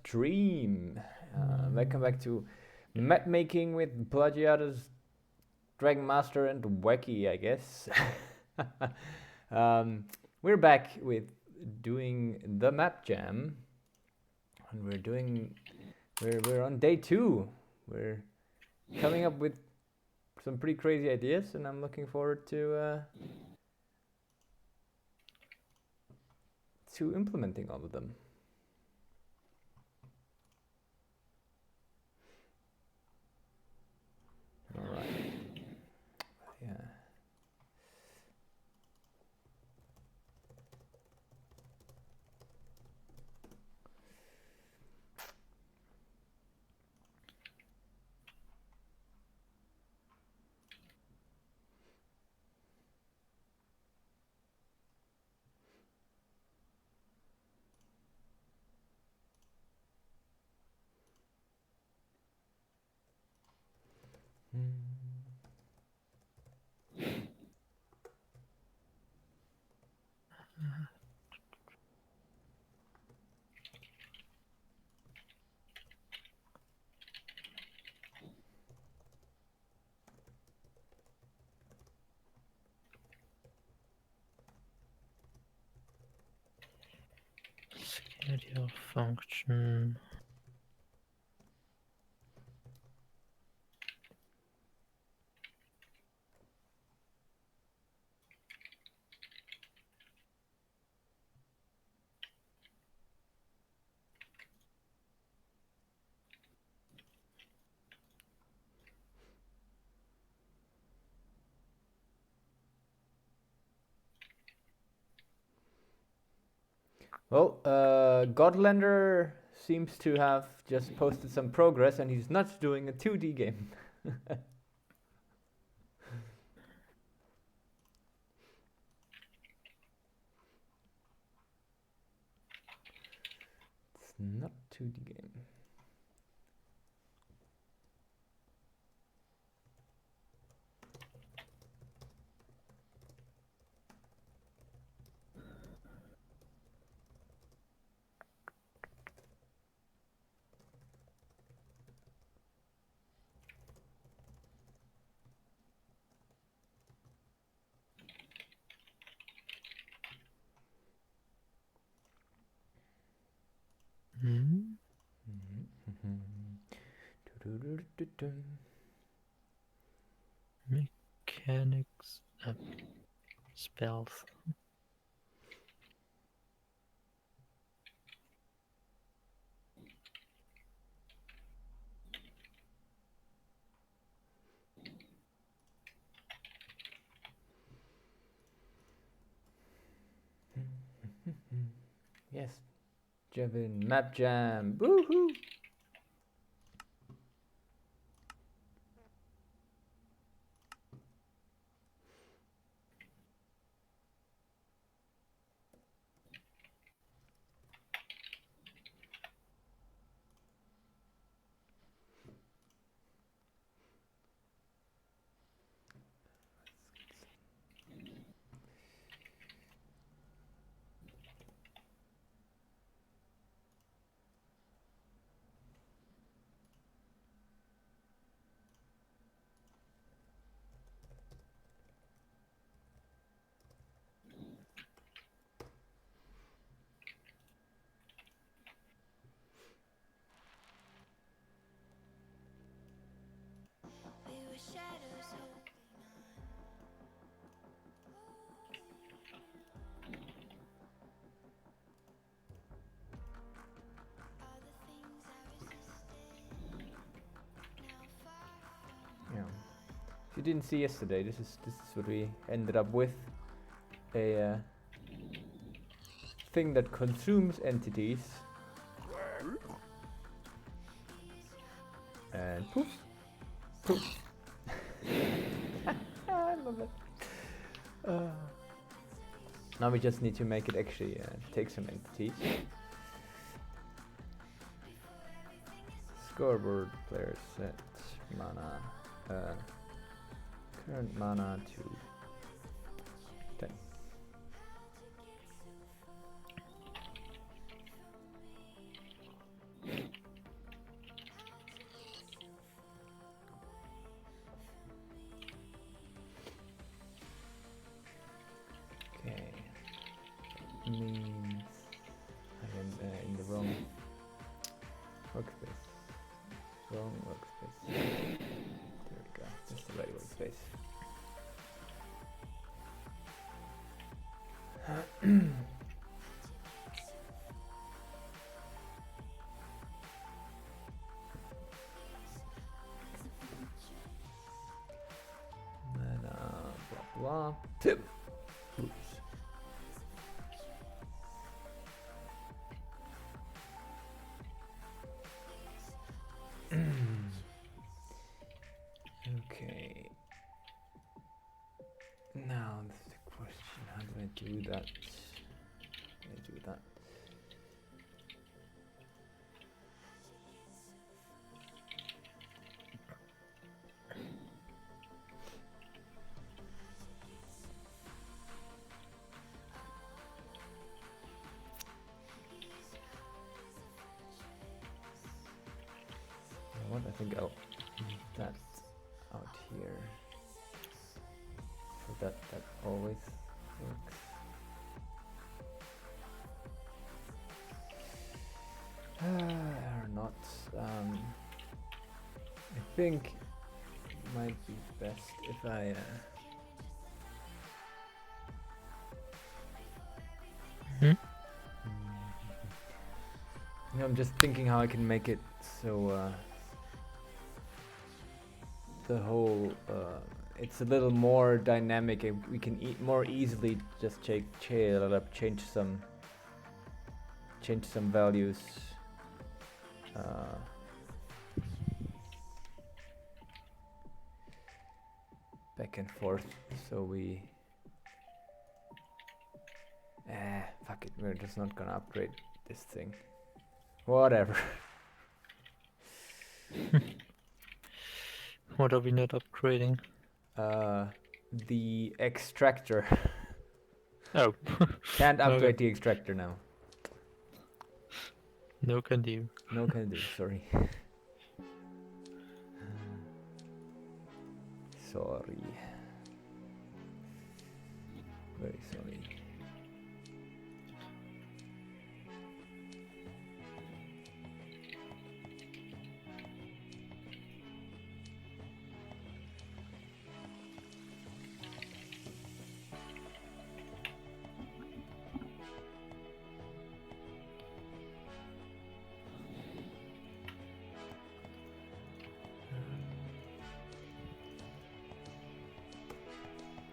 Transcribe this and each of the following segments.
stream. Welcome back to map making with Plagiatus, Dragon Master, and Wacky, I guess. We're back with doing the Mapjam, and we're on day 2. We're coming up with some pretty crazy ideas, and I'm looking forward to implementing all of them. All right. Yeah. Schedule function. Well, Godlander seems to have just posted some progress, and he's not doing a 2D game. It's not 2D game. Mechanics spells. Yes, Jevin, Mapjam, woohoo! Yeah. If you didn't see yesterday, this is what we ended up with. A thing that consumes entities. And poof. Poof. I love it. Now we just need to make it actually take some entities. Scoreboard player set mana. Current mana to 10. wrong workspace. There we go. That's the right workspace. And blah blah. Tip. Oops. Okay. Now the question: how do I do that? How do I do that? What I think I'll leave that out here so that always works. Or not. I think it might be best if I I'm just thinking how I can make it so the whole it's a little more dynamic and we can more easily just change some values back and forth, so we fuck it, we're just not gonna upgrade this thing. Whatever. What are we not upgrading? The extractor. Oh. Can't upgrade Okay. the extractor now. No can do. No can do, sorry. Sorry. Very sorry.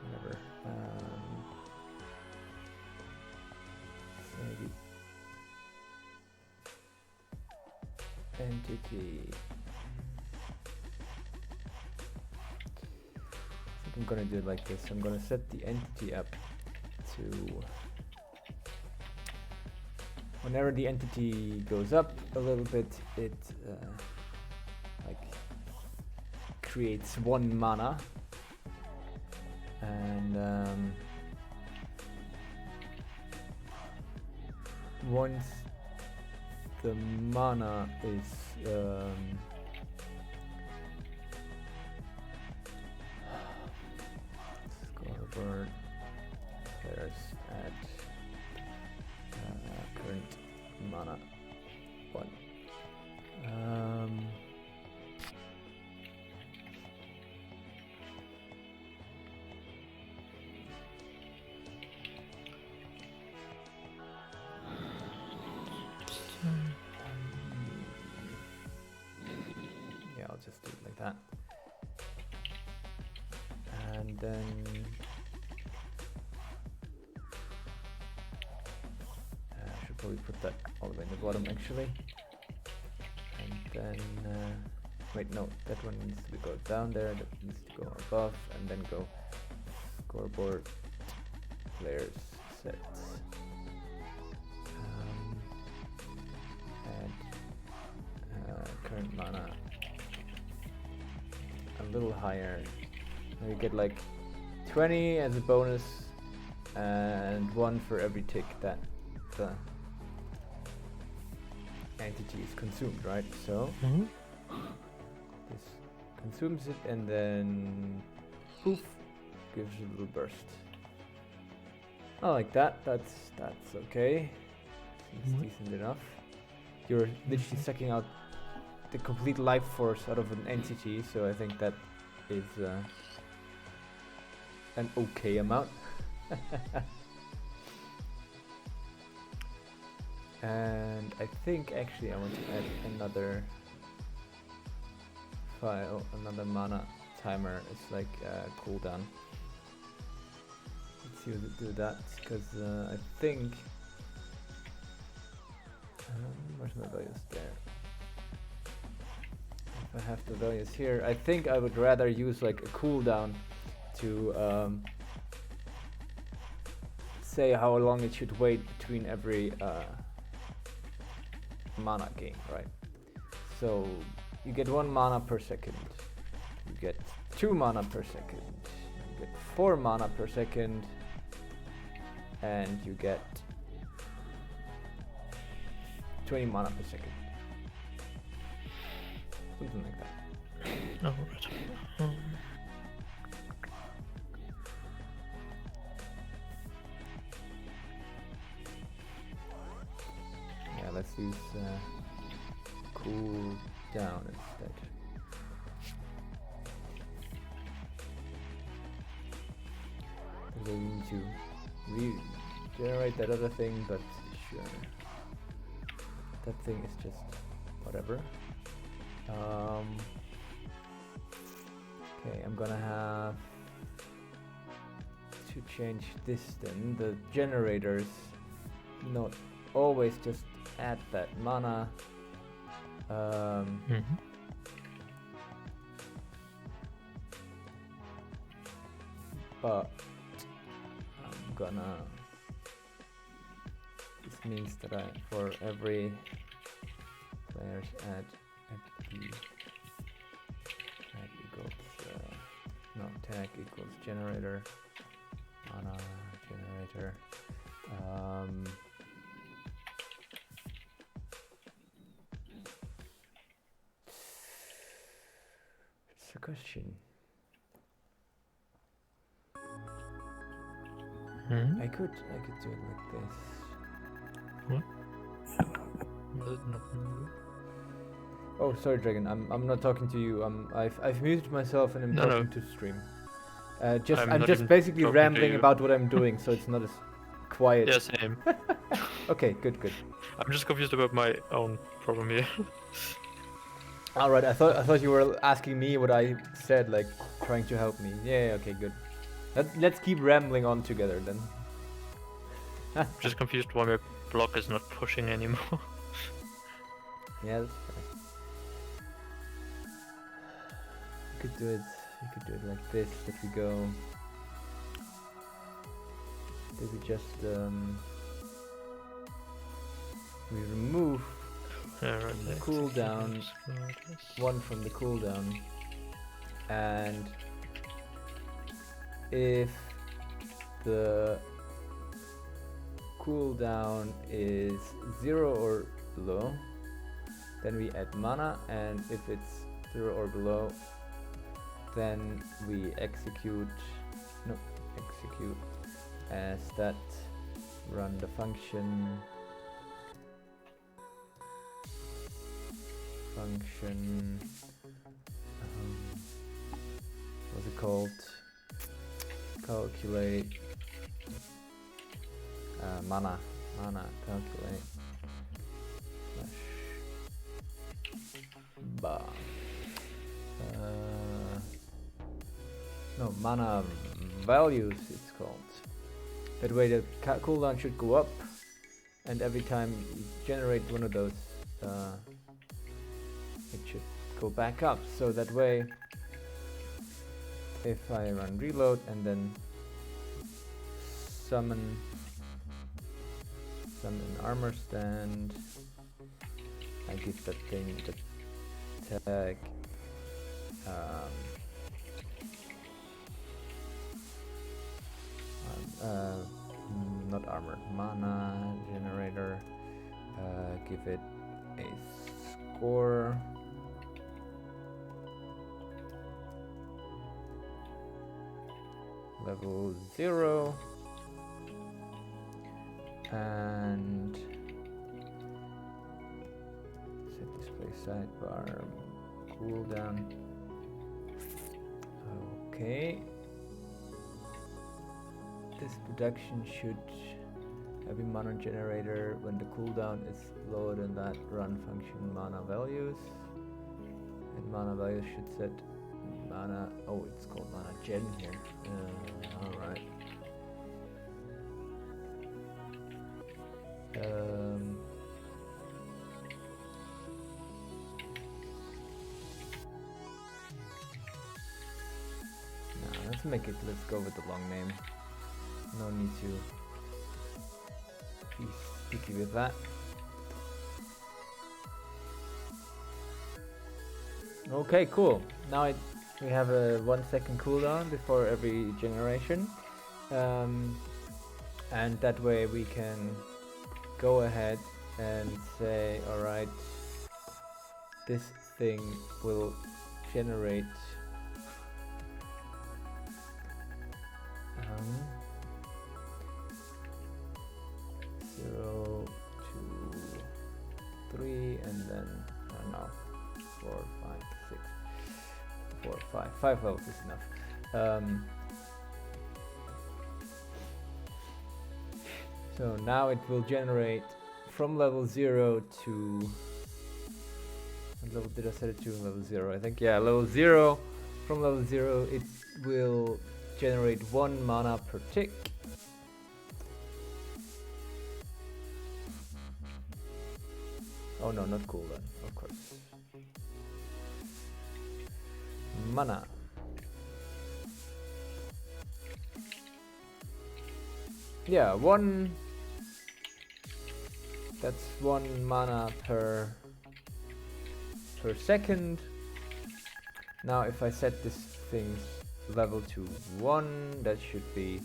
Whatever. Maybe entity. I think I'm gonna do it like this. I'm gonna set the entity up to whenever the entity goes up a little bit, it like creates 1 mana, and once the mana is scoreboard players at current mana 1. Yeah, I'll just do it like that. And then I should probably put that all the way in the bottom actually. And then wait, no, that one needs to go down there, that needs to go above, and then go scoreboard players sets. Add current mana a little higher. And we get like 20 as a bonus and 1 for every tick that the entity is consumed, right? So this consumes it and then poof, gives a little burst. I like that. That's okay. It's decent enough. You're literally sucking out the complete life force out of an entity, so I think that is an okay amount. And I think actually I want to add another file, another mana timer. It's like cooldown. Let's see what do that, because I think where's my values there? If I have the values here, I think I would rather use like a cooldown to say how long it should wait between every mana gain, right? So you get 1 mana per second, you get 2 mana per second, you get 4 mana per second, and you get 20 mana per second. Something like that. Oh, right. Yeah, let's use cool down instead. We need to regenerate that other thing, but sure. That thing is just whatever. Okay, I'm gonna have to change this then. The generators not always just add that mana. But I'm gonna. This means that I, for every players add the tag equals no, tag equals generator, mana generator. It's a question. I could do it like this. What? Oh, sorry, Dragon. I'm not talking to you. I've muted myself and I'm talking to stream. I'm not just even basically talking to rambling you. about what I'm doing, so it's not as quiet. Yeah, same. Okay, good. I'm just confused about my own problem here. All right, I thought you were asking me what I said, like trying to help me. Yeah, okay, good. Let's keep rambling on together then. I'm just confused why my block is not pushing anymore. Yeah, that's fair. You could do it like this. If we go, did we just we remove Yeah, right the there. cooldown, one from the cooldown, and if the cooldown is 0 or below, then we add mana, and if it's 0 or below, then we execute as that, run the function what's it called, calculate mana calculate bar no, mana values it's called. That way the cooldown should go up, and every time you generate one of those it should go back up, so that way if I run reload and then summon armor stand, I give that thing the tag not armor, mana generator, give it a score, level 0, and Set display sidebar cooldown. Okay. This production should have a mana generator when the cooldown is lower than that run function mana values. And mana values should set mana. Oh, it's called mana gen here. Alright. Let's go with the long name. No need to be picky with that. Okay, cool. Now we have a 1 second cooldown before every generation. And that way we can go ahead and say, alright, this thing will generate 0, 2, 3, and then I don't know, 4, 5, 6, 4, 5. 5 levels is enough. So now it will generate from level 0 to, what level did I set it to? Level 0, I think. Yeah, level 0. From level 0 it will generate 1 mana per tick. Oh no, not cooldown, of course. Mana. Yeah, that's 1 mana per second. Now if I set this thing's level to 1, that should be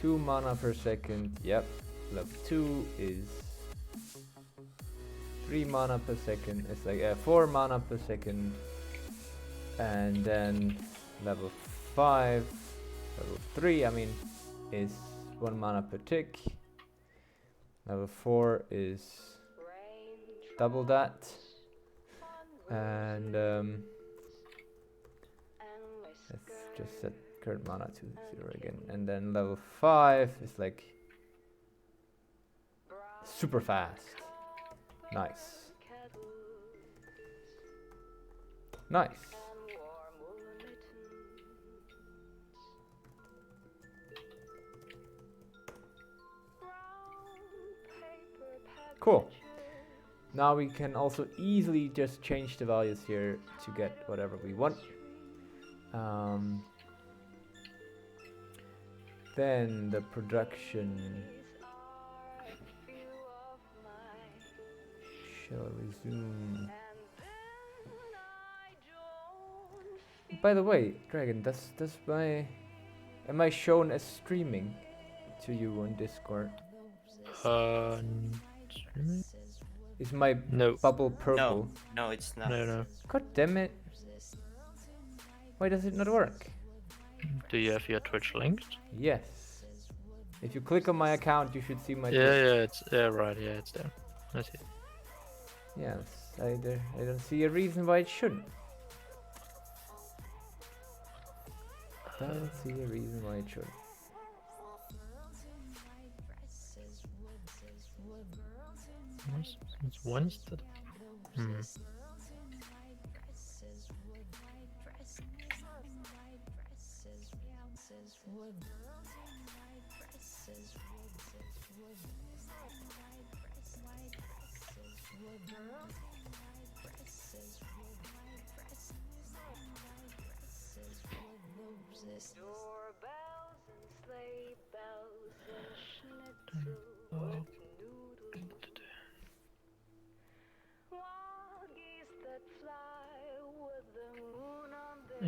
2 mana per second. Yep, level 2 is 3 mana per second. It's like 4 mana per second. And then level 5, level 3 I mean, is 1 mana per tick. Level 4 is double that. And let's just set current mana to 0 again. And then level 5 is like super fast. Nice. Nice. Cool. Now we can also easily just change the values here to get whatever we want. Then the production shall resume. By the way, Dragon, am I shown as streaming to you on Discord? Is my bubble purple? No, it's not. No. God damn it. Why does it not work? Do you have your Twitch linked? Yes. If you click on my account, you should see my Yeah, it's right. Yeah, it's there. I see. Yes, I don't see a reason why it shouldn't. Don't see a reason why it should. It's one instead.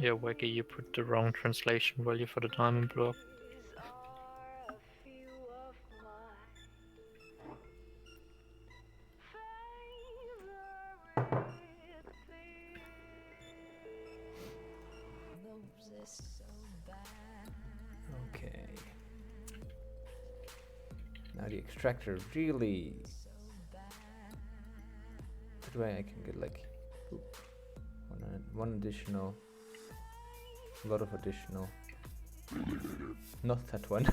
Yeah, Wacky, you put the wrong translation value for the diamond block. Okay. Now the extractor really That way I can get like one additional, a lot of additional. Not that one.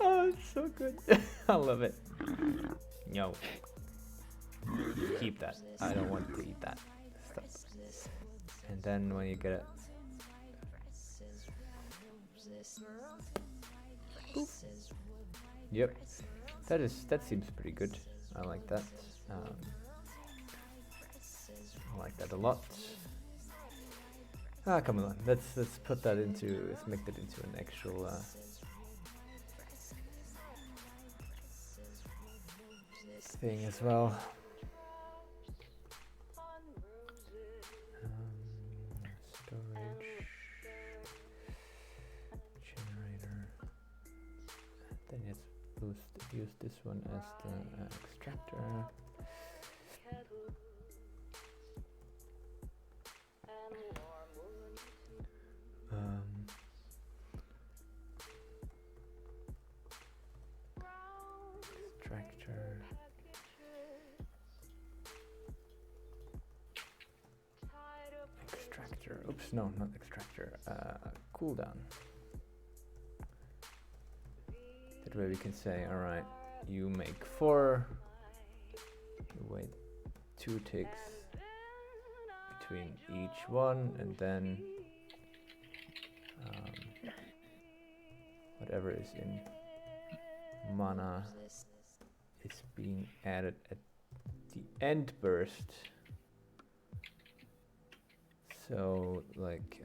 Oh, it's so good. I love it. No. Keep that. I don't want to eat that stuff. And then when you get it. Boop. Yep. That seems pretty good. I like that. I like that a lot. Ah, come on. Let's put that into. Let's make that into an actual. Thing as well. Storage generator. Then let's use this one as the extractor. Extractor. Extractor. Oops, no, not extractor. Cooldown. That way we can say, all right, you make 4. You wait 2 ticks between each one, and then whatever is in mana is being added at the end burst. So like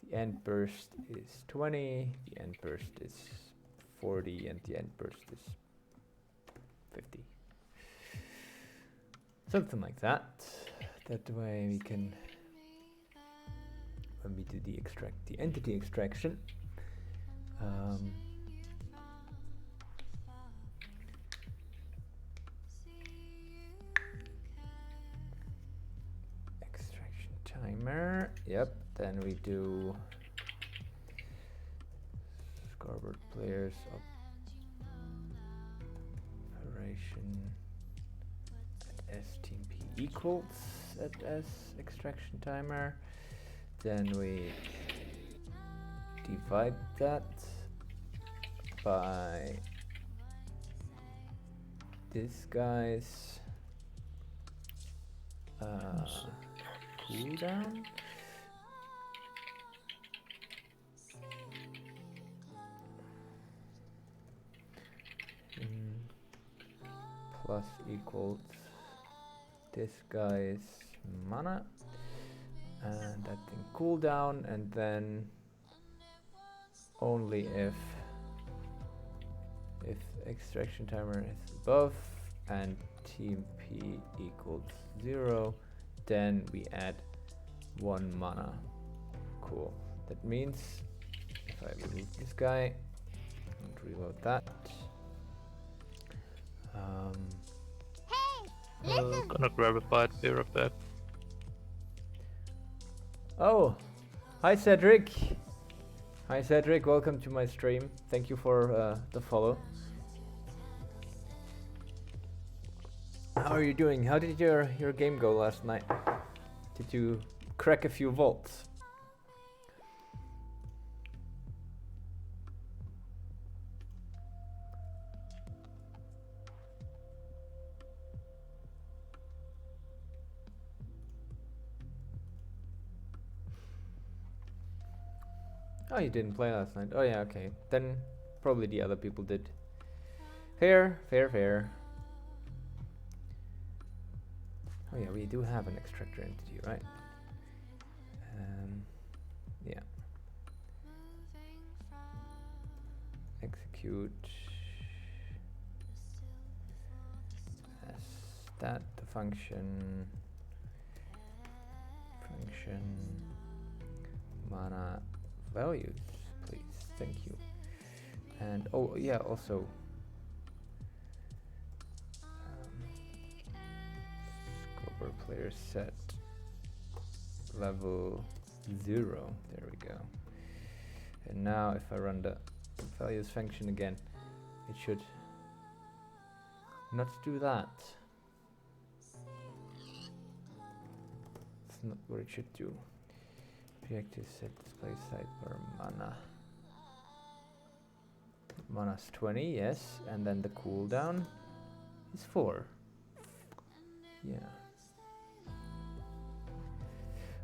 the end burst is 20, the end burst is 40, and the end burst is 50. Something like that. That way we can, when we do the entity extraction, extraction timer. Yep. Then we do scoreboard players operation at stmp equals at s extraction timer. Then we divide that by this guy's cooldown. Plus equals this guy's mana, and that thing cooldown, and then only if extraction timer is above and TMP equals 0, then we add 1 mana. Cool. That means if I remove this guy and reload that. Gonna grab a bite, be right back. Oh, hi Cedric. Hi Cedric, welcome to my stream. Thank you for the follow. How are you doing? How did your game go last night? Did you crack a few vaults? Oh, you didn't play last night. Oh yeah, okay. Then probably the other people did. Fair, fair, fair. Oh yeah, we do have an extractor entity, right? Yeah. Execute as that the function mana values, please. Thank you. And oh yeah, also scoper player set level 0. There we go. And now if I run the values function again, it should Not do that. It's not what it should do. Objective set display sidebar mana. Mana's 20, yes, and then the cooldown is 4. Yeah.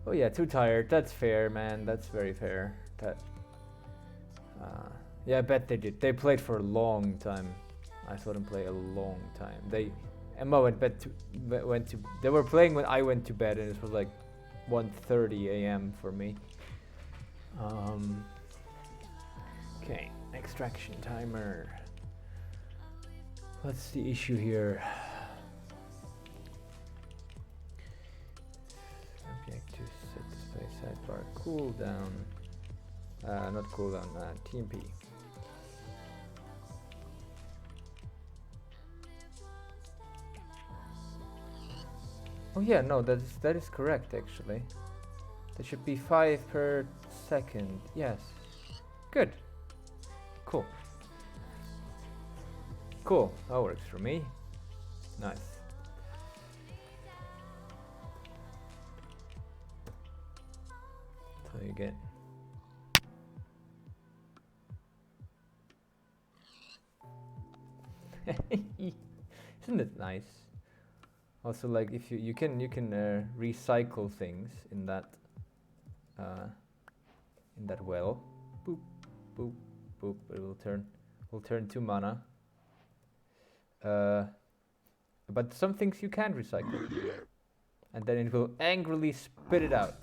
Oh yeah, too tired. That's fair, man. That's very fair. That. Yeah, I bet they did. They played for a long time. I saw them play a long time. Emma went to. They were playing when I went to bed, and it was like 1:30 a.m. for me. Okay, extraction timer. What's the issue here? Objective set display sidebar cooldown. Not cooldown. TMP. Oh yeah, no, that is correct actually. There should be 5 per second. Yes. Good. Cool. Cool. That works for me. Nice. So you get. Isn't it nice? Also, like if you can recycle things in that well. Boop, boop, boop. It will turn to mana. But some things you can't recycle, and then it will angrily spit it out.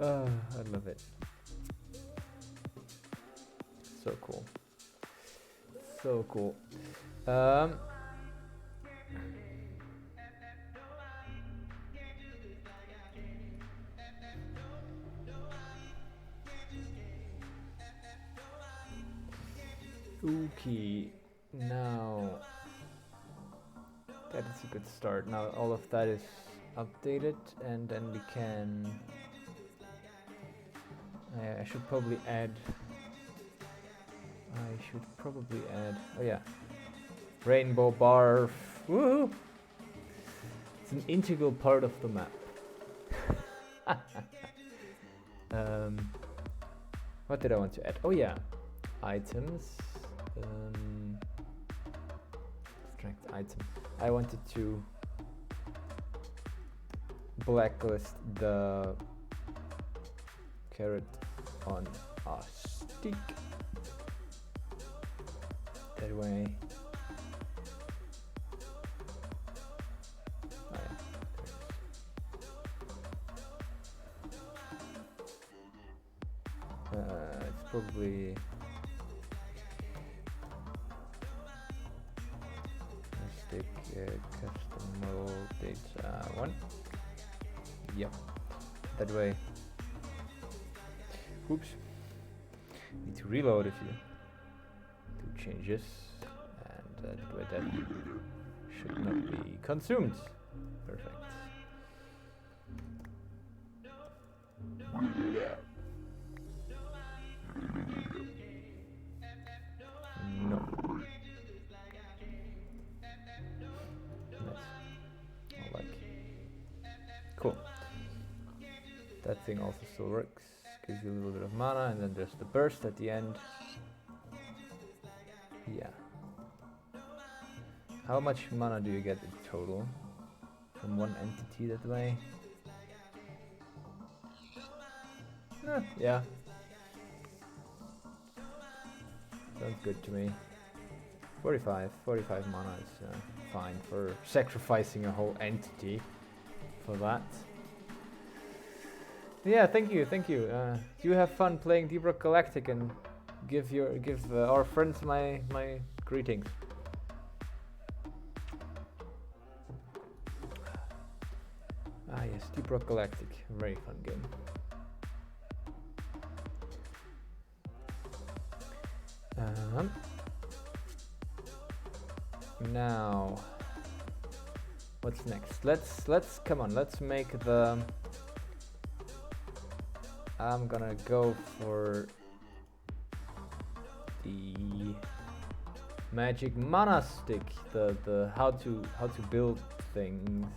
I love it. So cool. So cool. Okay, now that is a good start. Now all of that is updated, and then we can. I should probably add. Oh yeah, rainbow bar. Woohoo! It's an integral part of the map. What did I want to add? Oh yeah, items. Extract item. I wanted to blacklist the carrot on a stick. That way. Oh, yeah. It's probably stick custom model data 1. Yep. That way. Oops. Need to reload if you do changes, and that way that should not be consumed. Perfect. No. Nice. I like. Cool. That thing also still works. Gives you a little bit of mana, and then there's the burst at the end. Yeah. How much mana do you get in total from one entity that way? Yeah. Sounds good to me. 45 mana is fine for sacrificing a whole entity for that. Yeah, thank you. You have fun playing Deep Rock Galactic, and give our friends my greetings. Ah yes, Deep Rock Galactic, very fun game. Now, what's next? Let's come on. Let's make the. I'm gonna go for the magic mana stick, the how to build things.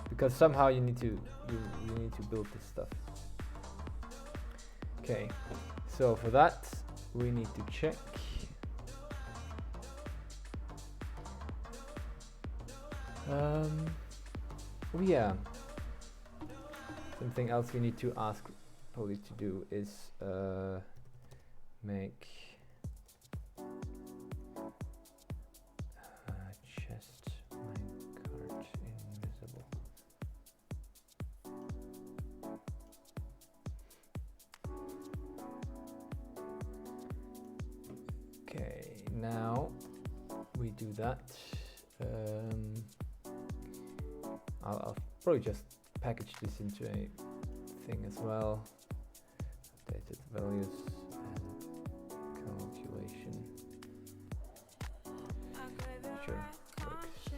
Because somehow you need to build this stuff. Okay, so for that we need to check. Oh yeah, something else we need to ask Polly to do is make chest minecart invisible. Okay, now we do that. I'll probably just package this into a thing as well. Updated values and calculation. Sure, works.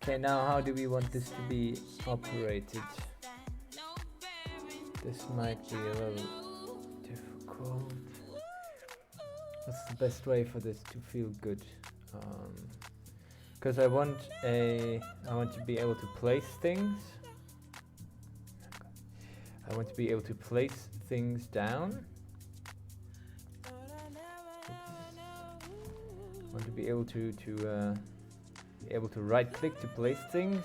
Okay, now how do we want this to be operated? This might be a little difficult. What's the best way for this to feel good? Because I want to be able to place things. I want to be able to place things down. I want to be able to right click to place things,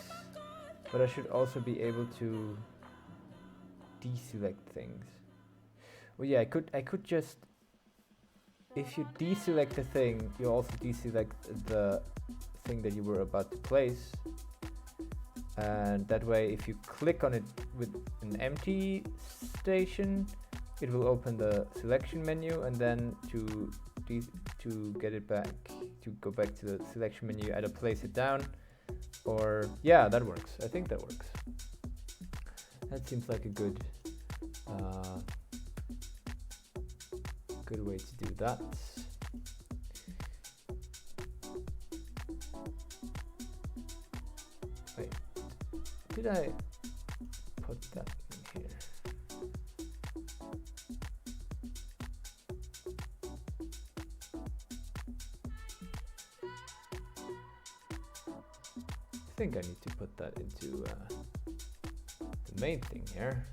but I should also be able to deselect things. Well, yeah, I could just, if you deselect the thing, you also deselect the thing that you were about to place, and that way if you click on it with an empty station, it will open the selection menu, and then to get it back, to go back to the selection menu, either place it down or, yeah, that works. I think that works. That seems like a good way to do that. Wait, did I put that in here? I think I need to put that into the main thing here.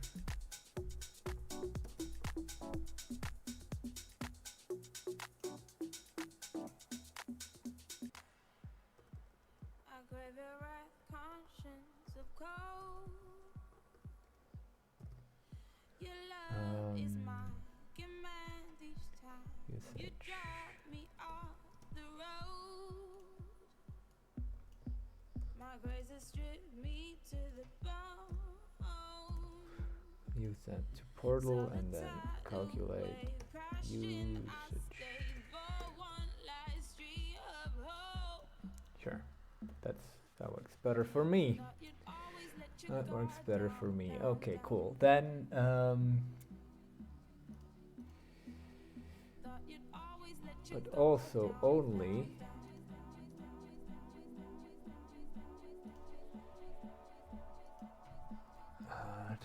Use that to portal and then calculate usage. Sure, that works better for me. That works better for me. Okay, cool. Then but also only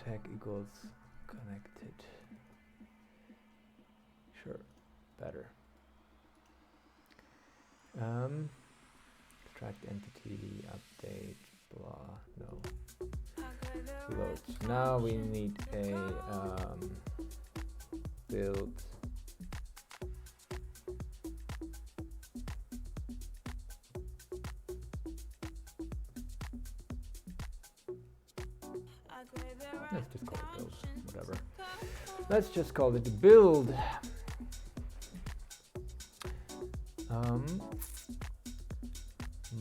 tag equals connected. Sure, better. Extract entity, update, blah, no. Loads. Now we need a build. Let's just call it build, whatever. Let's just call it build.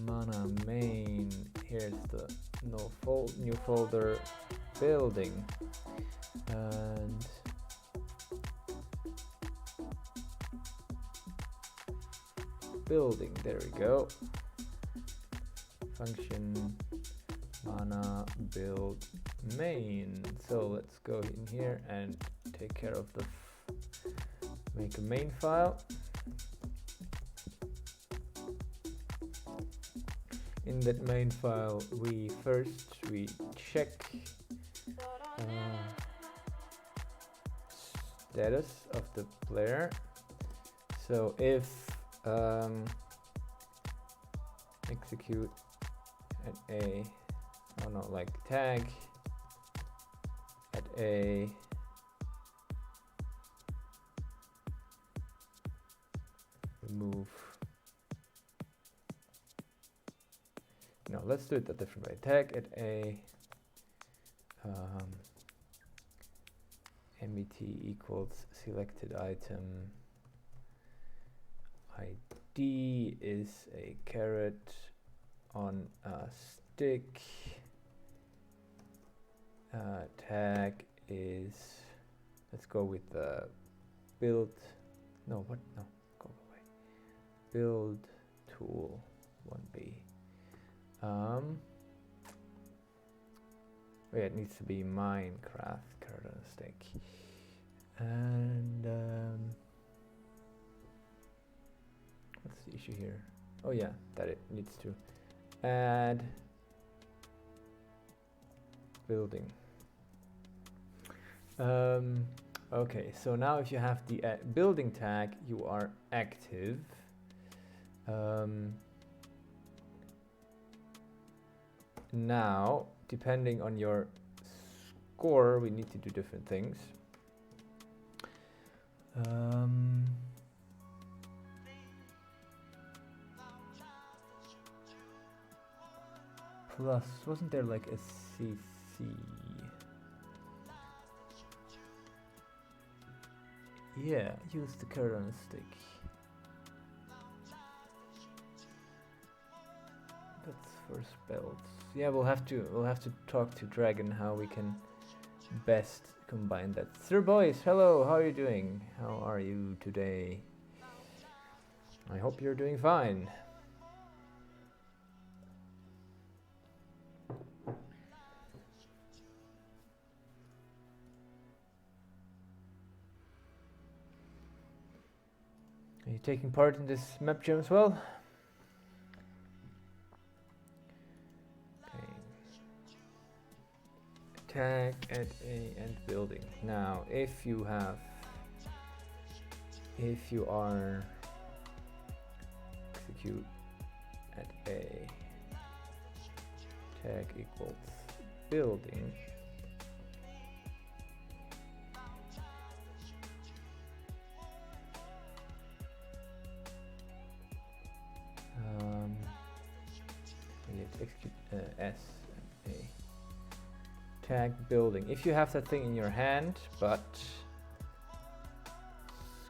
Mana main, here's the new folder building, and building, there we go. function mana build main. So let's go in here and take care of the make a main file. In that main file, we check status of the player. So if execute at a, oh no, like tag at a remove. No, let's do it a different way. Tag at a MET equals selected item. ID is a caret on a stick. Tag is, let's go with the build. No, what? No, go away. Build tool 1B. Oh yeah, it needs to be Minecraft caret on a stick. And what's the issue here? Oh yeah, that it needs to add building. Okay, so now if you have the building tag, you are active. Now, depending on your score, we need to do different things. Plus, wasn't there like a CC? Yeah, use the caret on a stick. That's for spells. Yeah, we'll have to talk to Dragon how we can best combine that. Sir Boys, hello, how are you doing? How are you today? I hope you're doing fine. Are you taking part in this map jam as well? Okay. Tag at a and building. Now, if you are execute at a tag equals building. You have to execute S and a tag building. If you have that thing in your hand, but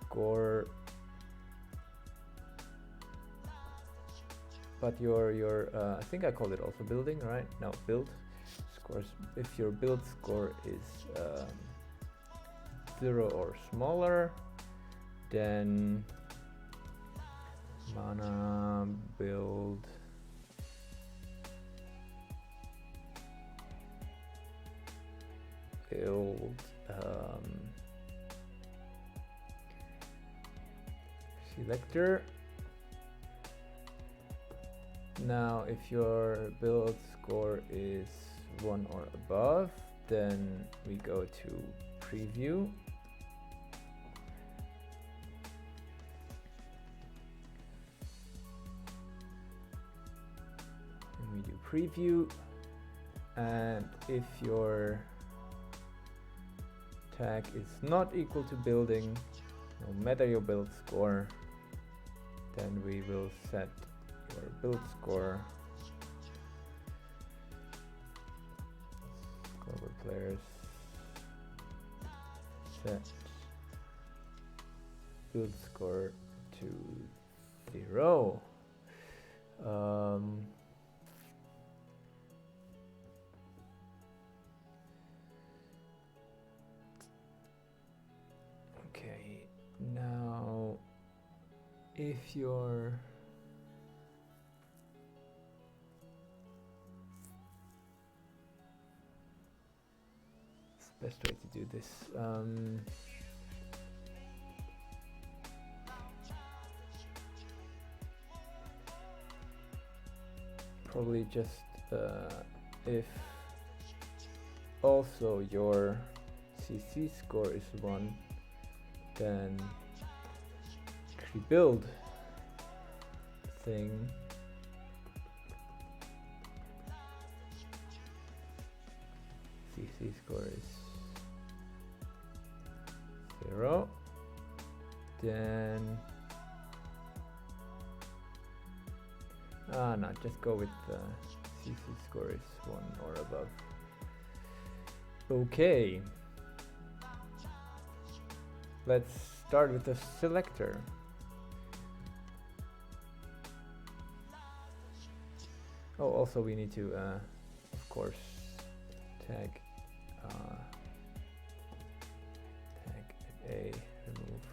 score, but your I think I called it also building, right? No, build scores. If your build score is 0 or smaller, then mana build selector. Now if your build score is 1 or above, then we go to preview. And we do preview, and if your tag is not equal to building, no matter your build score, then we will set your build score. Global players set build score to 0. Okay, now if your best way to do this? Probably just if also your CC score is 1, then rebuild thing CC score is 0, then no, just go with CC score is 1 or above. Okay, let's start with the selector. Oh, also we need to, of course, tag a remove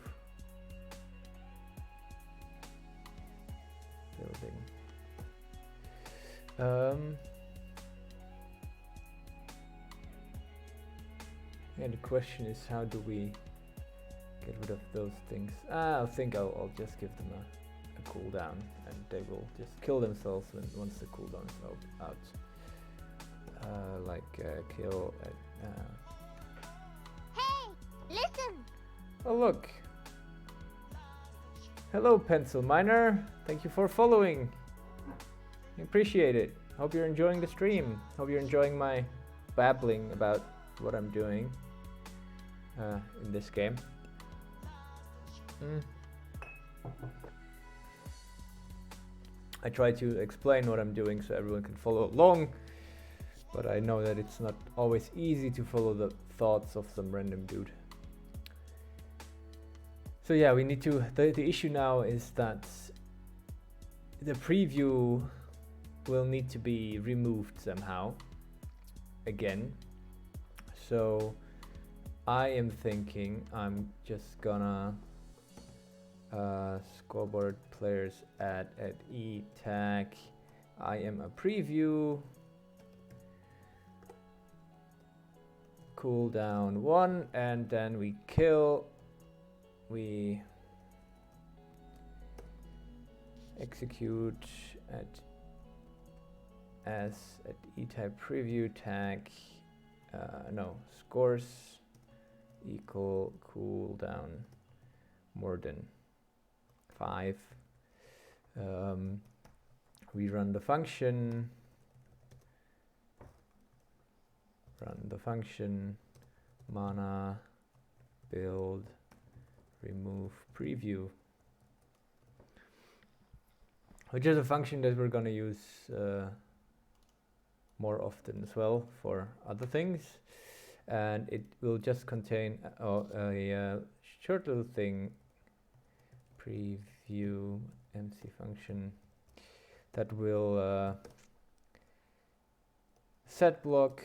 building. And the question is, how do we get rid of those things? I think I'll just give them a cooldown, and they will just kill themselves once the cooldown is out. Kill at. Hey, listen! Oh look! Hello, Pencil Miner. Thank you for following. I appreciate it. Hope you're enjoying the stream. Hope you're enjoying my babbling about what I'm doing in this game. I try to explain what I'm doing so everyone can follow along, but I know that it's not always easy to follow the thoughts of some random dude. So yeah, we need to, the issue now is that the preview will need to be removed somehow again. So I am thinking I'm just gonna scoreboard players at E tag. I am a preview. Cooldown 1, and then we kill. We execute at E type preview tag. No, scores equal cooldown more than 5. We run the function. Mana build remove preview, which is a function that we're going to use more often as well for other things, and it will just contain a short little thing, preview MC function, that will set block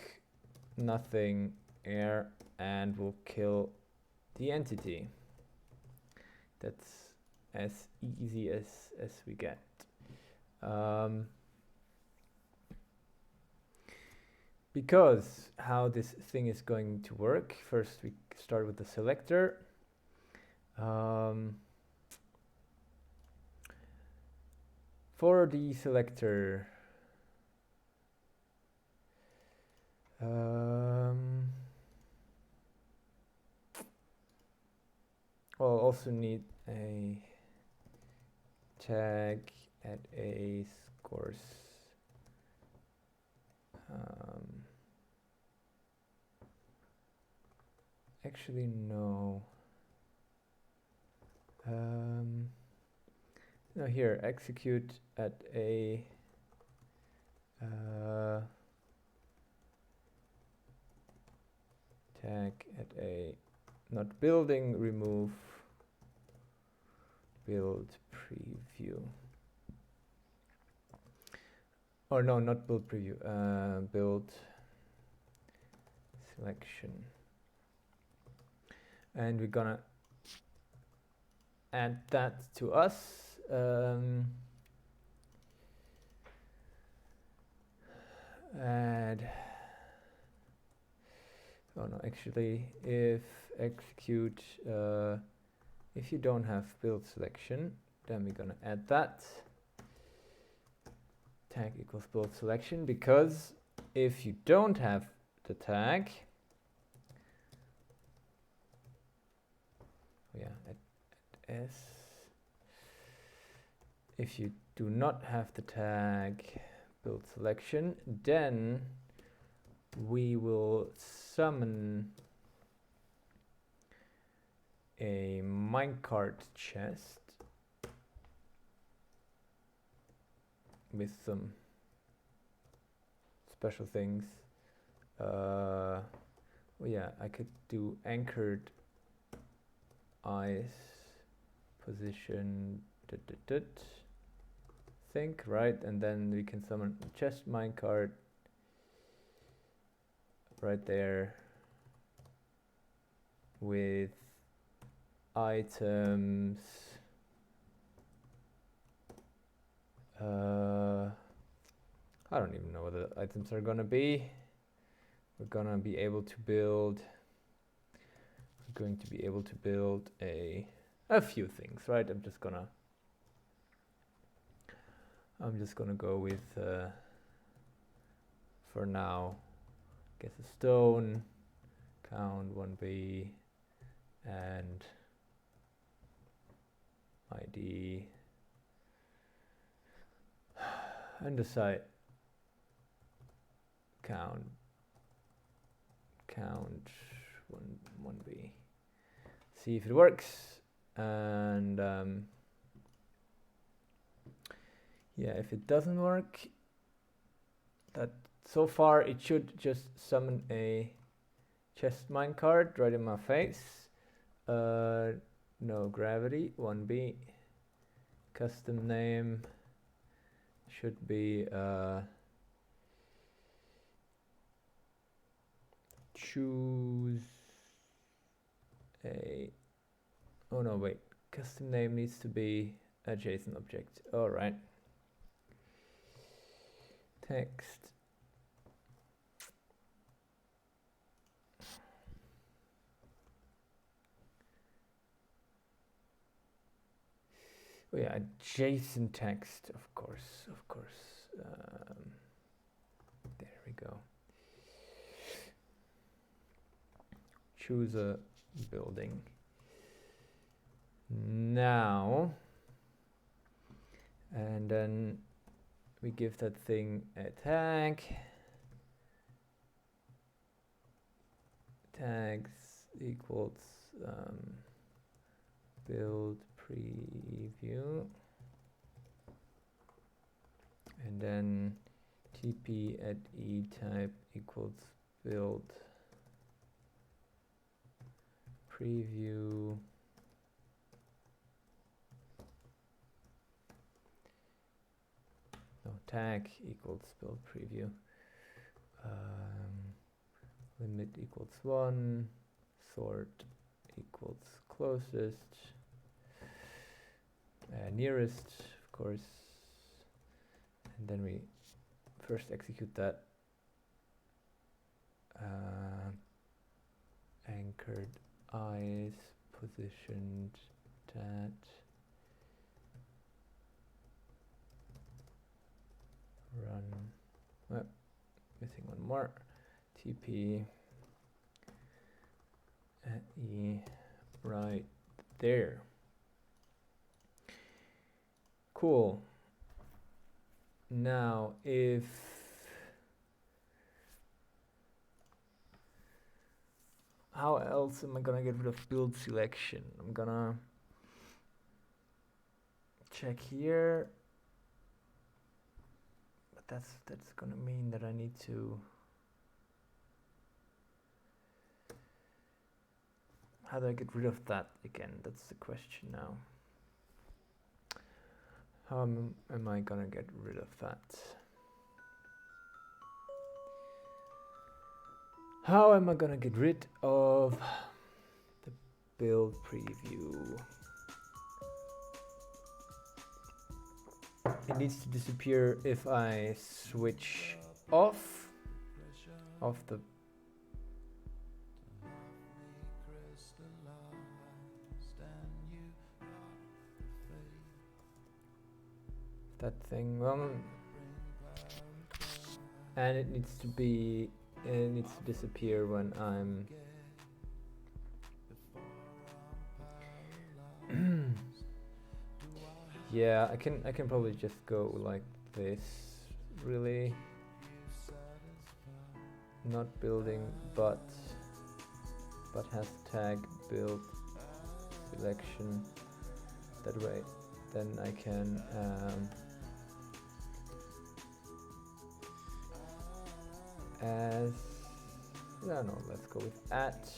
nothing air and will kill the entity. That's as easy as we get. Because how this thing is going to work, first we start with the selector. For the selector, we'll also need a tag at a scores. Actually, no. No, here, execute at a tag at a not building remove build preview. Or no, not build preview, build selection. And we're gonna add that to us. Oh no, actually, if execute, if you don't have build selection, then we're gonna add that. Tag equals build selection, because if you don't have the tag, oh yeah, at S. If you do not have the tag build selection, then we will summon a minecart chest with some special things. Well, yeah, I could do anchored ice position think, right? And then we can summon chest minecart right there with items. I don't even know what the items are gonna be. We're gonna be able to build. We're going to be able to build a few things, right? I'm just gonna go with for now. Guess a stone, count 1B, and ID, and the site count 1B. See if it works, and yeah, if it doesn't work, that so far it should just summon a chest minecart right in my face. No gravity, 1B. Custom name should be choose a, oh no, wait, custom name needs to be a JSON object. All right. Text. Oh yeah, JSON text, of course. There we go. Choose a building. Now, and then we give that thing a tag. Tags equals build preview, and then TP at E type equals build preview. No, tag equals build preview. Limit equals 1. Sort equals closest. Nearest, of course. And then we first execute that. Anchored eyes, positioned that. Run. Oh, missing one more. TP at E right there. Cool. Now, if how else am I gonna get rid of build selection? I'm gonna check here, but that's gonna mean that I need to. How do I get rid of that again? That's the question now. How am I gonna get rid of that? How am I gonna get rid of the build preview? It needs to disappear if I switch off the that thing. And it needs to be. It needs to disappear when I'm. Yeah, I can probably just go like this. Really. Not building, but hashtag build selection. That way, then I can. As no, let's go with at,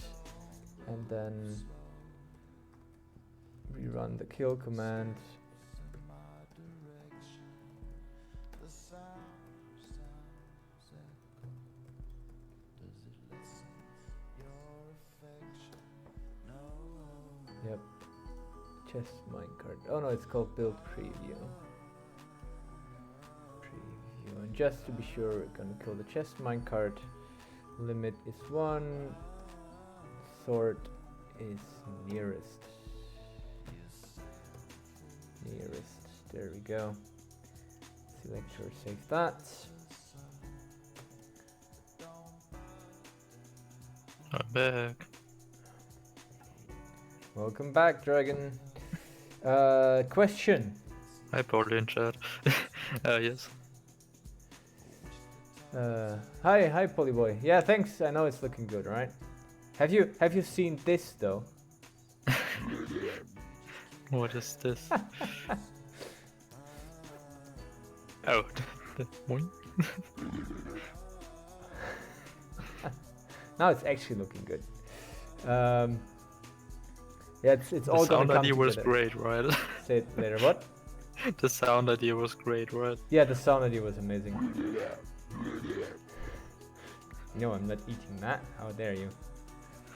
and then rerun the kill command. Yep. Chest minecart. Oh no, it's called build preview. And just to be sure, we're gonna kill the chest minecart. Limit is 1. Sort is nearest. There we go. Selector, save that. I'm back. Welcome back, Dragon. Question. Hi, Pauli in chat. Yes. Hi, Polyboy. Yeah, thanks. I know it's looking good, right? Have you seen this though? What is this? Oh, the boing. Now it's actually looking good. Yeah, it's all gonna come together. The sound idea was great, right? Say it later. What? The sound idea was great, right? Yeah, the sound idea was amazing. No, I'm not eating that. How dare you?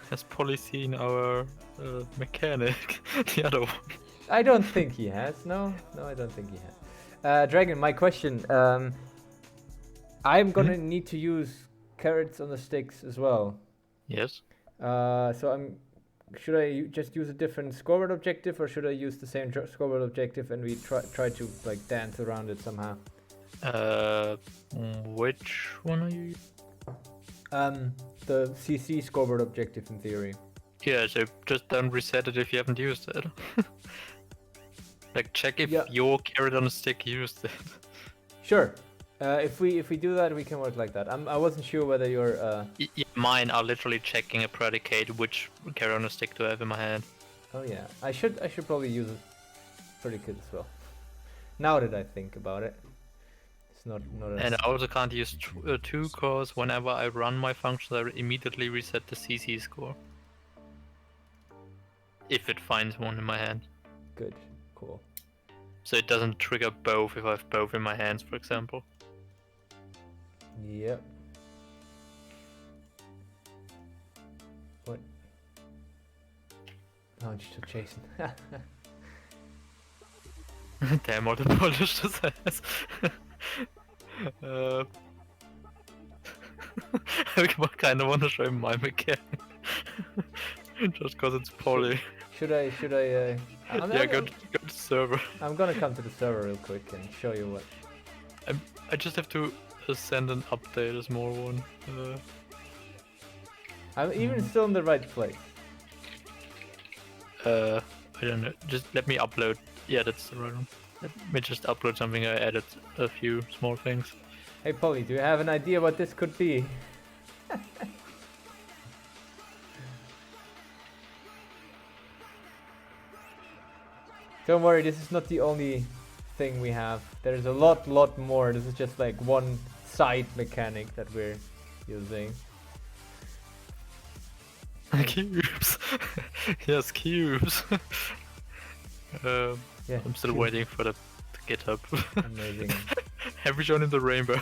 Has Polly seen our mechanic? The other one. I don't think he has. No, I don't think he has. Dragon, my question. I'm gonna need to use carrots on the sticks as well. Yes. So should I just use a different scoreboard objective, or should I use the same scoreboard objective and we try to like dance around it somehow? Which one are you? The CC scoreboard objective in theory. Yeah, so just don't reset it if you haven't used it. Like check if your carrot on a stick used it. Sure. If we do that, we can work like that. I wasn't sure whether you're. Yeah, mine are literally checking a predicate which carrot on a stick do I have in my hand. Oh yeah, I should probably use a predicate as well. Now that I think about it, it's not. And I also can't use 2 cause whenever I run my function, I immediately reset the CC score. If it finds one in my hand. Good, cool. So it doesn't trigger both if I have both in my hands, for example. Yep. What? Oh, it's still chasing. Damn, what a polished this ass. I kind of want to show him my mechanic. Just cause it's Polly. Should I? Yeah, go to server. I'm gonna come to the server real quick and show you what. I just have to send an update, a small one. I'm even still in the right place. I don't know. Just let me upload. Yeah, that's the right one. Let me just upload something. I added a few small things. Hey Polly, do you have an idea what this could be? Don't worry, this is not the only thing we have. There's a lot more. This is just like one side mechanic that we're using. Cubes! Yes, cubes! Yeah, I'm still waiting for the GitHub. Amazing. Have you shown him the rainbow?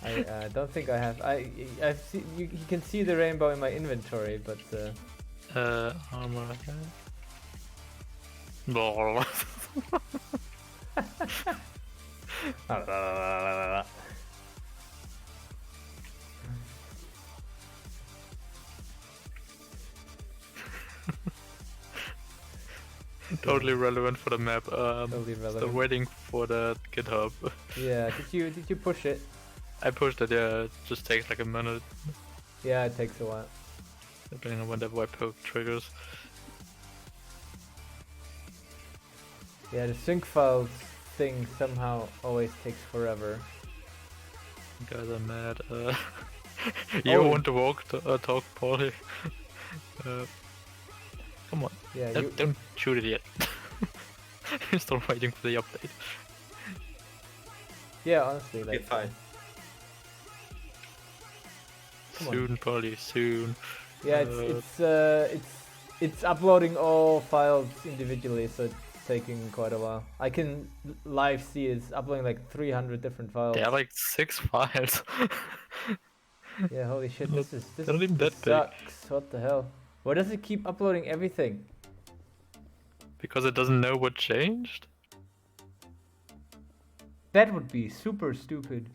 I don't think I have. I've seen, you can see the rainbow in my inventory, but armor. Ball. totally relevant for the map. Totally Still relevant. waiting for the GitHub. Yeah, did you push it? I pushed it, yeah, it just takes like a minute, Yeah, it takes a while. depending on when the webhook triggers. Yeah, the sync files thing somehow always takes forever. You guys are mad. You Oh. want to talk, Polly? Come on. Yeah, Don't shoot it yet. You're still waiting for the update. Yeah, honestly, like. Okay, fine. Come on. Soon, Polly, soon. Yeah, it's uploading all files individually, so it's taking quite a while. I can live see it's uploading like 300 different files. They have like 6 files. Yeah, holy shit, Not- this they're not even that big. sucks. What the hell? Why does it keep uploading everything? Because it doesn't know what changed? That would be super stupid.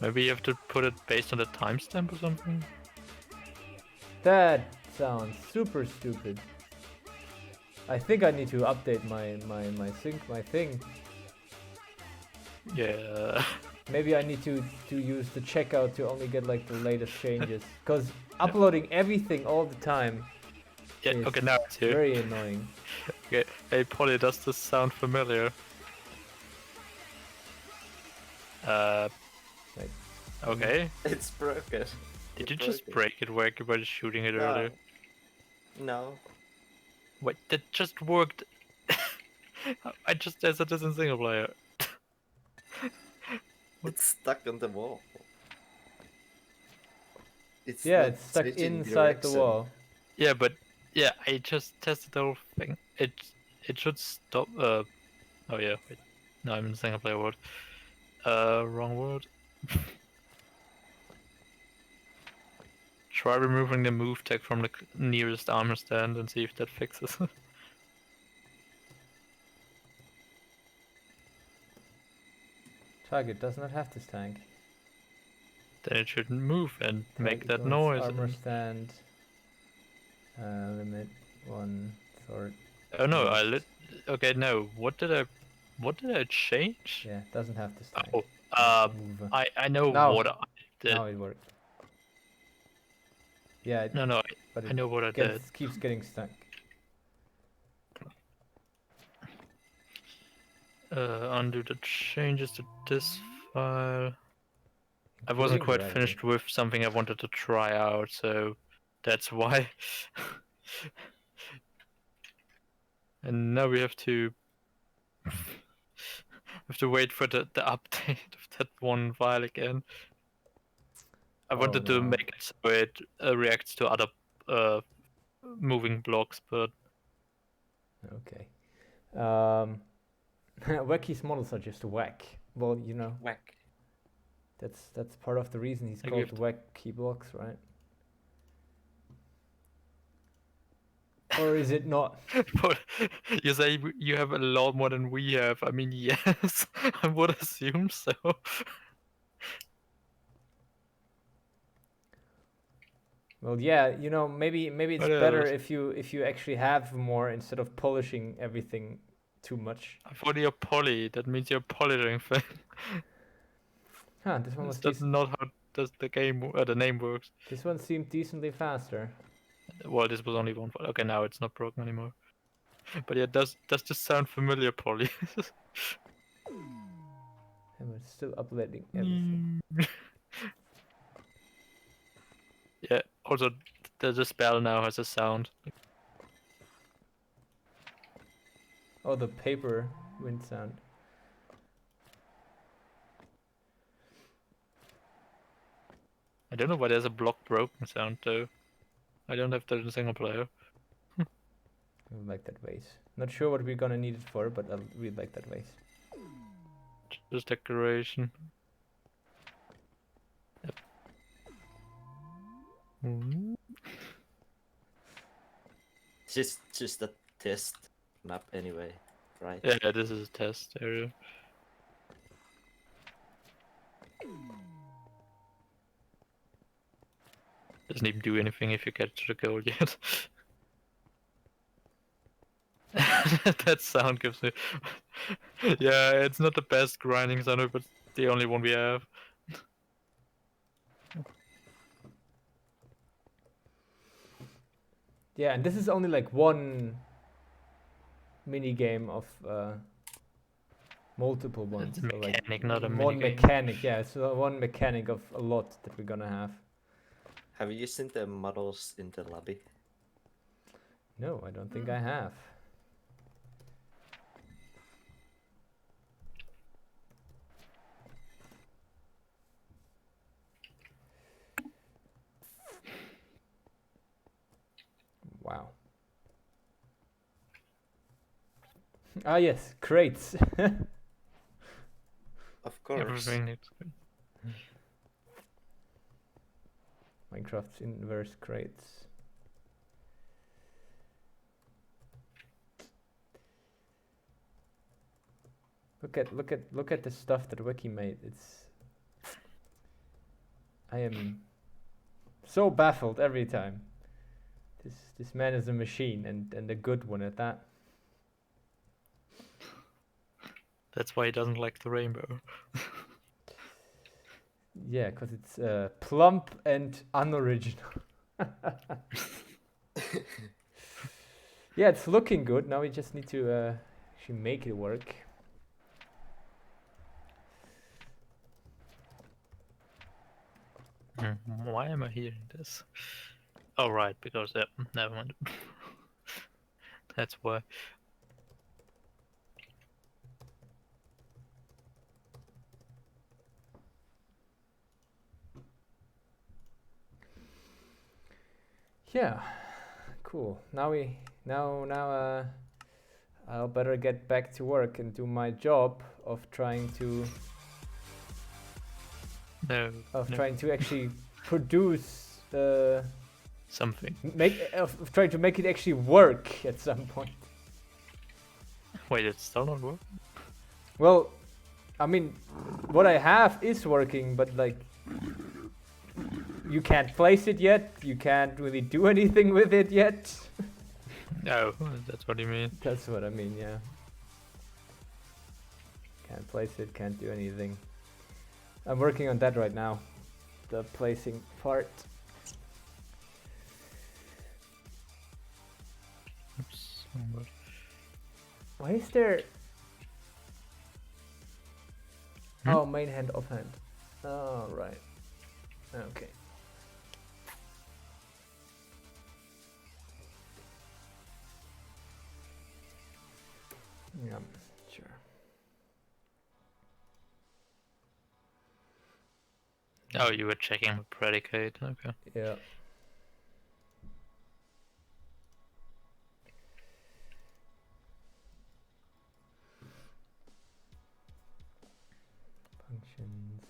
Maybe you have to put it based on the timestamp or something? That sounds super stupid. I think I need to update my thing. Yeah. Maybe I need to use the checkout to only get like the latest changes. Because uploading everything all the time Yeah, is okay, now it's here. very annoying. Okay, hey Polly, does this sound familiar? Like, Okay. It's broken. Did you It's just broken. break it where by shooting it No. earlier? No. Wait, that just worked. I just tested this in single player. It's stuck on the wall. It's yeah, not it's stuck switching inside the direction. wall. Yeah, but yeah, I just tested the whole thing. It should stop. Oh yeah, wait. No, I'm in single player world. Wrong word. Try removing the move tag from the nearest armor stand and see if that fixes it. Target does not have this tank. Then it shouldn't move and make Target that wants noise. Armor stand. Limit 1/3. Oh no, Limit. I lit. Okay, no. What did I change? Yeah, doesn't have this tank. Oh, Move. I know Now. what I did. Now it worked. Yeah, No, but I it know what I did. keeps getting stuck. Undo the changes to this file. I wasn't quite Including finished with something I wanted to try out, so that's why. And now we have to wait for the update of that one file again. I wanted to no. make it so it reacts to other moving blocks, but Okay. Wacky's models are just whack. Well, you know, Whack. that's part of the reason he's I called give- Wacky Blocks, right? Or is it not? but you say you have a lot more than we have. I mean, yes, I would assume so. Well, yeah, you know, maybe it's What better else? if you actually have more instead of polishing everything too much. I thought you're poly. That means you're polishing thing. Huh, this one was That's not how the name works. this one seemed decently faster. Well, this was only one file. Okay, now it's not broken anymore. But yeah, does this sound familiar, Polly? And we're still uploading everything. Yeah. Also, the spell now has a sound. Oh, the paper wind sound. I don't know why there's a block broken sound though. I don't have that in single player. I like that vase. Not sure what we're gonna need it for, but I really like that vase. Just decoration. Yep. Just a test map anyway, right? Yeah, this is a test area. Doesn't even do anything if you get to the goal yet. That sound gives me. Yeah, it's not the best grinding sound, but the only one we have. Yeah, and this is only like one mini game of multiple ones. It's a So like mechanic, not a one minigame. mechanic, yeah. So one mechanic of a lot that we're gonna have. Have you seen the models in the lobby? No, I don't think I have. Wow. Ah yes, crates. Of course. Everything needs. Minecraft's inverse crates. Look at the stuff that Wiki made. I am so baffled every time. This man is a machine and a good one at that. That's why he doesn't like the rainbow. Yeah, because it's plump and unoriginal. Yeah, it's looking good. Now we just need to actually make it work. Why am I hearing this? Oh, right, because never mind. That's why. Yeah, cool. I'll better get back to work and do my job of trying to No. trying to actually produce Something. of trying to make it actually work at some point. Wait, it's still not working? Well, I mean, what I have is working, but like, you can't place it yet. You can't really do anything with it yet. Oh, that's what you mean. That's what I mean, yeah. Can't place it, can't do anything. I'm working on that right now. The placing part. Oops. Why is there... Hmm? Oh, main hand, offhand. Oh, right. Okay. Yeah, sure. Oh, you were checking the predicate. Okay. Yeah. Functions.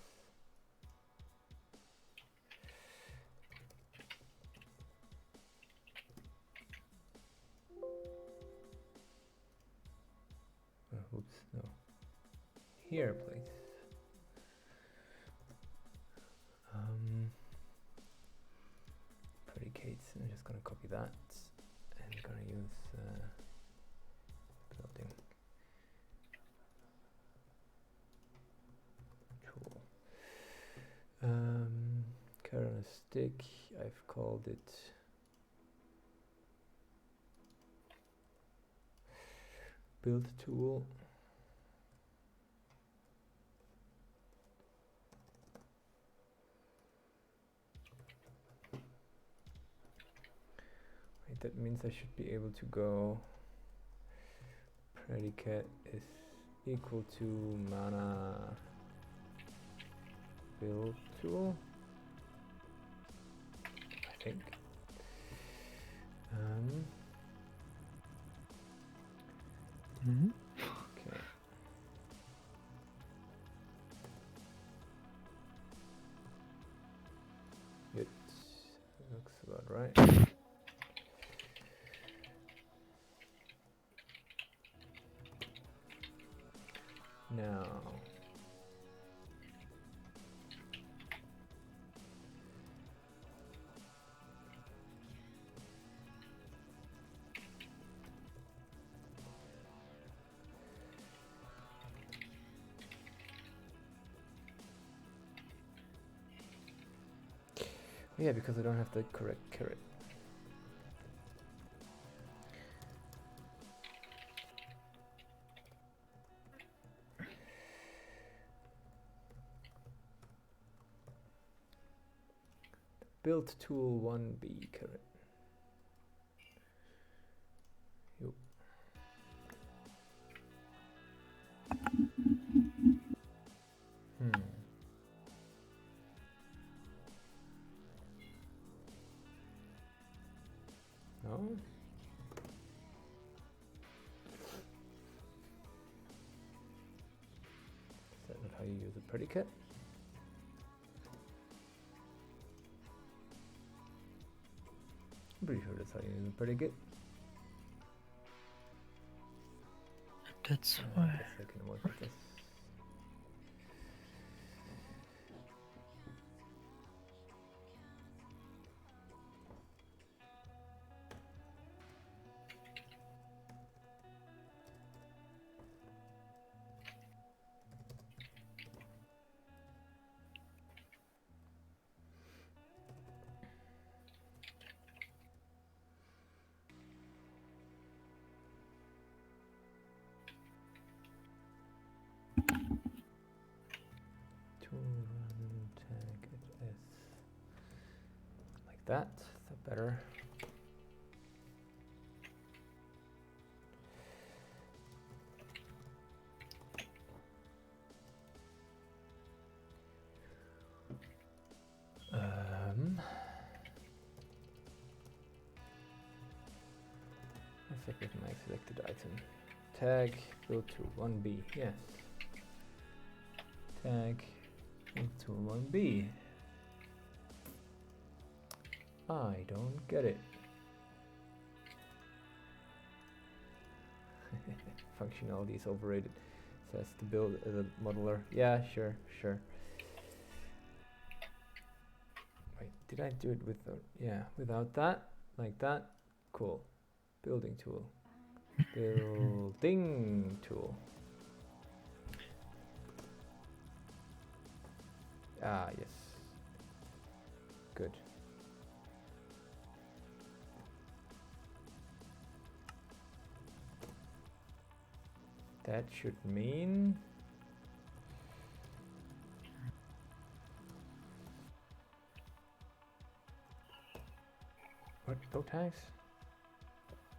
Oops, no. Here, please. Predicates. I'm just gonna copy that and gonna use building. Cool. Carrot on a stick. I've called it build tool. Wait, that means I should be able to go predicate is equal to mana build tool, I think. Mm-hmm. Okay. It looks about right. Now, Yeah, because I don't have the correct carrot. Build tool 1B carrot. Yo. No? Is that not how you use a predicate? I'm pretty sure that's how you use a predicate. That's I why. guess I can work with this. Tool run tag it as like that. Is that better? What's up with my selected item? Tag build tool 1B. Yes. Tag build tool 1B. I don't get it. Functionality is overrated. Says to build as a modeler. Yeah, sure. Wait, did I do it with the, yeah, without that? Like that? Cool. Building tool. Building tool. Ah, yes. Good. That should mean what? No tags?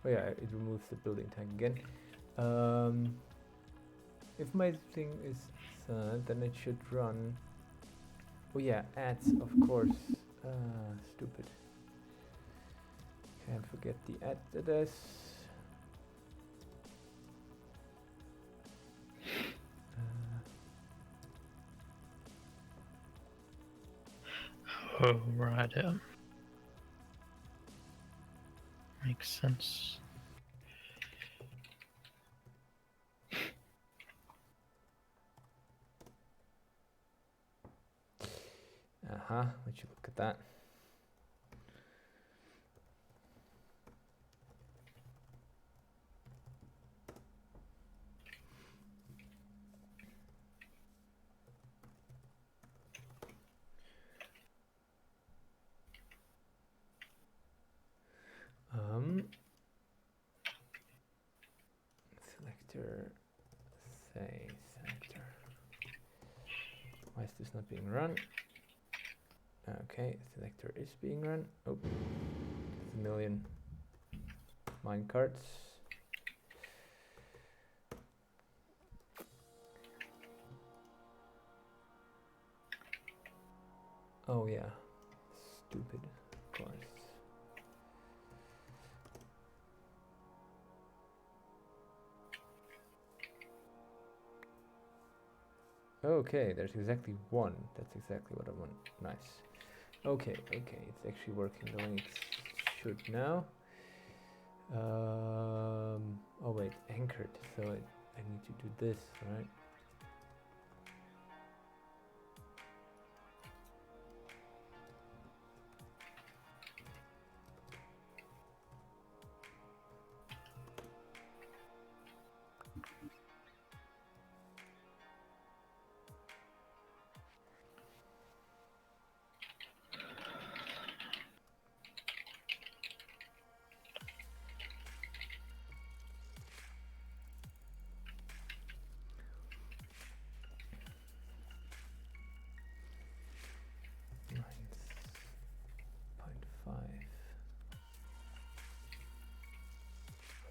Oh yeah, it removes the building tag again. If my thing is then it should run. Oh yeah, ads, of course. Stupid. Can't forget the add to this. Oh, right. Makes sense. Would you look at that? Selector, say selector. Why is this not being run? Okay, selector is being run. Oh, there's a million mine carts. Oh yeah, stupid, of course. Okay, there's exactly one. That's exactly what I want. Nice. Okay, it's actually working the way it should now. Oh wait, anchored. So I need to do this, right?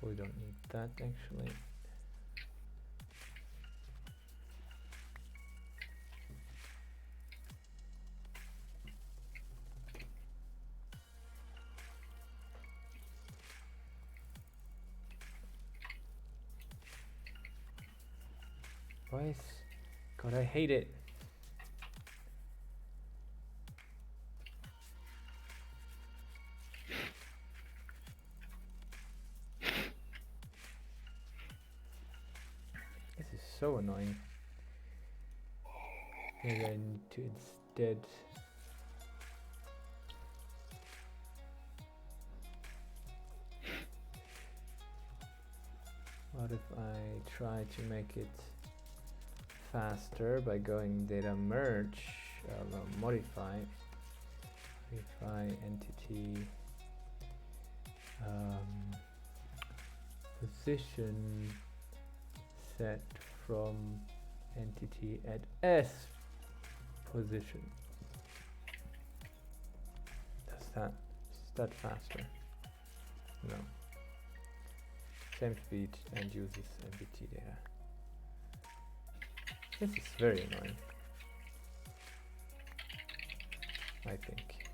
We don't need that actually. Why is... God, I hate it. This is so annoying. Maybe I need to instead... What if I try to make it faster by going data merge, modify entity position set from entity at S position. Is that faster? No. Same speed and uses MBT data. This is very annoying, I think.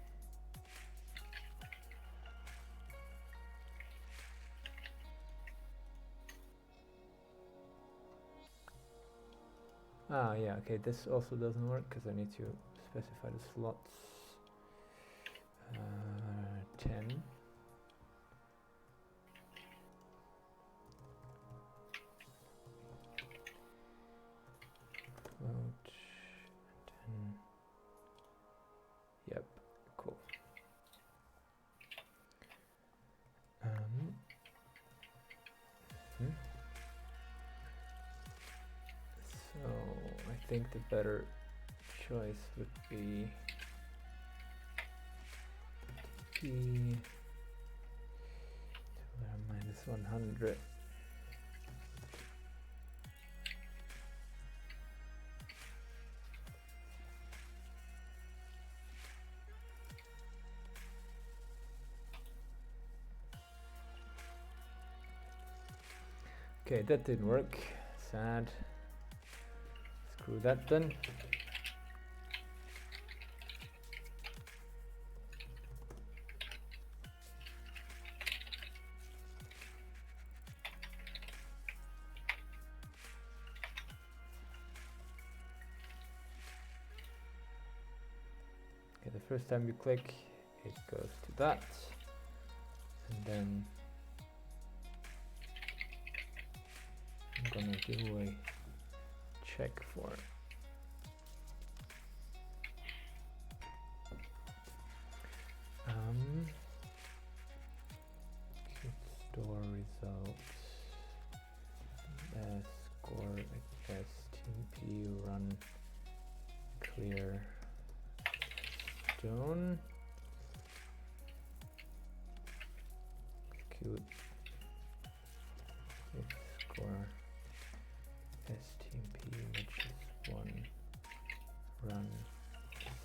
Ah, yeah, okay, this also doesn't work because I need to specify the slots. 10. Float 10. Yep, cool. So I think the better choice would be P minus 100. Okay, that didn't work. Sad. Screw that then. Okay, the first time you click, it goes to that. And then I'm gonna do a check for it. Store results as score stmp run clear stone execute if score stmp which is 1 run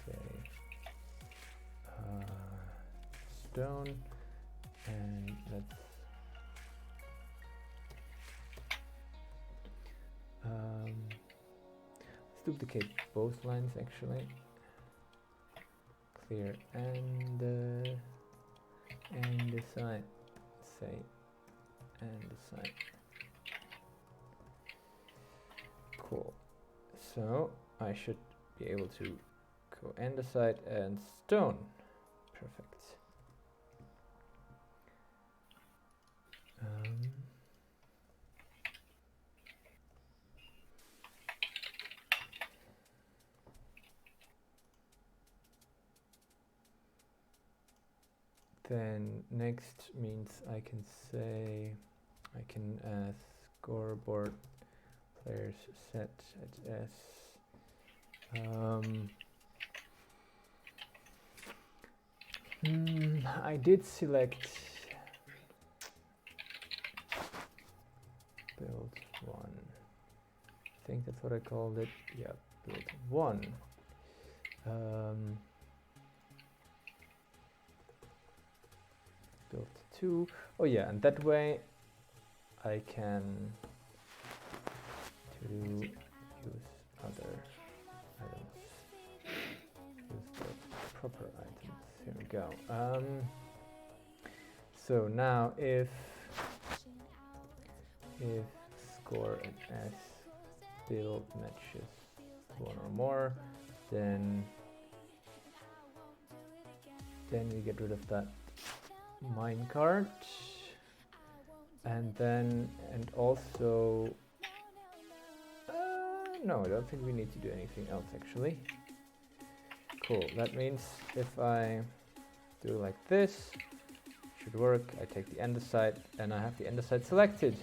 say stone, and let's duplicate both lines actually. Clear and the side, say, and the side. Cool. So I should be able to go andesite and stone. Perfect. Then next means I can say I can scoreboard players set at S. I did select build 1. I think that's what I called it. Yeah, build 1. Build 2. Oh yeah, and that way I can use other items. Use the proper items. Here we go. So now if score and S build matches one or more, then we get rid of that minecart, and also no, I don't think we need to do anything else actually. Cool. That means if I do like this, should work. I take the andesite and I have the andesite selected.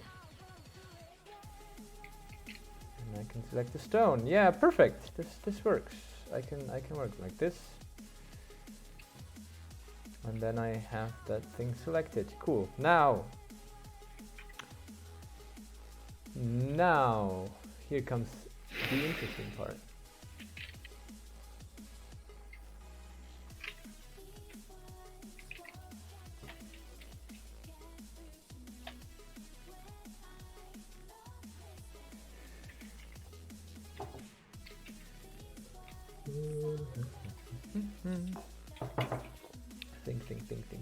And I can select the stone. Yeah, perfect. This works. I can work like this. And then I have that thing selected. Cool. Now here comes the interesting part.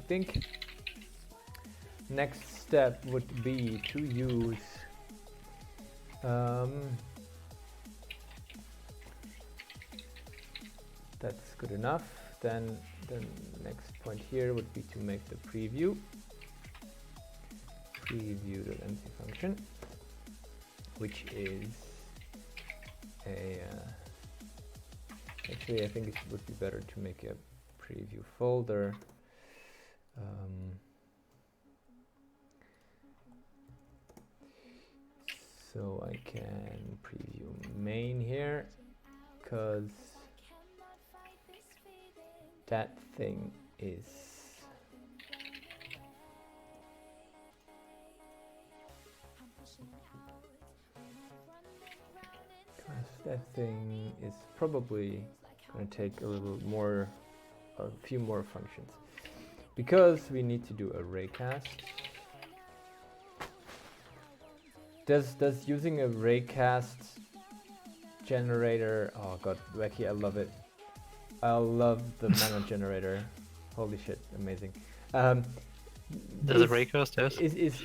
Think. Next step would be to use that's good enough. Then the next point here would be to make the preview.mc function, which is a actually I think it would be better to make a preview folder. So I can preview main here, because that thing is probably going to take a few more functions, because we need to do a raycast. Does using a raycast generator, oh god, wacky, I love it. I love the mana generator. Holy shit, amazing. There's a raycast, yes. Is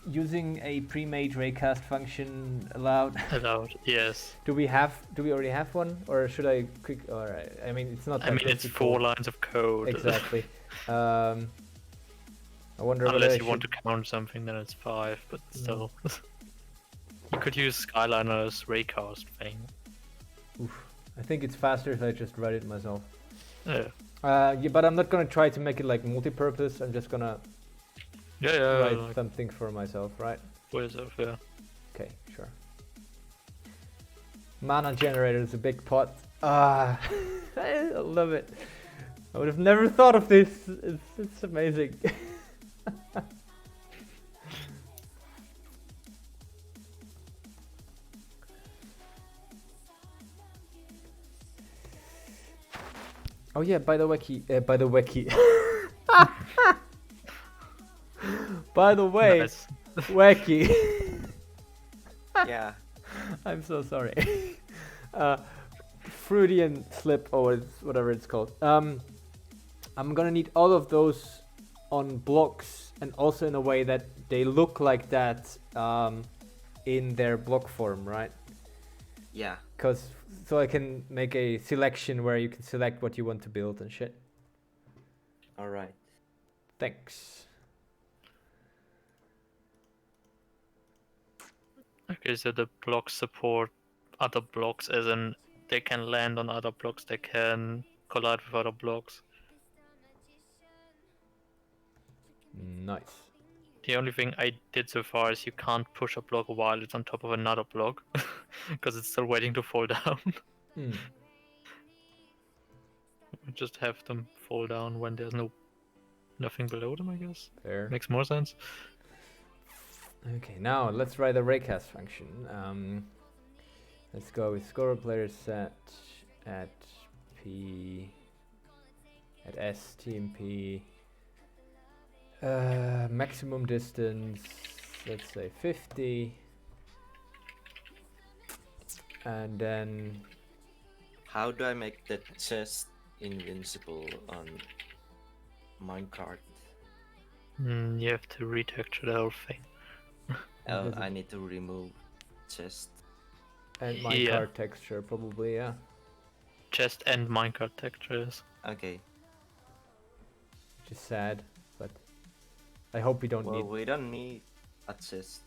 using a pre-made raycast function allowed? Allowed, yes. Do we already have one, or should I quick? All right. I mean, it's not. I mean, it's 4 lines of code. Exactly. I wonder unless you want to count something, then it's 5. But still, you could use Skyliner's raycast thing. Oof. I think it's faster if I just write it myself. Yeah. Yeah, but I'm not gonna try to make it like multi-purpose. I'm just gonna write like something for myself, right? for yourself, yeah. Okay, sure. Mana generator is a big pot. Ah, I love it. I would have never thought of this. It's amazing. Oh yeah, by the way, by the way, Nice. wacky. Yeah. I'm so sorry. Freudian slip, or whatever it's called. I'm gonna need all of those on blocks, and also in a way that they look like that in their block form, right? Yeah. So I can make a selection where you can select what you want to build and shit. All right. Thanks. Okay, so the blocks support other blocks, as in they can land on other blocks, they can collide with other blocks. Nice. The only thing I did so far is you can't push a block while it's on top of another block, because it's still waiting to fall down. Just have them fall down when there's nothing below them, I guess. Fair. Makes more sense. Okay, now let's write a raycast function. Let's go with score player set at p at s tmp maximum distance let's say 50. And then How do I make the chest invincible on minecart? You have to retexture the whole thing. Oh, Invisible. I need to remove chest. and Yeah. minecart texture probably, yeah. Chest and minecart textures. Okay. Which is sad, but I hope we don't Well, need. we don't need a chest.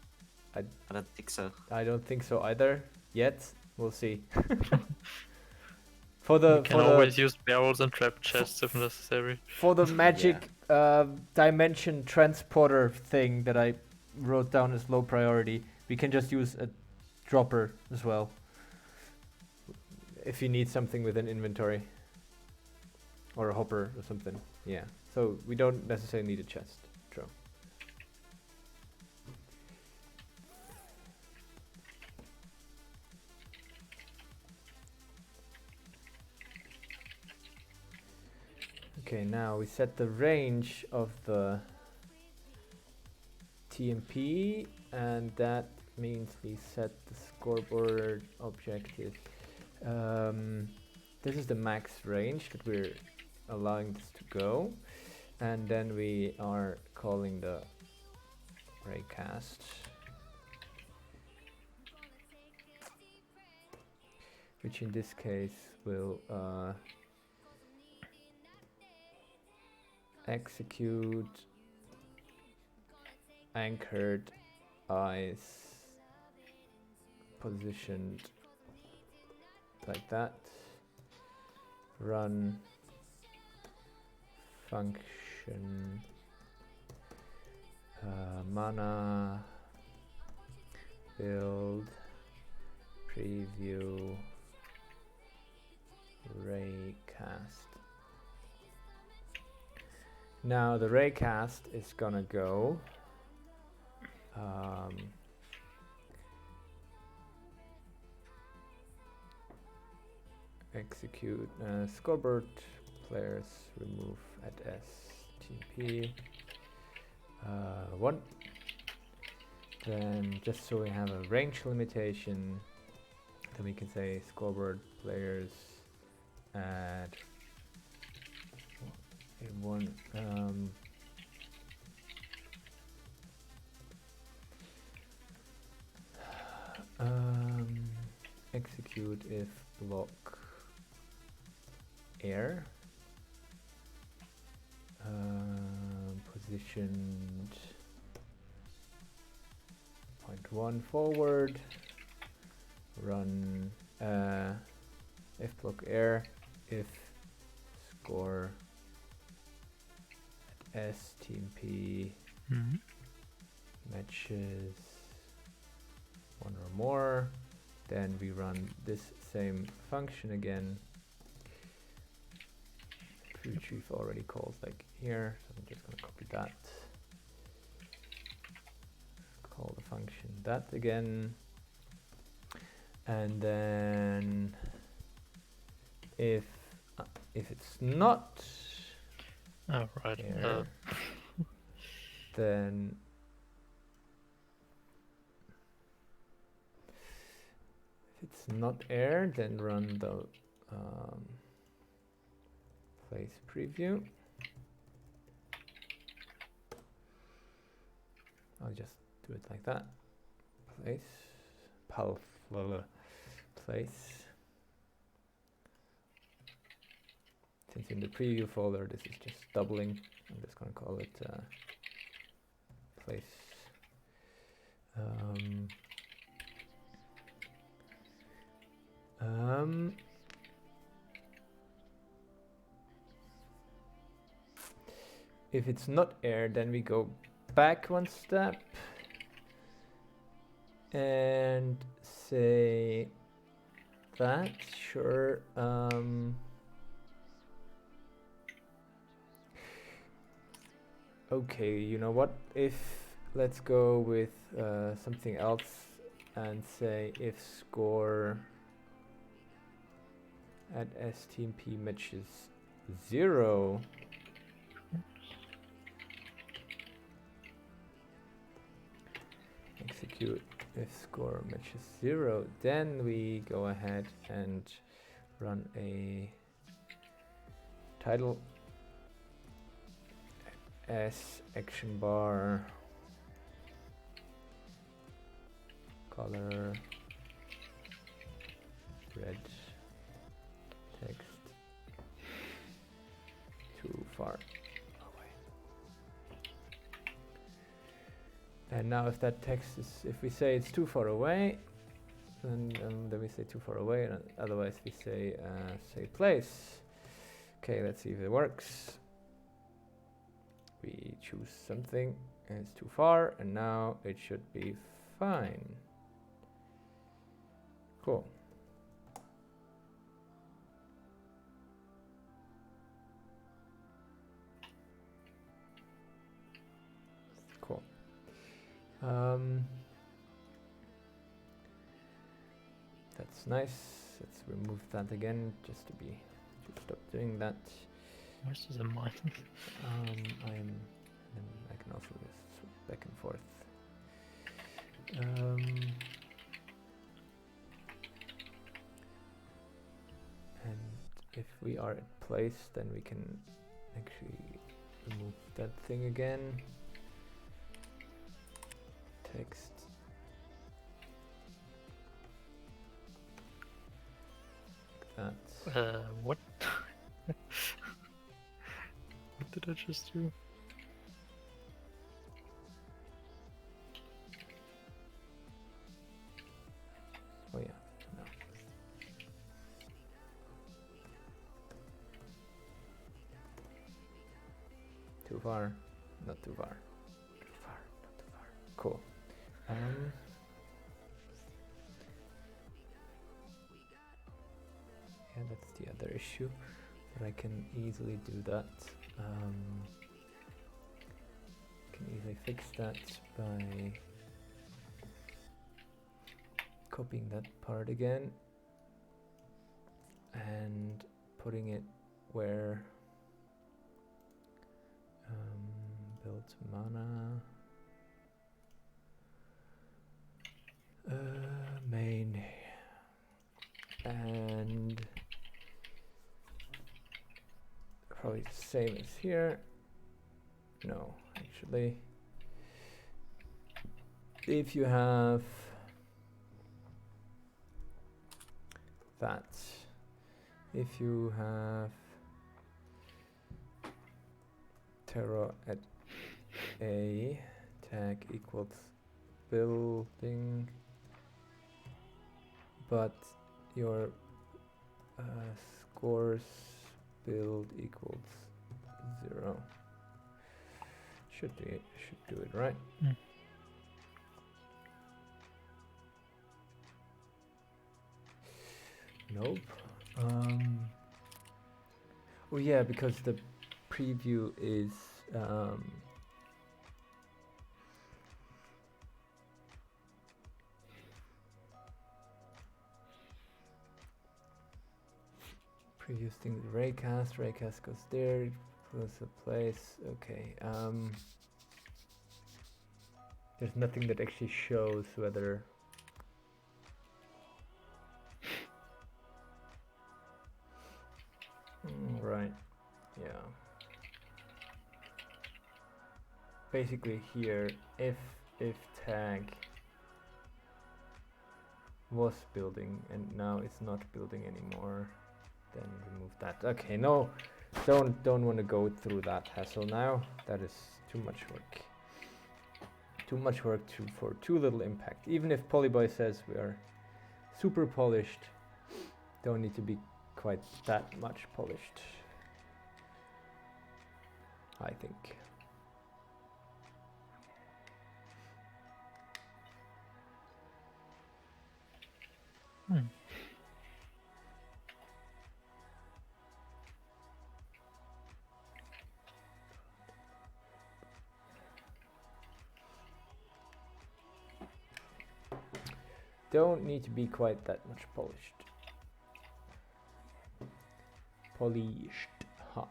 I- I don't think so. I don't think so either yet. We'll see. We can always use barrels and trap chests if necessary. For the magic dimension transporter thing that I wrote down as low priority, we can just use a dropper as well. If you need something with an inventory. Or a hopper or something. Yeah. So we don't necessarily need a chest. True. Okay, now we set the range of the TMP, and that means we set the scoreboard objective. This is the max range that we're allowing this to go, and then we are calling the raycast, which in this case will execute anchored eyes positioned like that, run function mana build preview raycast. Now the raycast is gonna go execute scoreboard players remove at stp 1. Then just so we have a range limitation, then we can say scoreboard players at 1 execute if block air positioned 0.1 forward, run if block air if score at stmp matches 1 or more, then we run this same function again, which we've already called like here, so I'm just going to copy that, call the function that again, and then if it's not Oh, right. here, then if it's not air, then run the place preview. I'll just do it like that. Place. Since in the preview folder this is just doubling, I'm just going to call it place. If it's not air, then we go back one step and say that, sure. Okay, you know what? Let's go with something else and say if score at stmp matches 0, execute if score matches 0. Then we go ahead and run a title as action bar color red text too far away. And now if that text is, if we say it's too far away, then we say too far away, and otherwise we say place. Okay, let's see if it works. We choose something and it's too far, and now it should be fine. Cool. Cool. That's nice. Let's remove that again just to stop doing that. Where's the mine? And I can also just swap back and forth. And if we are at place, then we can actually remove that thing again. Text. Like that. What? What did I just do? Oh yeah, no. Too far, not too far. Too far, not too far. Cool. Yeah, that's the other issue, but I can easily do that. Can easily fix that by copying that part again and putting it where build mana main and probably the same as here. No, actually, if you have that, if you have terror at a tag equals building, but your scores build equals 0. Should do it right. Mm. Nope. Oh yeah, because the preview is previous thing with raycast. Raycast goes there, plus a place. Okay. There's nothing that actually shows whether right. Yeah. Basically here, if tag was building and now it's not building anymore, then remove that. Okay, no, don't want to go through that hassle now. That is too much work. Too much work for too little impact. Even if Polyboy says we are super polished, don't need to be quite that much polished, I think. Don't need to be quite that much polished. Huh.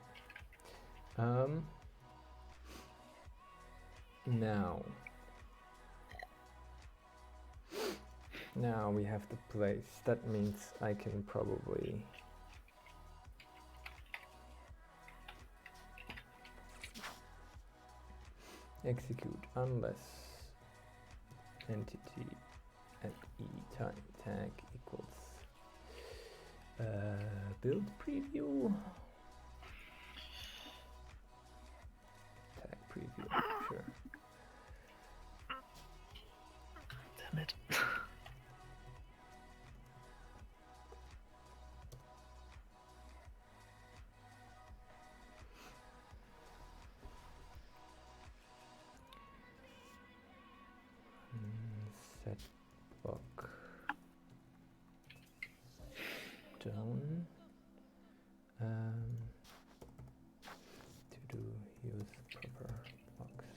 Now Now we have the place. That means I can probably execute unless entity at e tag equals build preview tag preview. Sure. Damn it. Set block down to do use proper blocks.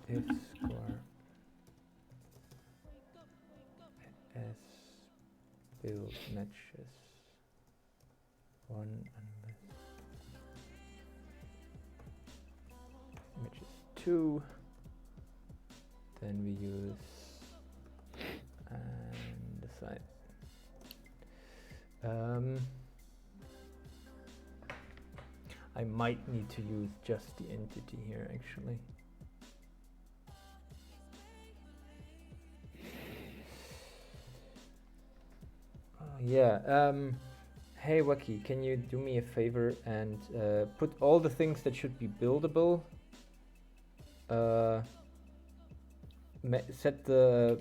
If score as build matches 1 unless matches 2, then we use and decide. I might need to use just the entity here actually. Yeah, hey Waki, can you do me a favor and put all the things that should be buildable, set the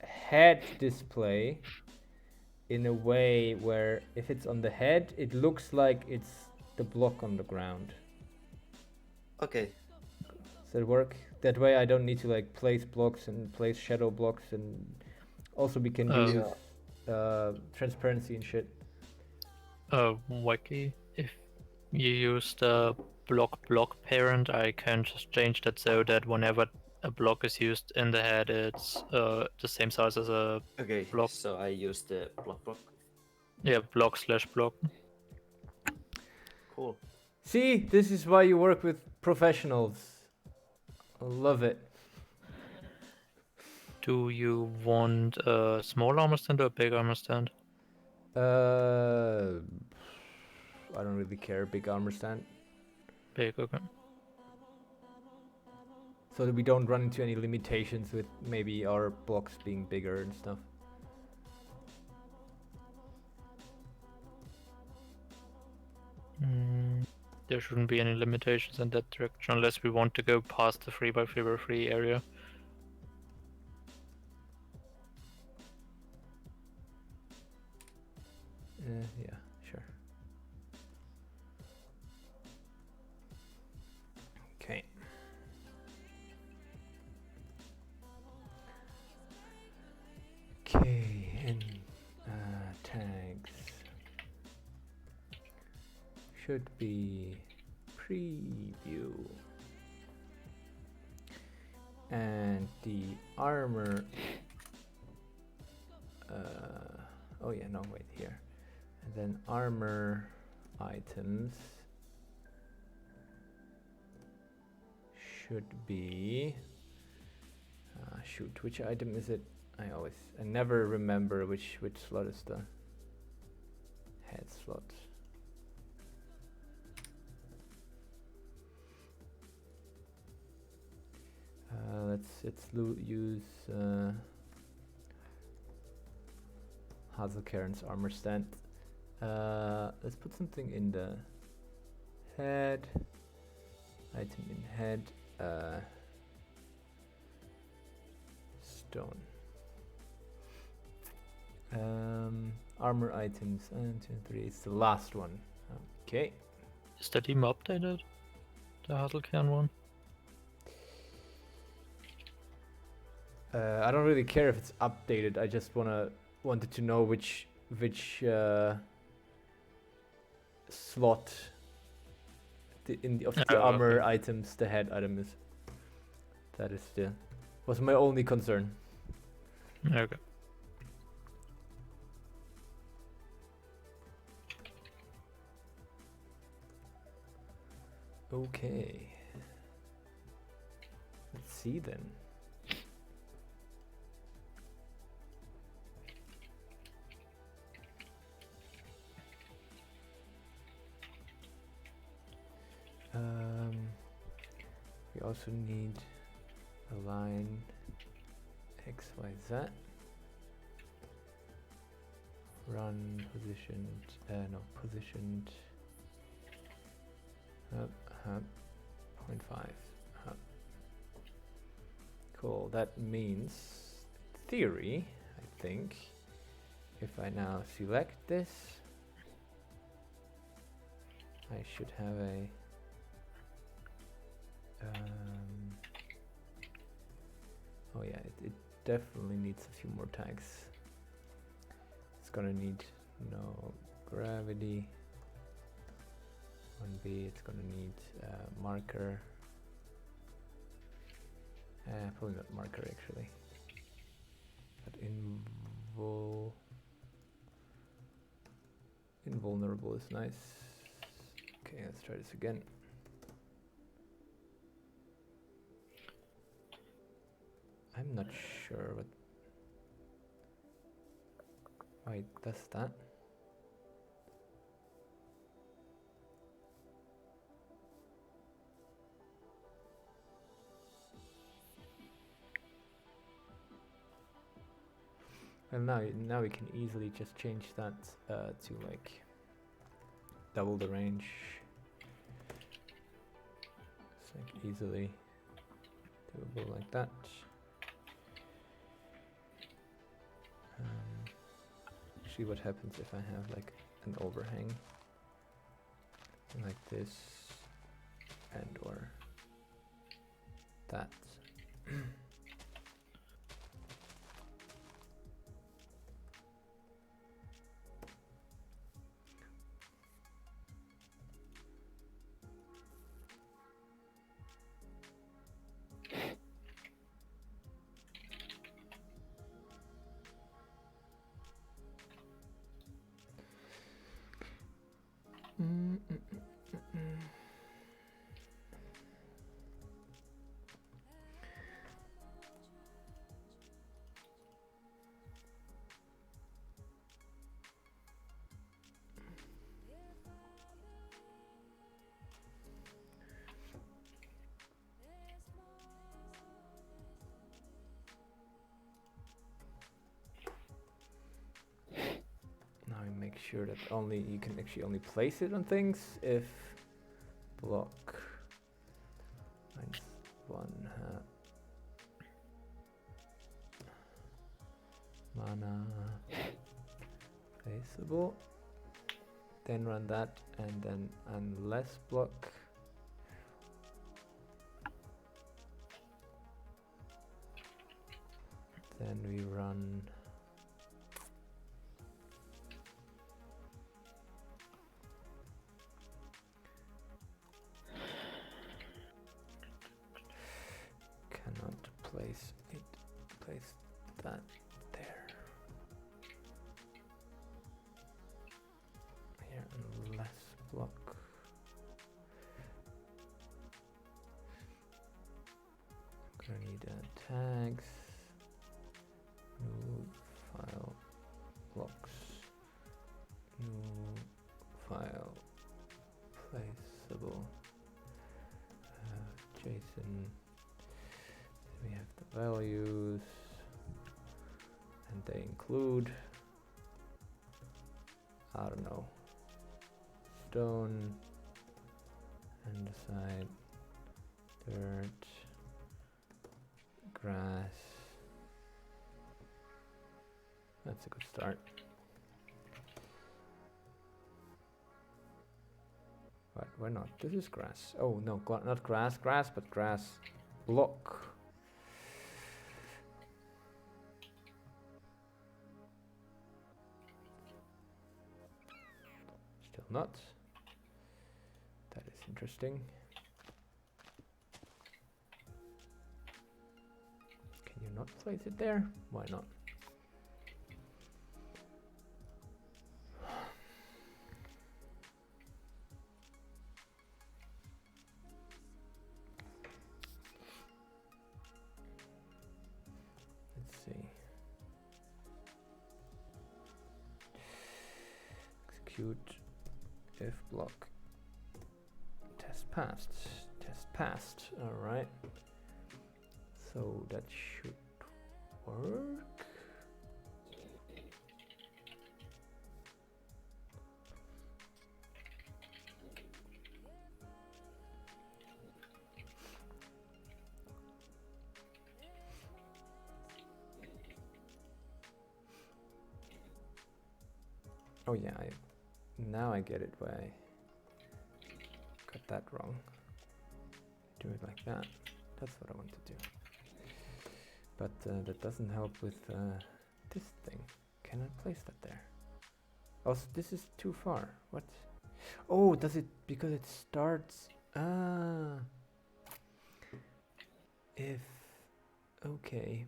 head display in a way where if it's on the head, it looks like it's the block on the ground. Okay. Does that work? That way I don't need to like place blocks and place shadow blocks, and also we can use transparency and shit. Wacky. If you use the block parent, I can just change that so that whenever a block is used in the head, it's the same size as a Okay. block. So I use the block. Yeah, block/block. Cool. See, this is why you work with professionals. I love it. Do you want a small armor stand or a big armor stand? I don't really care. Big armor stand. Big, okay. So that we don't run into any limitations with maybe our blocks being bigger and stuff. There shouldn't be any limitations in that direction unless we want to go past the 3x3x3 area. Yeah, sure. Okay. Okay, and tags should be preview, and the armor. Oh yeah, no, wait here. And then armor items should be shoot, which item is it? I never remember which slot is the head slot. Let's use Hazelcairn's armor stand. Let's put something in the head. Item in head. Stone. Armor items. 1, 2, 3. It's the last one. Okay. Is that even updated? The Hazelcairn one? I don't really care if it's updated. I just wanted to know which slot of the armor okay. items the head item is. That is was my only concern. Okay. Okay. Let's see then. We also need a line X, Y, Z. Run positioned, no, positioned up, 0.5. Cool, that means, theory, I think, if I now select this, I should have a oh yeah, it definitely needs a few more tags. It's gonna need no gravity. 1B, it's gonna need marker. Probably not marker actually. But invulnerable is nice. Okay, let's try this again. I'm not sure why it does that. And now we can easily just change that to like double the range. It's like easily doable like that. See what happens if I have like an overhang like this and or that. Now we make sure that you can actually only place it on things if block -1 mana placeable. Then run that, and then unless block then we run cannot place that there. Here, unless block. Gonna need tags, new file blocks, new file placeable, JSON. We have the values, and they include, I don't know, stone, andesite, dirt, grass. That's a good start. But why not? This is grass. Oh no, not grass, but grass block. Still not. That is interesting. Can you not place it there? Why not? Let's see. Execute if block. Test passed. Test cast. All right. So that should work. Oh yeah, now I get it why I got that wrong. Do it like that. That's what I want to do. But that doesn't help with this thing. Can I place that there? Oh, so this is too far. What? Oh, does it, because it starts... Ah. If... Okay.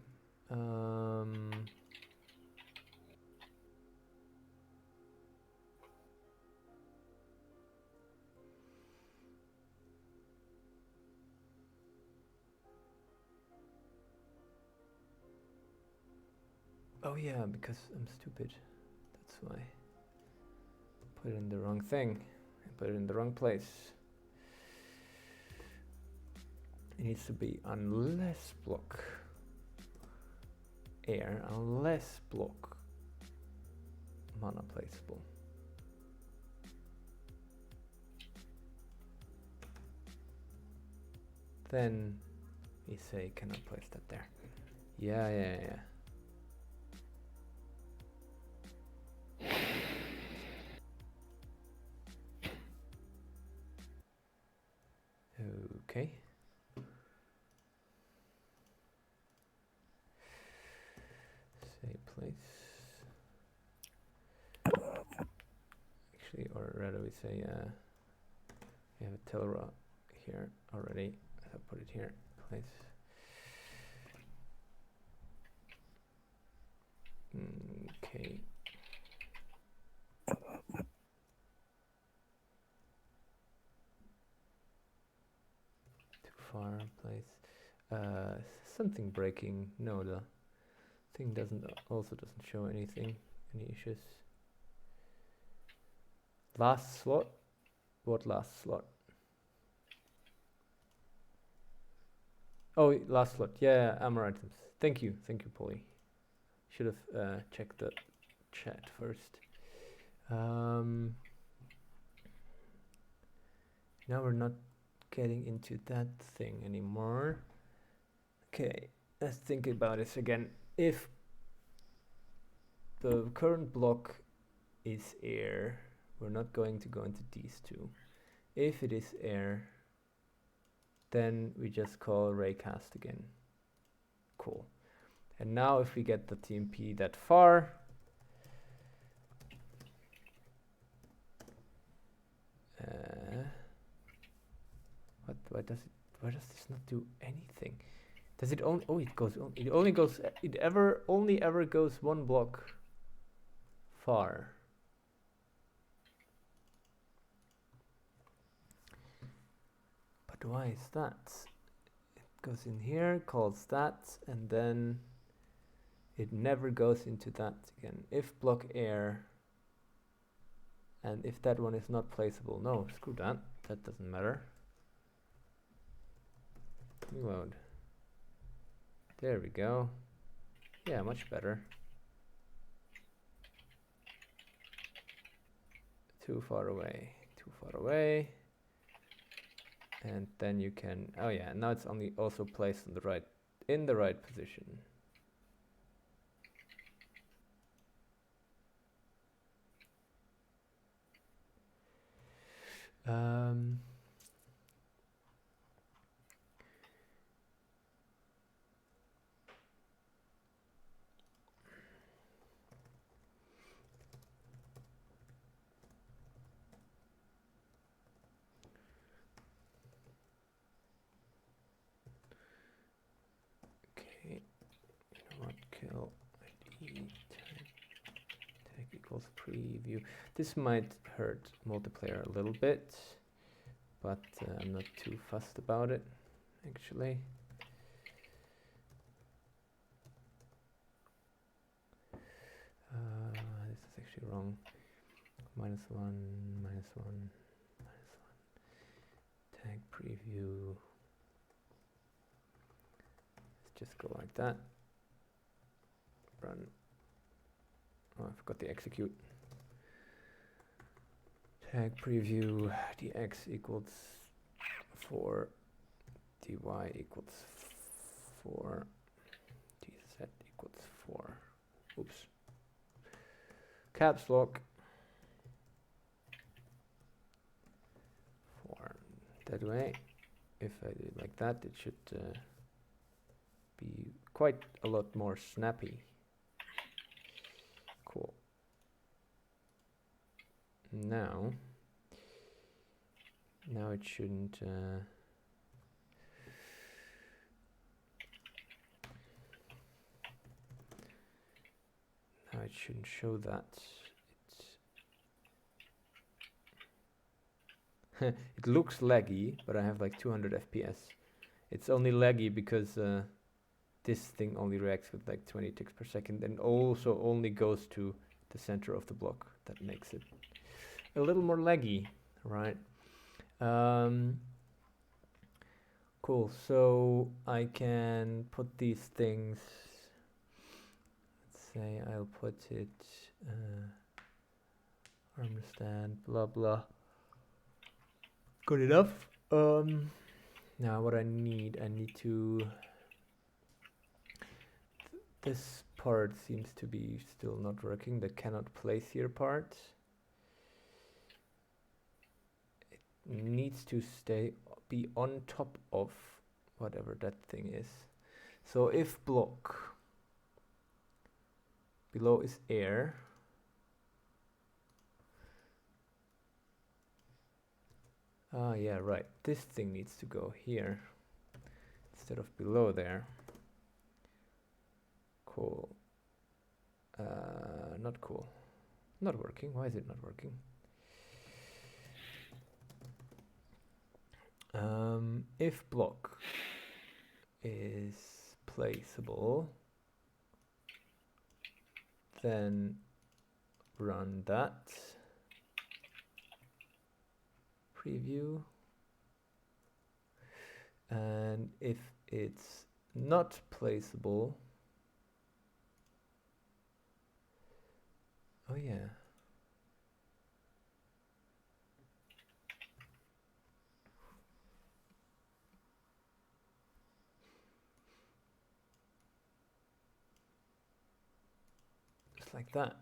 Oh yeah, because I'm stupid. That's why. Put it in the wrong thing. I put it in the wrong place. It needs to be unless block air, unless block mana placeable. Then we say cannot place that there. Yeah. Okay. Say place. Actually, or rather we say we have a Telra here already. So put it here. Place. Okay. Too far. Place. Something breaking. No, the thing doesn't show anything. Any issues? Last slot. What last slot? Oh, last slot. Yeah, armor items. Thank you, Polly. Should have checked the chat first. Now we're not getting into that thing anymore. Okay, let's think about this again. If the current block is air, we're not going to go into these two. If it is air, then we just call raycast again. Cool. And now if we get the TMP that far, why does this not do anything? Does it only, oh, it only ever goes one block far. But why is that? It goes in here, calls that, and then it never goes into that again. If block air, and if that one is not placeable, no, screw that, that doesn't matter. Reload. There we go. Yeah, much better. Too far away, too far away. And then you can, oh yeah, now it's only also placed on the right, in the right position. Okay, you know what, kill ID tag equals preview. This might hurt multiplayer a little bit, but I'm not too fussed about it, actually. This is actually wrong. -1, -1, -1. Tag preview. just go like that. Run. Oh, I forgot the execute. Tag preview dx equals 4, dy equals 4, dz equals 4. Oops. Caps lock 4. That way, if I do it like that, it should be quite a lot more snappy. Cool. Now it shouldn't now it shouldn't show that. It looks laggy, but I have like 200 FPS. It's only laggy because this thing only reacts with like 20 ticks per second and also only goes to the center of the block. That makes it a little more laggy, right? Cool, so I can put these things, let's say I'll put it armor stand, blah blah. Good enough. Now what I need to, this part seems to be still not working, the cannot place here part. It needs to be on top of whatever that thing is. So if block below is air, yeah, right, this thing needs to go here instead of below there. Cool. Not cool. Not working. Why is it not working? If block is placeable, then run that. Preview. And if it's not placeable, oh yeah. Just like that.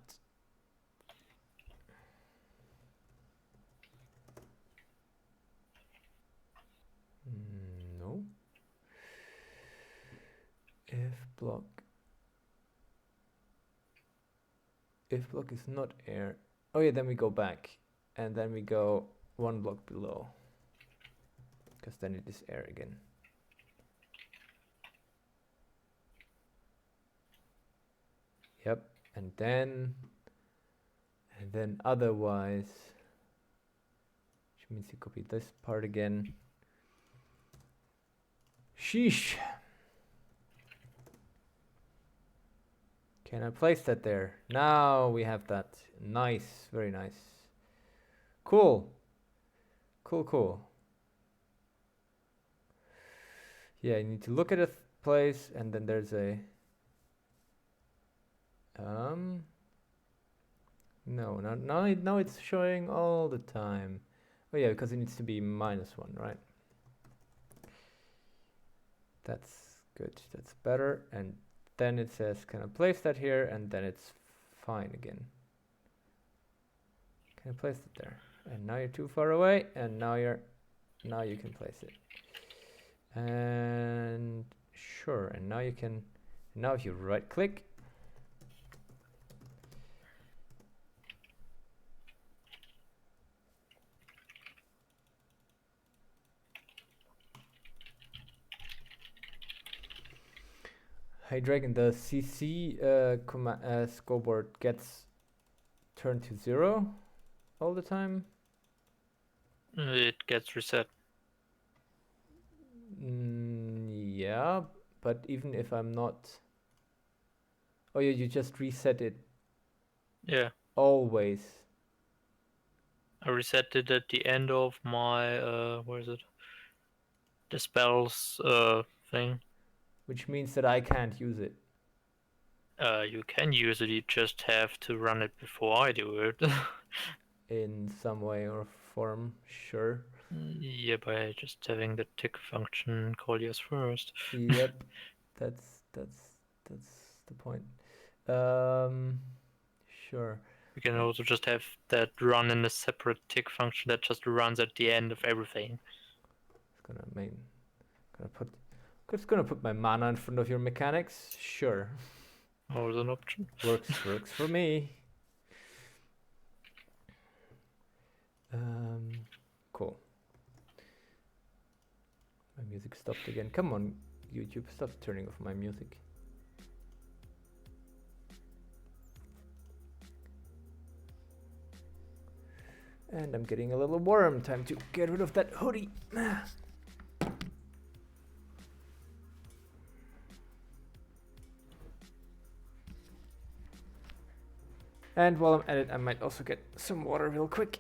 No. If block is not air, oh yeah, then we go back and then we go one block below, because then it is air again. Yep, and then otherwise, which means you copy this part again. Sheesh. Can I place that there? Now we have that. Nice, very nice. Cool. Cool. Yeah, you need to look at a place and then there's a no, now it's showing all the time. Oh yeah, because it needs to be -1, right? That's good, that's better. And then it says, can I place that here? And then it's fine again. Can I place it there? And now you're too far away, and now you can place it. And sure, and now you can, now if you right click, hey Dragon, the CC scoreboard gets turned to 0 all the time? It gets reset. Yeah, but even if I'm not... Oh yeah, you just reset it. Yeah. Always. I reset it at the end of my, where is it? The spells thing. which means that I can't use it. You can use it, you just have to run it before I do it. In some way or form, sure. Yeah, by just having the tick function call yes first. Yep, that's the point. Um, sure. You can also just have that run in a separate tick function that just runs at the end of everything. It's gonna put my mana in front of your mechanics. Sure, Or an option. works for me. Cool. My music stopped again. Come on, YouTube, stop turning off my music. And I'm getting a little warm. Time to get rid of that hoodie. And while I'm at it, I might also get some water real quick.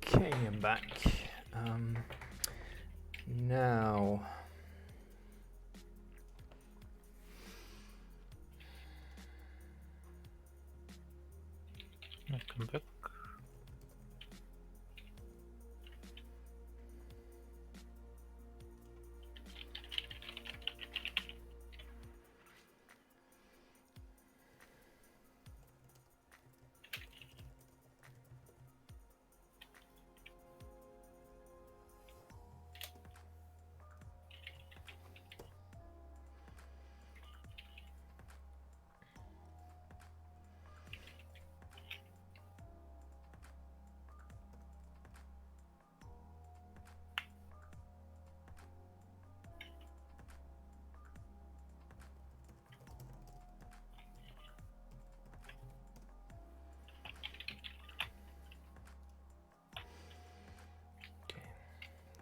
Okay, I'm back. Now, I come back.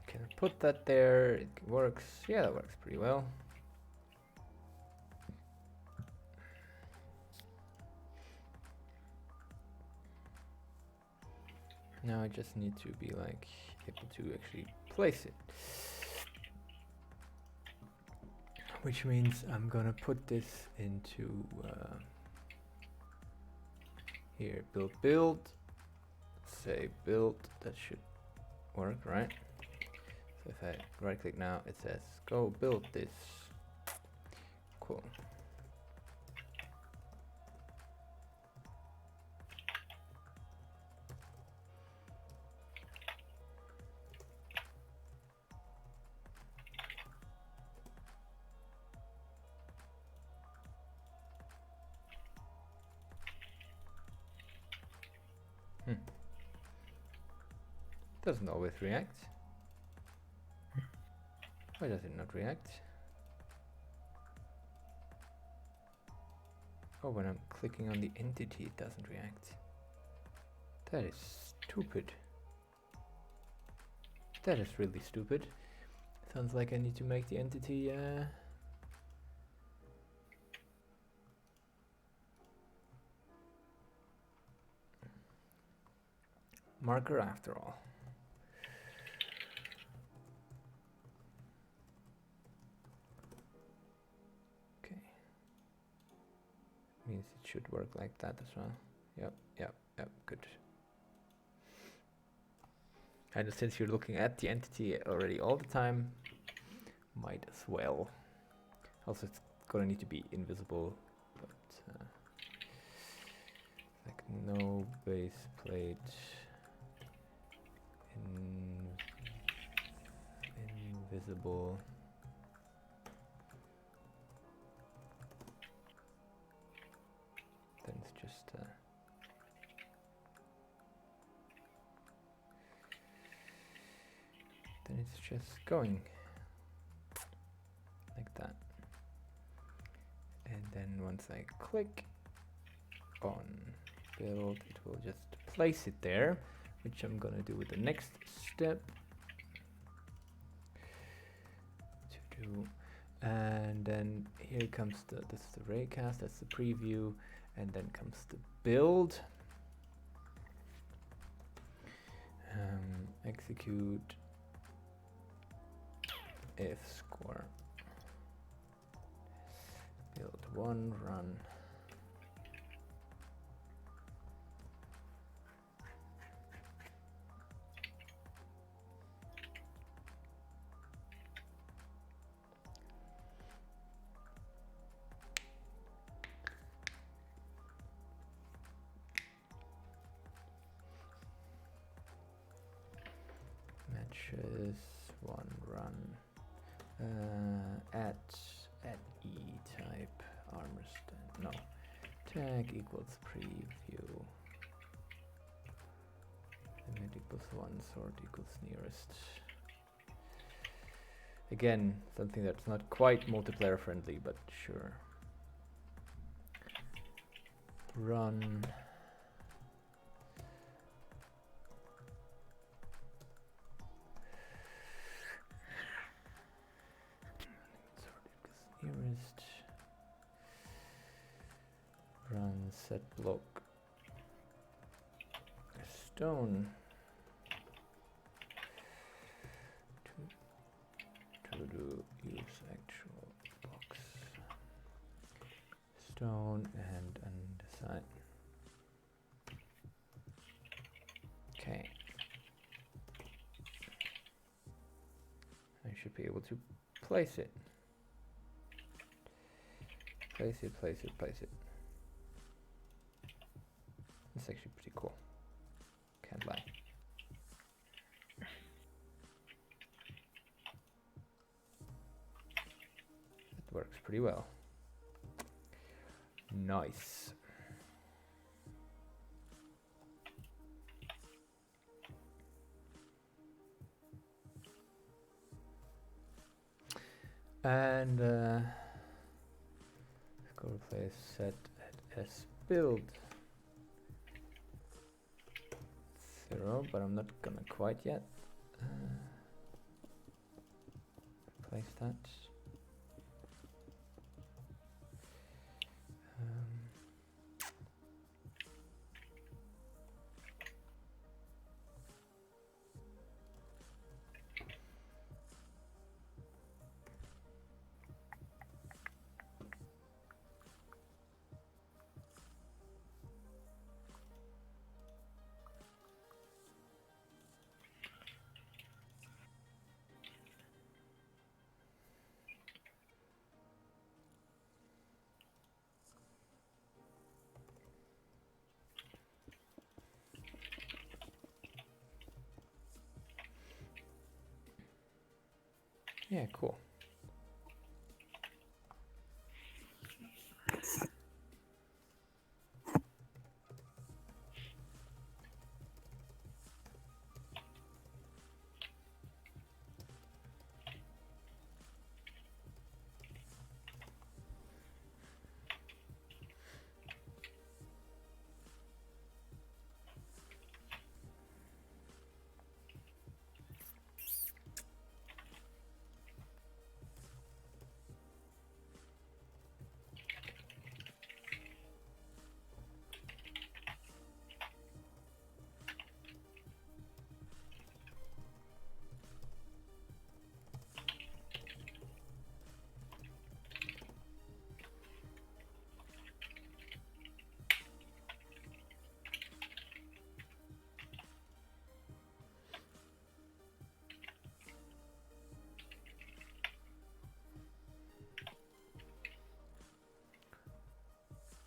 can I put that there? It works. Yeah, that works pretty well. Now I just need to be like able to actually place it. Which means I'm gonna put this into here, build, say build, that should work, right? So if I right click now, it says go build this. Cool. Doesn't always react. Why does it not react? Oh, when I'm clicking on the entity, it doesn't react. That is stupid. That is really stupid. Sounds like I need to make the entity marker after all. Okay. Means it should work like that as well. Yep, good. And since you're looking at the entity already all the time, might as well. Also, it's gonna need to be invisible, but like no base plate invisible. Then it's just going like that. And then once I click on build, it will just place it there, which I'm gonna do with the next step to do. And then here comes this is the raycast, that's the preview, and then comes the build. Execute if score build 1 run. Matches 1 run at E type armor stand. No, tag equals preview. Limit equals 1, sort equals nearest. Again, something that's not quite multiplayer friendly, but sure. Run. Nearest. Run set block stone to do use actual box stone and undesign. Okay, I should be able to place it. Place it, place it, place it. It's actually pretty cool. Can't lie. It works pretty well. Nice. And let's go replace set at s build 0, but I'm not gonna quite yet replace that. Yeah, cool.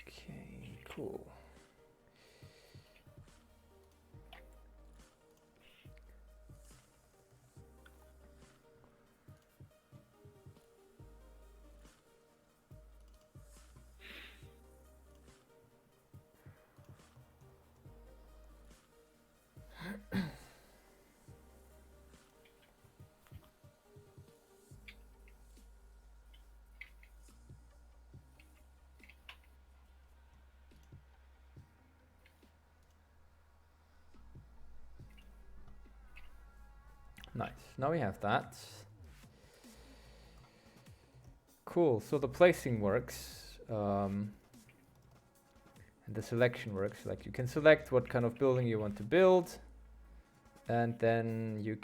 Okay, cool. Nice. Now we have that. Cool. So the placing works. And the selection works. Like you can select what kind of building you want to build. And then you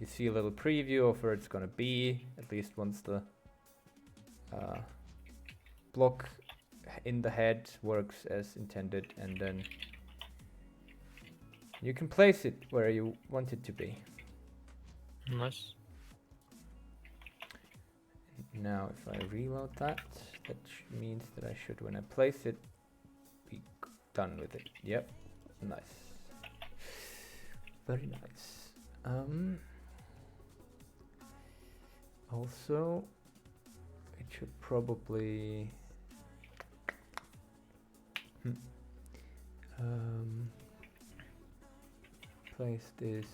see a little preview of where it's going to be, at least once the block in the head works as intended, and then you can place it where you want it to be. Nice. Now if I reload that, that means that I should, when I place it, be done with it. Yep, nice. Very nice. Also, it should probably place this.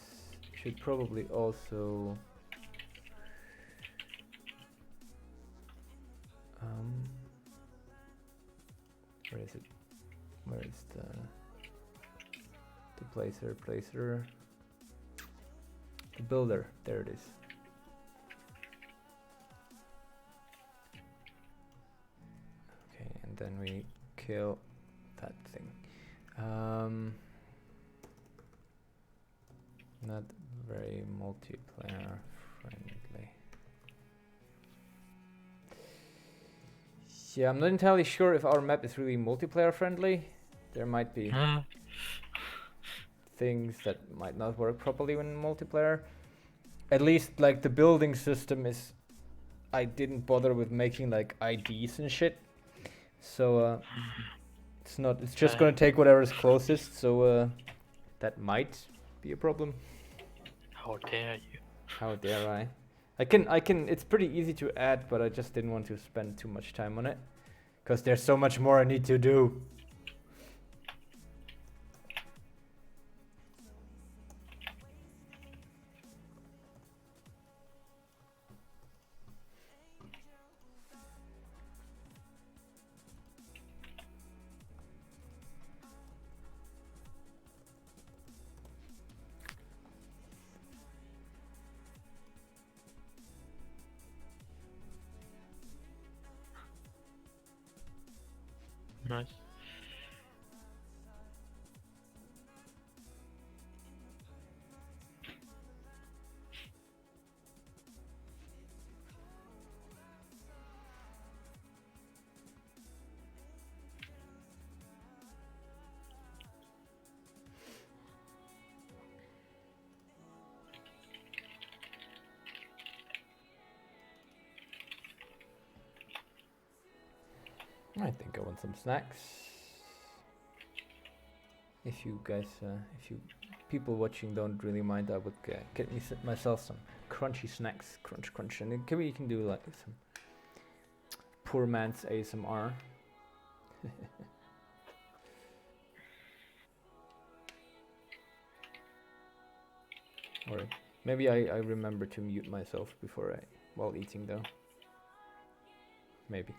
Should probably also where is it? Where is the placer? The builder. There it is. Okay, and then we kill that thing. Not very multiplayer friendly. Yeah, I'm not entirely sure if our map is really multiplayer friendly. There might be things that might not work properly when multiplayer. At least like the building system is, I didn't bother with making like IDs and shit. So it's just gonna take whatever is closest, so that might be a problem. How dare you? How dare I? I can, it's pretty easy to add, but I just didn't want to spend too much time on it. Because there's so much more I need to do. Nice. I think I want some snacks. If you guys, if you people watching don't really mind, I would get myself some crunchy snacks, crunch, and then we can do like some poor man's ASMR. Or maybe I remember to mute myself before while eating though. Maybe.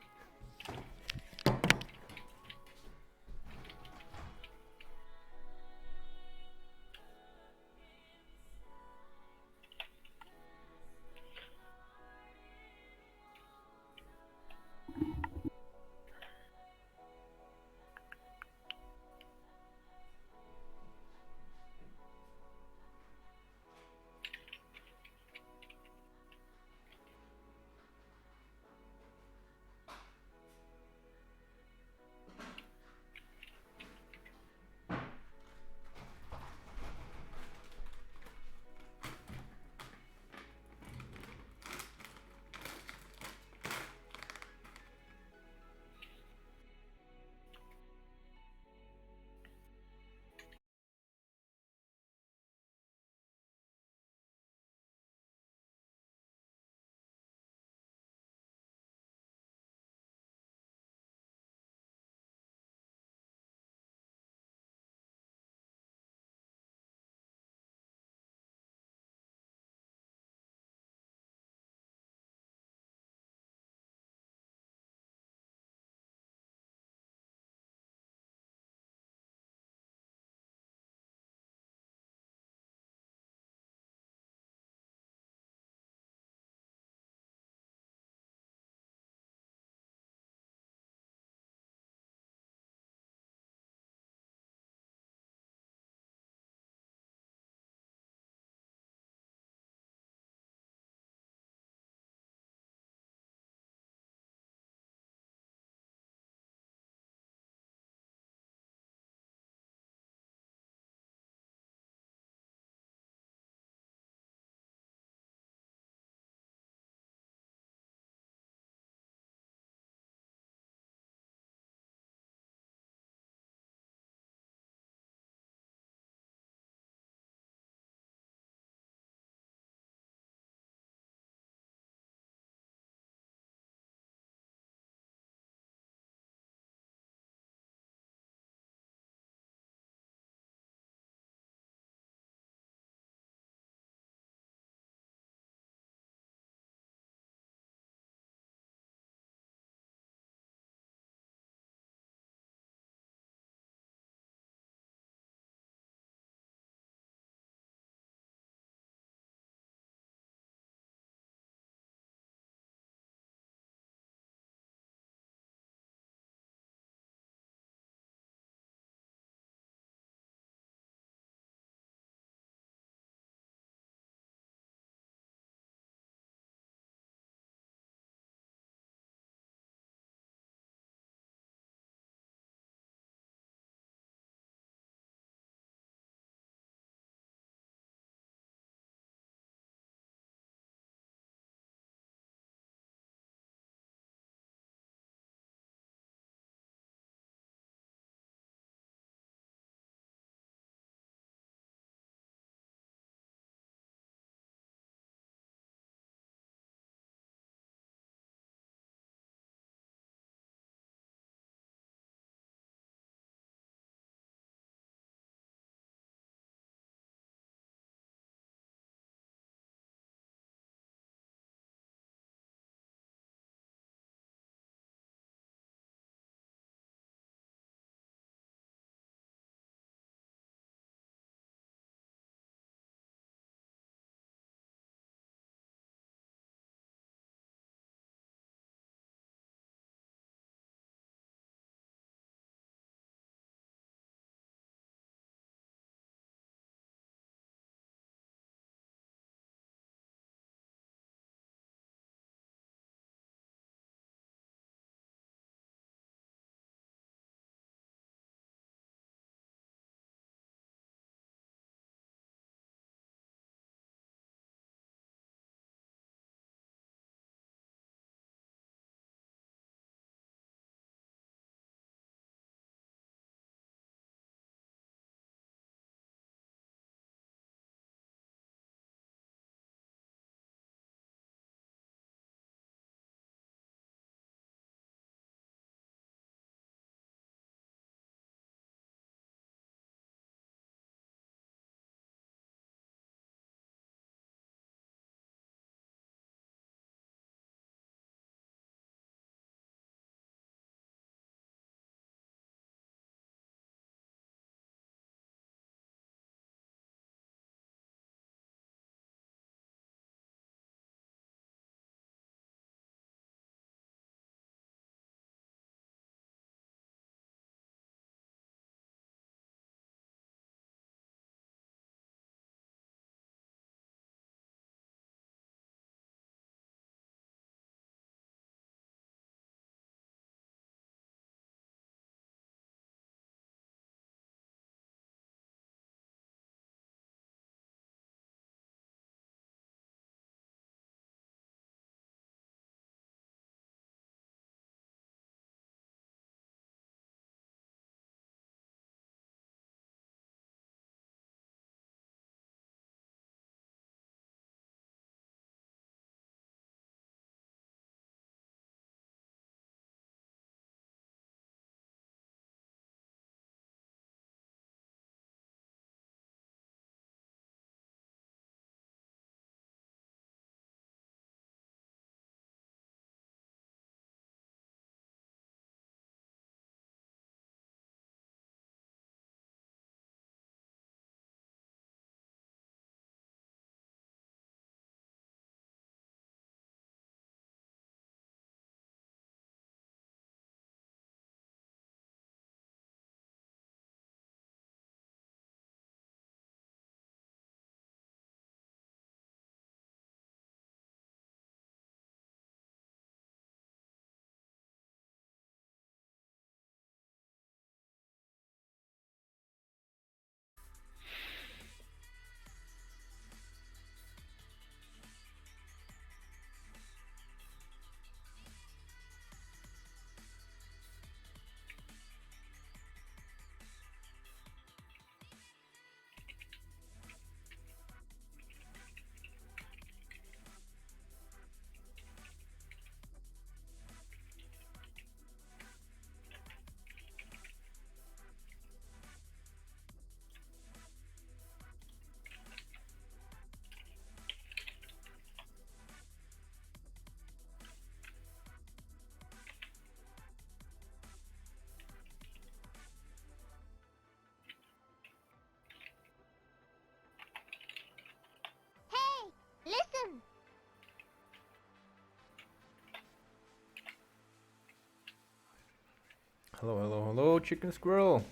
Hello, hello, hello, chicken squirrel.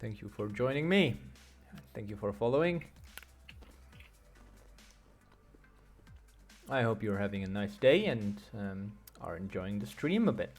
Thank you for joining me. Thank you for following. I hope you're having a nice day and are enjoying the stream a bit.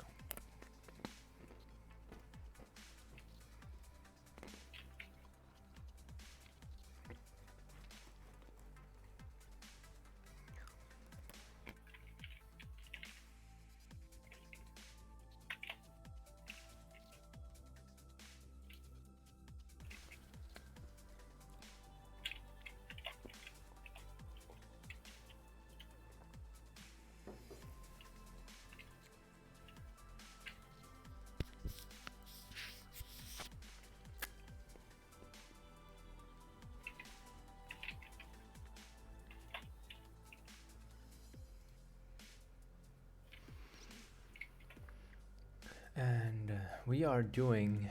And we are doing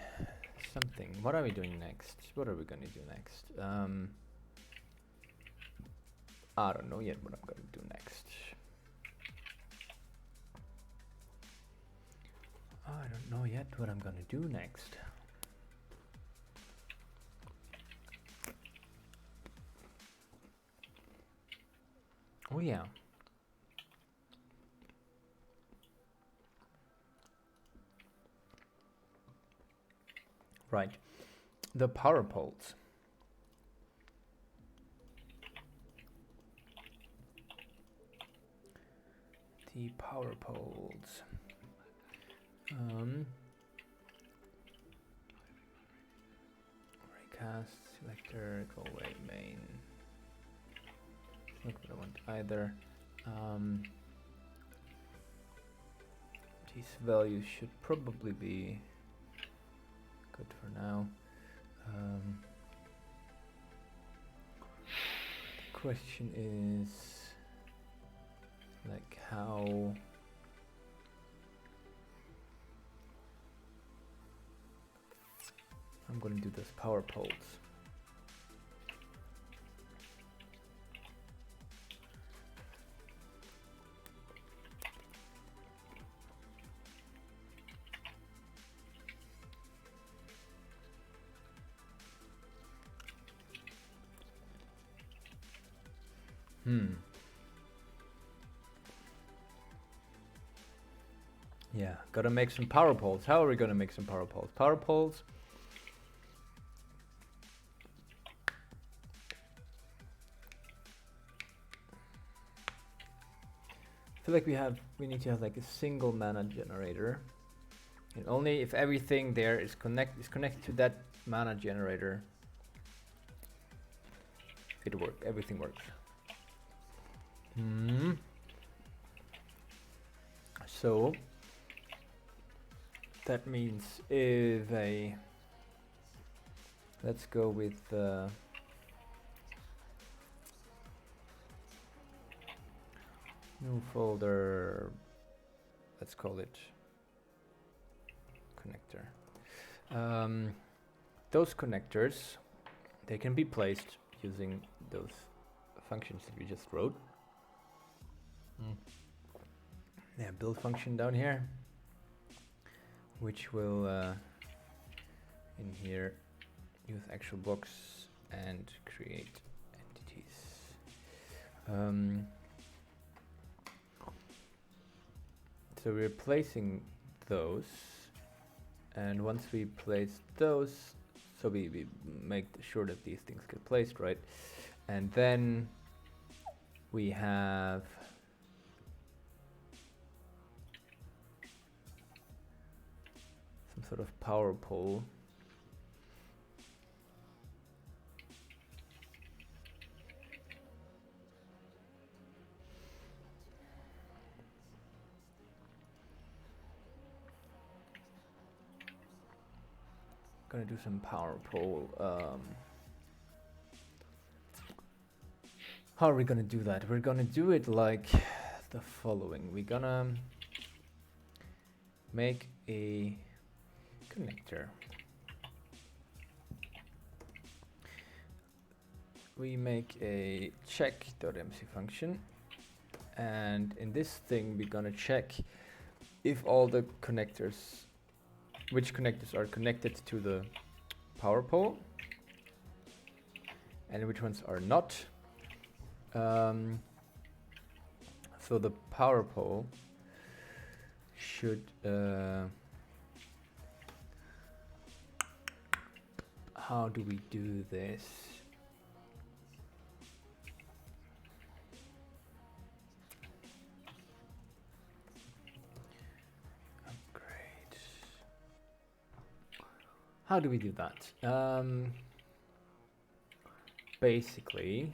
something. What are we doing next? What are we gonna do next? I don't know yet what I'm gonna do next. I don't know yet what I'm gonna do next. Oh yeah. Right. The power poles. The power poles. Recast selector, go away main. Not what I want either. These values should probably be good for now. The question is like how I'm gonna do those power poles. Yeah, gotta make some power poles. How are we gonna make some power poles? Power poles. I feel like we need to have like a single mana generator. And only if everything there is connected to that mana generator, it works. Everything works. So that means if let's go with new folder, let's call it connector. Those connectors, they can be placed using those functions that we just wrote. Yeah, build function down here, which will in here use actual blocks and create entities. So we're placing those, and once we place those, so we make sure that these things get placed right, and then we have some sort of power pole. Gonna do some power pole. How are we gonna do that? We're gonna do it like the following. We're gonna make a connector. We make a check.mc function, and in this thing we're gonna check if all the connectors, which connectors are connected to the power pole and which ones are not. So the power pole should how do we do this? Upgrade. How do we do that? Basically,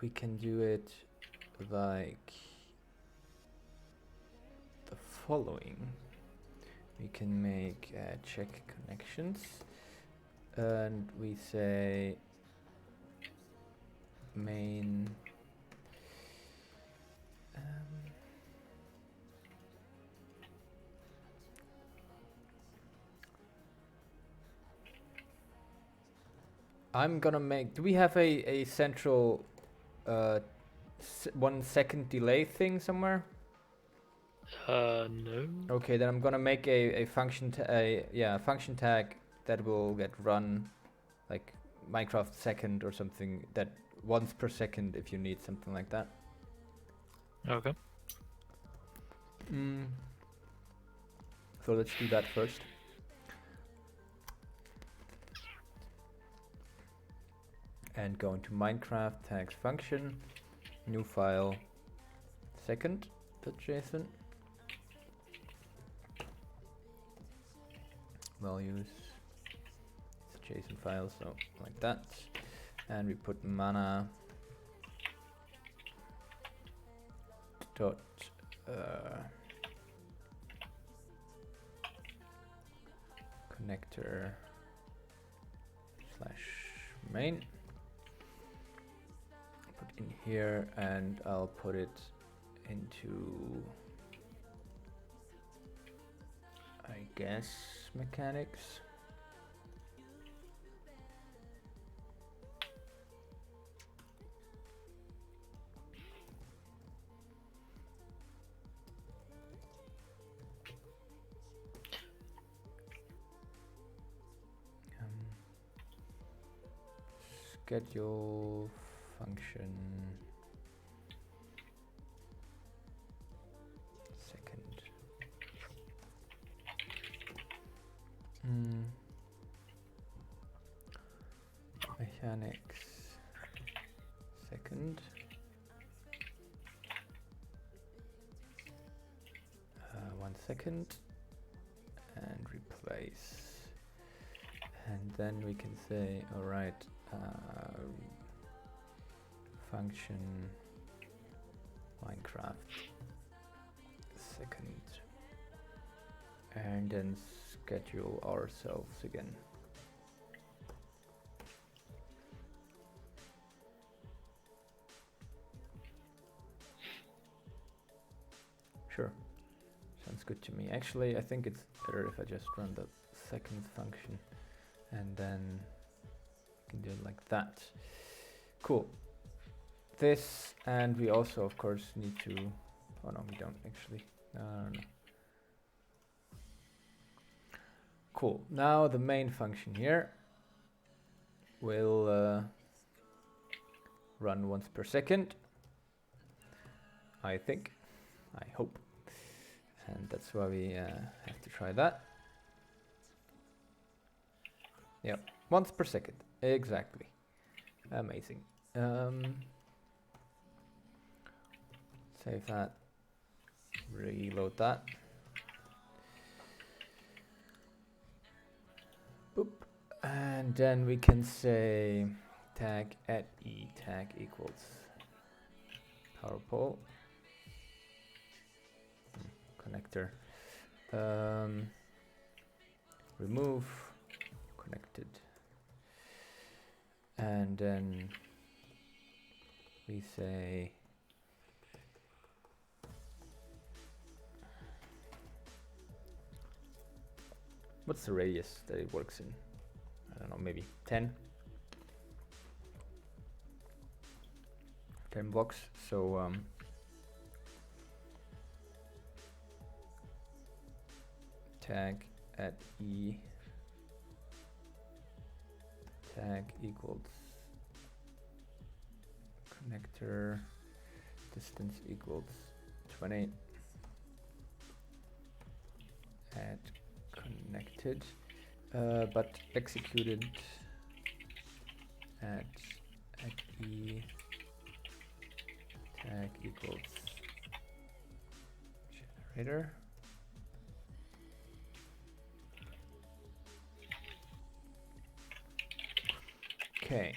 we can do it like the following. We can make check connections, and we say main I'm gonna make, do we have a central 1 second delay thing somewhere? No. Okay, then I'm gonna make a function function tag that will get run like Minecraft second or something, that once per second if you need something like that. Okay. So let's do that first. And go into Minecraft tags function, new file, second.json, values, it's a JSON file, so like that, and we put mana dot connector / main. Put in here, and I'll put it into, I guess, mechanics. Schedule function second. Mechanics second. 1 second, and replace. And then we can say, all right, function Minecraft second, and then schedule ourselves again. Sure, sounds good to me. Actually, I think it's better if I just run the second function and then can do it like that. Cool. This, and we also of course need to, oh no, we don't actually, no. Cool, now the main function here will run once per second, I think, I hope, and that's why we have to try that. Yep, once per second, exactly. Amazing. Save that, reload that. Boop. And then we can say tag at e tag equals power pole connector, remove connected, and then we say what's the radius that it works in? I don't know, maybe 10 blocks. So tag at E tag equals connector distance equals 20 at connected, but executed at E tag equals generator. Okay.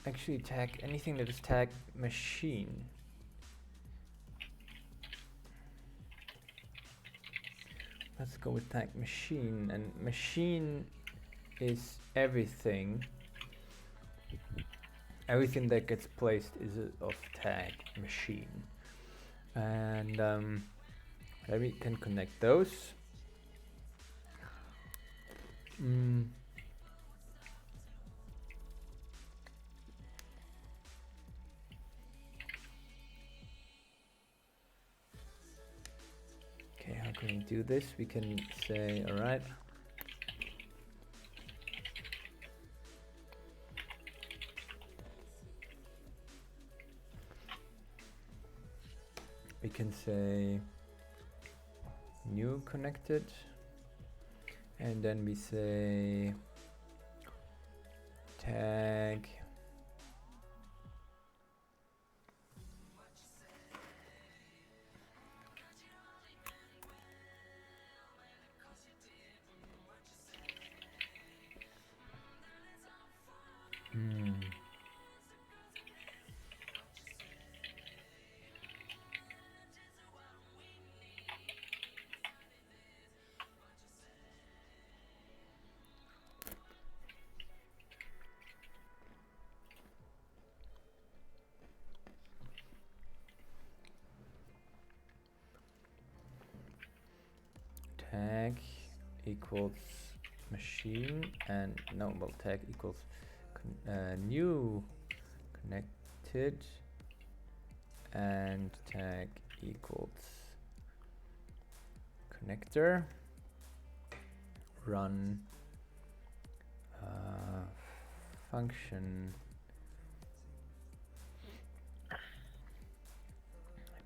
Actually, tag anything that is tag machine. Let's go with tag machine, and machine is everything. Everything that gets placed is of tag machine, and then we can connect those. Okay, how can we do this? We can say, all right. We can say new connected, and then we say tag tag equals machine, and no, well, tag equals new connected, and tag equals connector, run function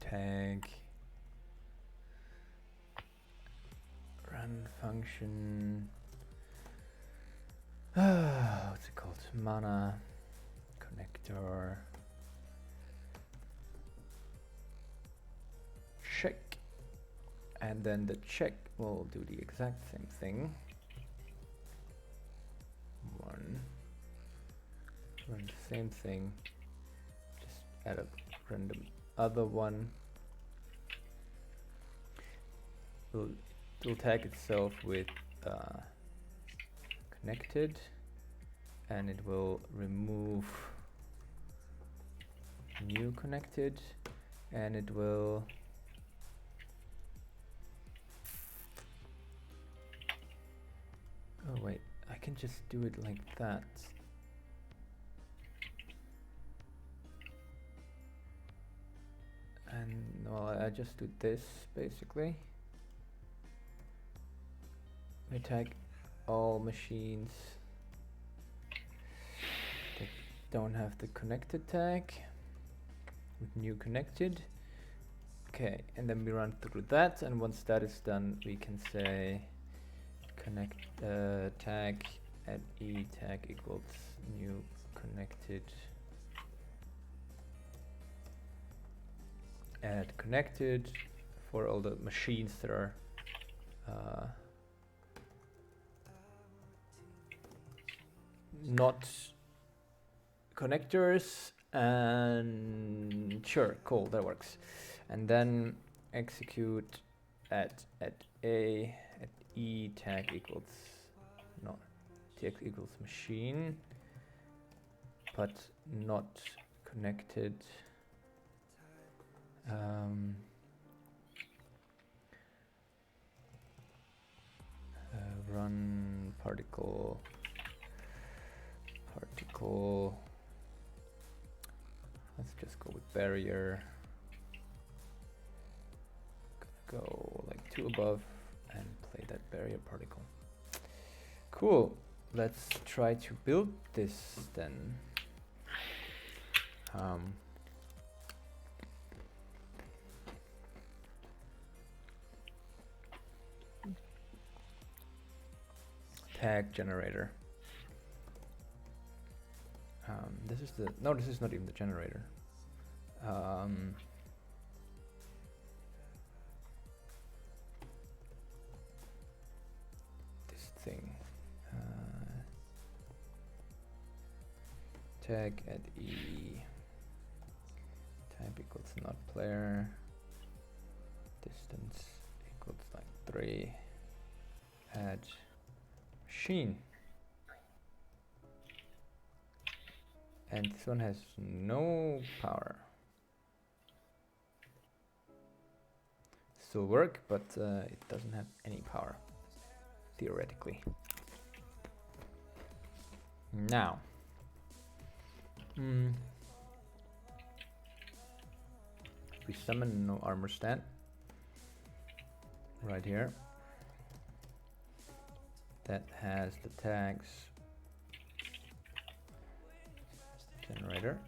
tag run function what's it called, mana connector check, and then the check will do the exact same thing. Run the same thing, just add a random other one. It'll tag itself with connected, and it will remove new connected, and it will oh wait, I can just do it like that. And well, I just do this basically. We tag all machines that don't have the connected tag with new connected. Okay, and then we run through that, and once that is done, we can say connect tag at E tag equals new connected, add connected for all the machines that are not connectors, and sure, cool, that works. And then execute at E tag equals tag equals machine, but not connected, Um, run particle. Let's just go with barrier. Gonna go like 2 above and play that barrier particle. Cool. Let's try to build this then. Tag generator. This is the no. This is not even the generator. This thing. Tag at E. Type equals not player. Distance equals like 3. Add machine. And this one has no power. Still work, but it doesn't have any power, theoretically. Now, we summon no armor stand right here. That has the tags generator.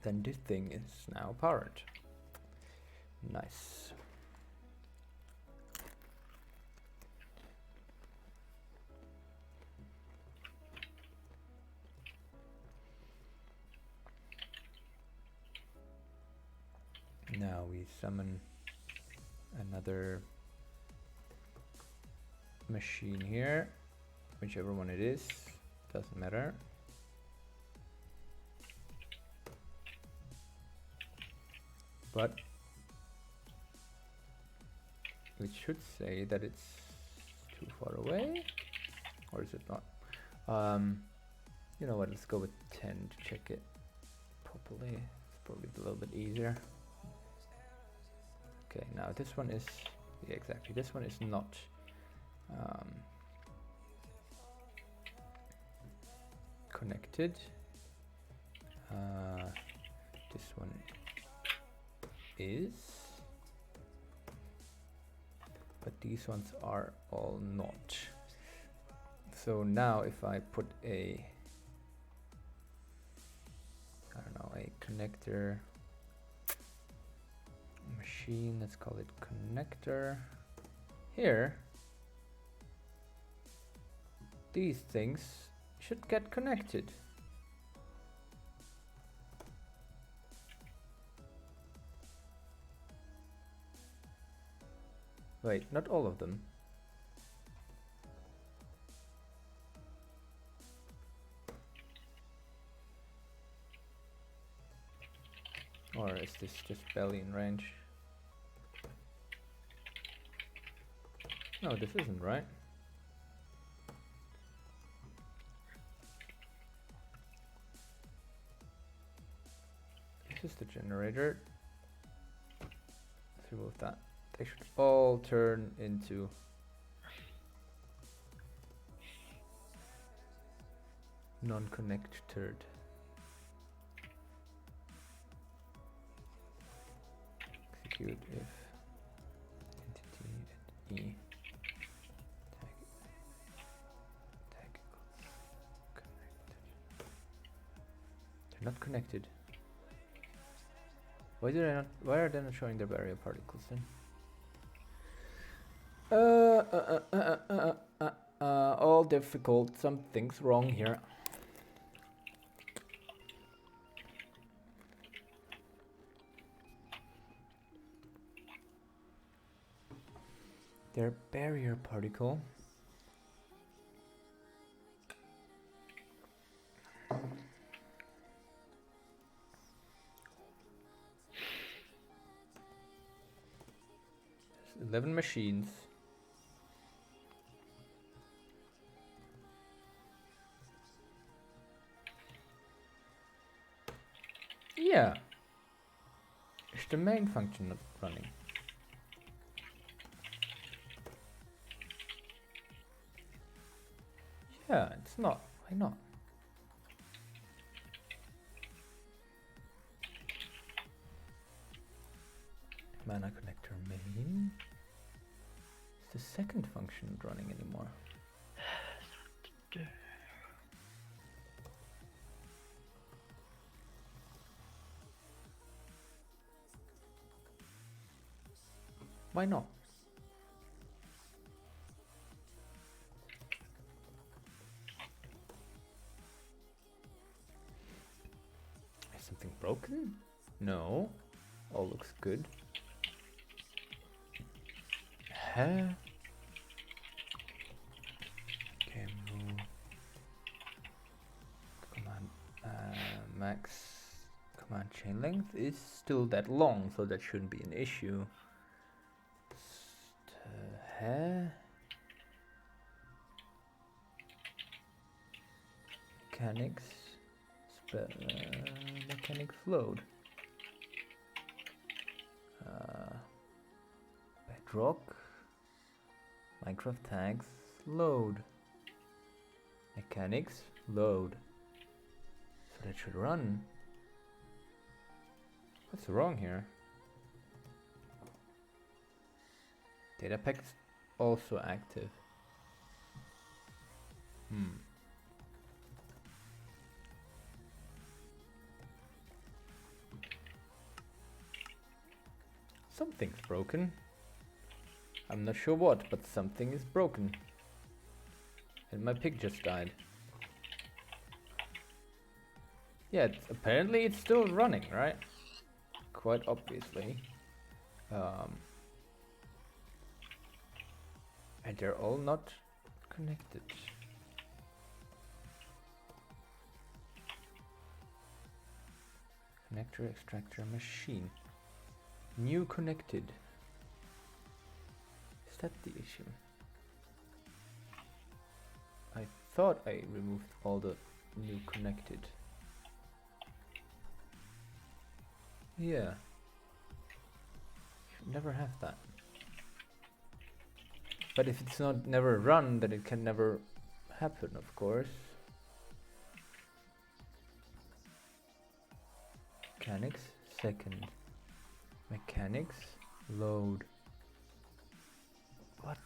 Then this thing is now powered. Nice. Now we summon another machine here, whichever one it is, doesn't matter. But it should say that it's too far away, or is it not? You know what, let's go with 10 to check it properly. It's probably a little bit easier. Okay, now this one is, yeah, exactly, this one is not connected. This one is, but these ones are all not. So now if I put a, I don't know, a connector machine, let's call it connector here, these things should get connected. Wait, not all of them. Or is this just barely in range? No, this isn't right. This is the generator. Let's remove that. They should all turn into non-connected. Execute if entity E tag equals connected. They're not connected. Why are they not showing their barrier particles then? All difficult. Something's wrong here. Their barrier particle. 11 machines. Yeah. Is the main function not running? Yeah, it's not. Why not? Mana connector main. Is the second function not running anymore? Why not? Is something broken? No. All looks good. Huh? Okay, move. Command max command chain length is still that long, so that shouldn't be an issue. Huh? Mechanics. Mechanics load. Bedrock. Minecraft tags load. Mechanics load. So that should run. What's wrong here? Data packs also active. Something's broken. I'm not sure what, but something is broken. And my pig just died. Yeah, apparently it's still running, right? Quite obviously. And they're all not connected. Connector, extractor, machine. New connected. Is that the issue? I thought I removed all the new connected. Yeah. Should never have that. But if it's not never run, then it can never happen, of course. Mechanics, second. Mechanics, load. What?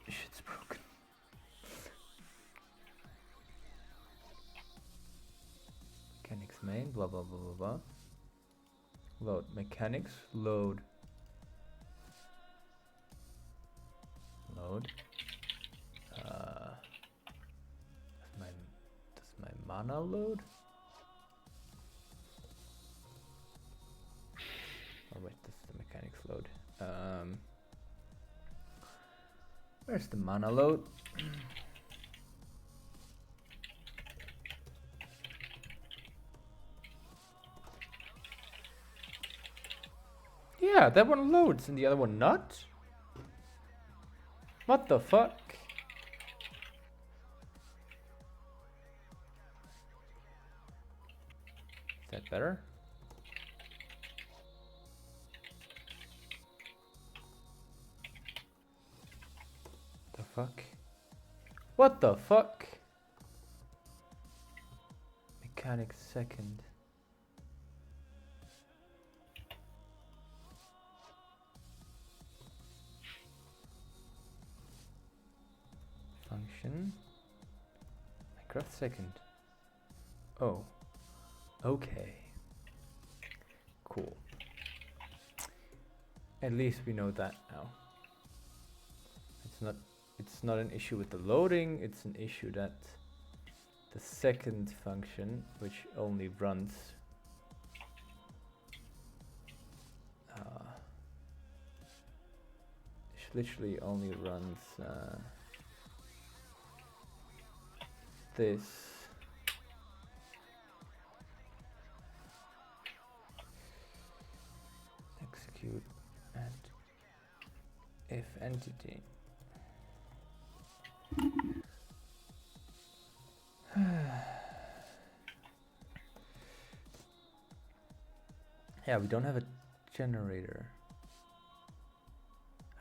Shit's broken. Mechanics main, blah blah blah blah blah. Load. Mechanics, load. Load. Does my mana load? Oh wait, this is the mechanics load. Where's the mana load? Yeah, that one loads and the other one not? What the fuck? Is that better? The fuck? What the fuck? Mechanics second. Function. Minecraft second. Oh. Okay. Cool. At least we know that now. It's not an issue with the loading, it's an issue that the second function, which only runs literally only runs this. if entity. Yeah, we don't have a generator.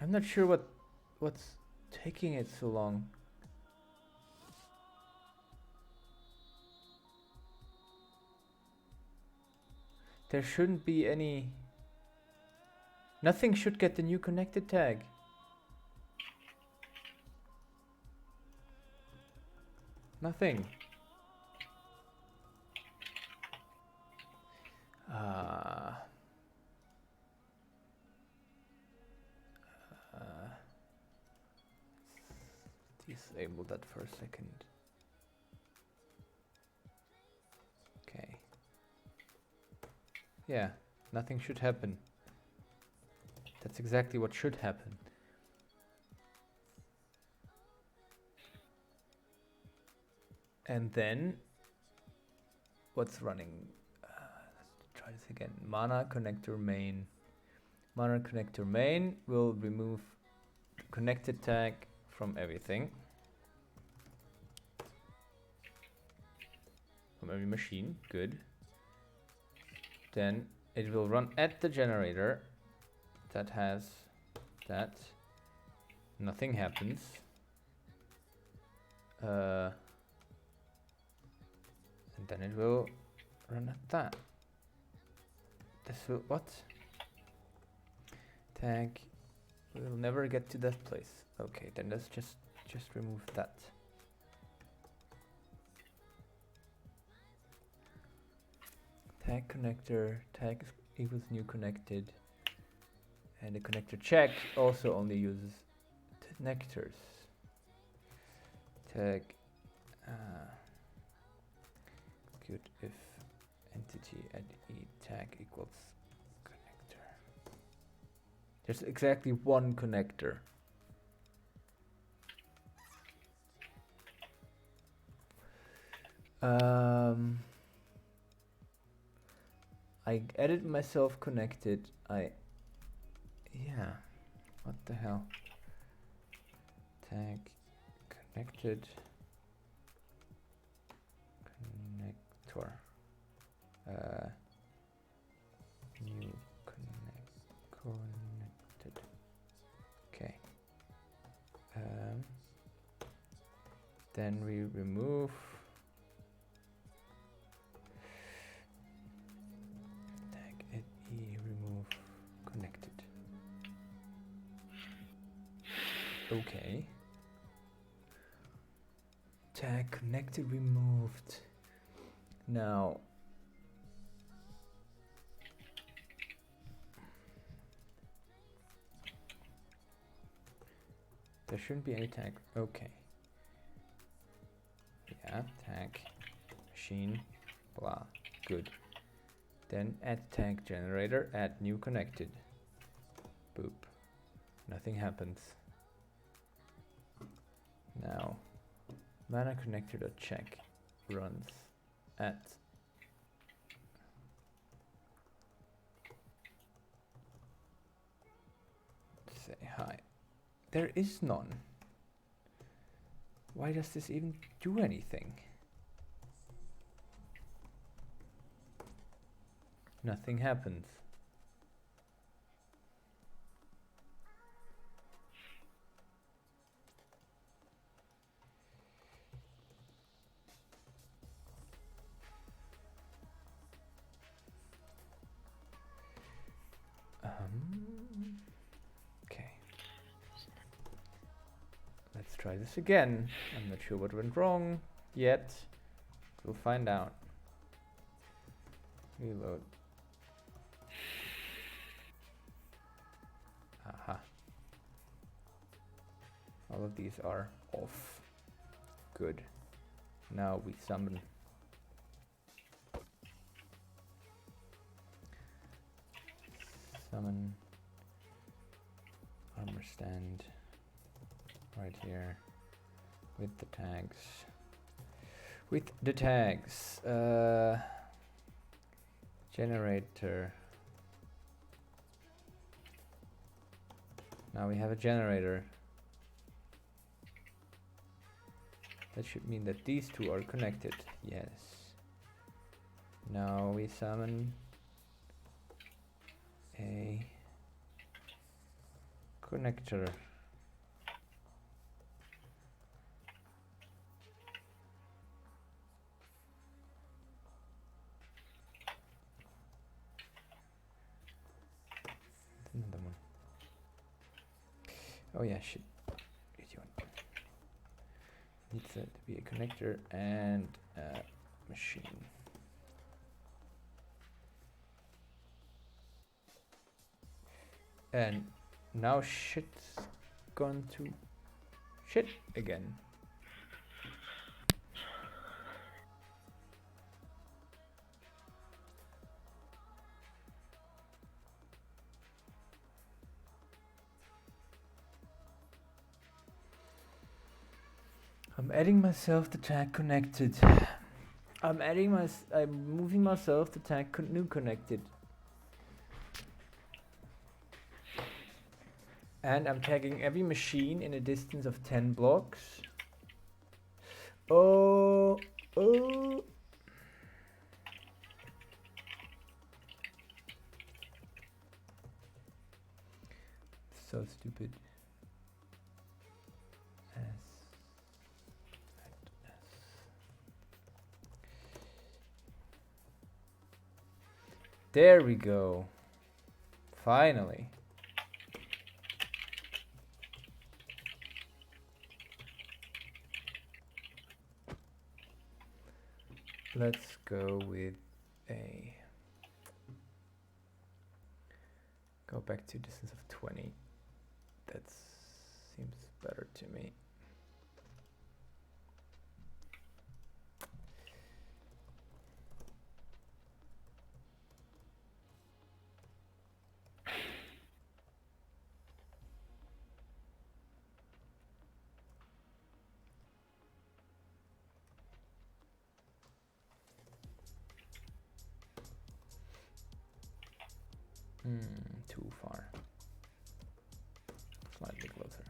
I'm not sure what's taking it so long. There shouldn't be any. Nothing should get the new connected tag. Nothing. Disable that for a second. Okay. Yeah, nothing should happen. That's exactly what should happen. And then, what's running? Let's try this again. Mana connector main. Mana connector main will remove the connected tag from everything. From every machine. Good. Then it will run at the generator that has that. Nothing happens. And then it will run at that. This will what? Tag will never get to that place. Okay, then let's just remove that. Tag connector, tag equals new connected. And the connector check also only uses connectors. Tag good if entity add e tag equals connector. There's exactly one connector. I added myself connected. Yeah, what the hell? Tag connected connector. New connected. Okay. Then we remove tag at e remove connected. Okay. Tag connected removed. Now there shouldn't be any tag. Okay. Yeah, tag machine blah. Good. Then add tag generator, add new connected. Boop. Nothing happens. Now mana connector.check runs at say hi. There is none. Why does this even do anything? Nothing happens. Okay. Let's try this again. I'm not sure what went wrong yet. We'll find out. Reload. Aha. All of these are off. Good. Now we summon. Summon armor stand right here with the tags. With the tags. Generator. Now we have a generator. That should mean that these two are connected. Yes. Now we summon a connector. Another one. Oh yeah, shit. Needs to be a connector and a machine. And now shit's gone to shit again. I'm adding myself to tag connected. I'm moving myself to tag new connected. And I'm tagging every machine in a distance of 10 blocks. Oh. So stupid. There we go. Finally. Let's go with a... Go back to distance of 20. That seems better to me. Too far. Slightly closer.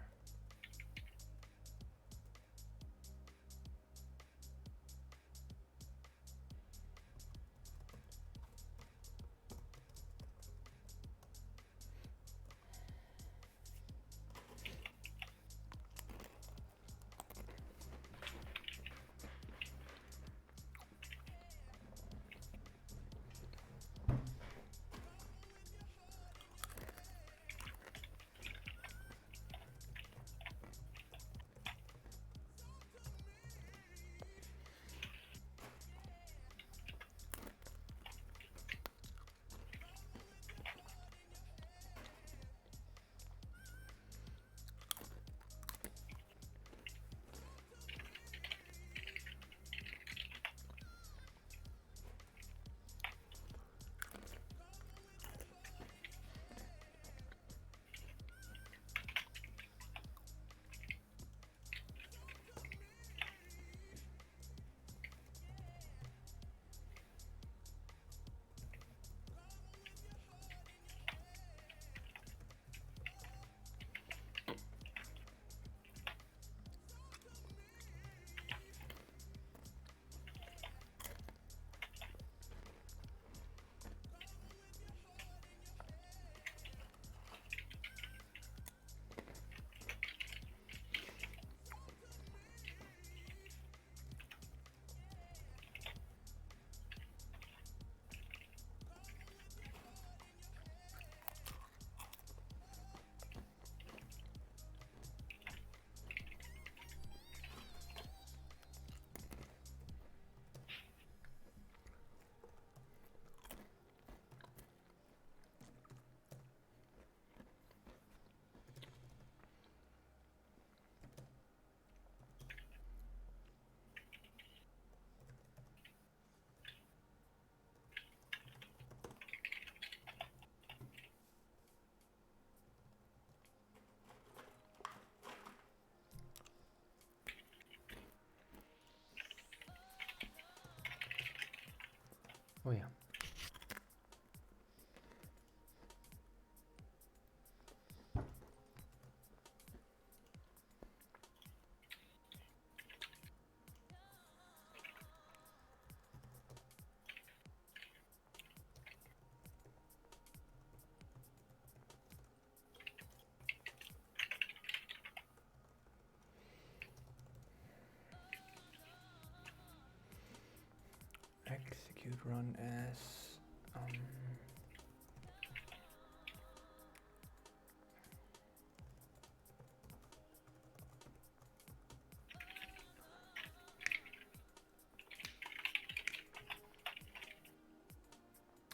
execute run as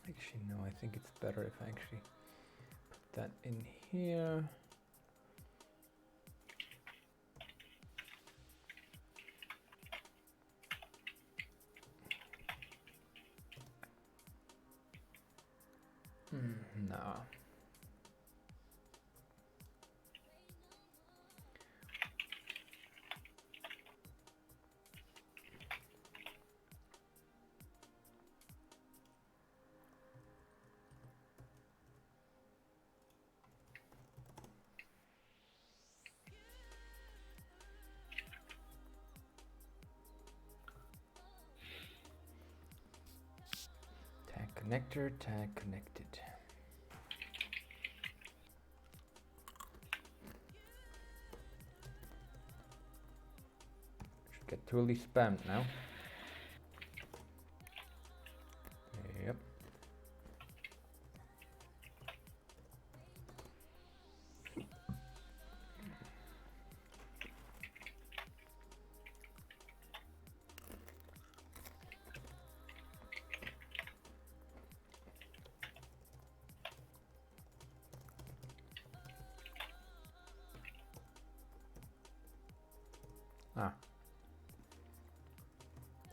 actually no, I think it's better if I actually put that in here. No. Tag connector, tag connected. Should get totally spammed now. Yep. Ah.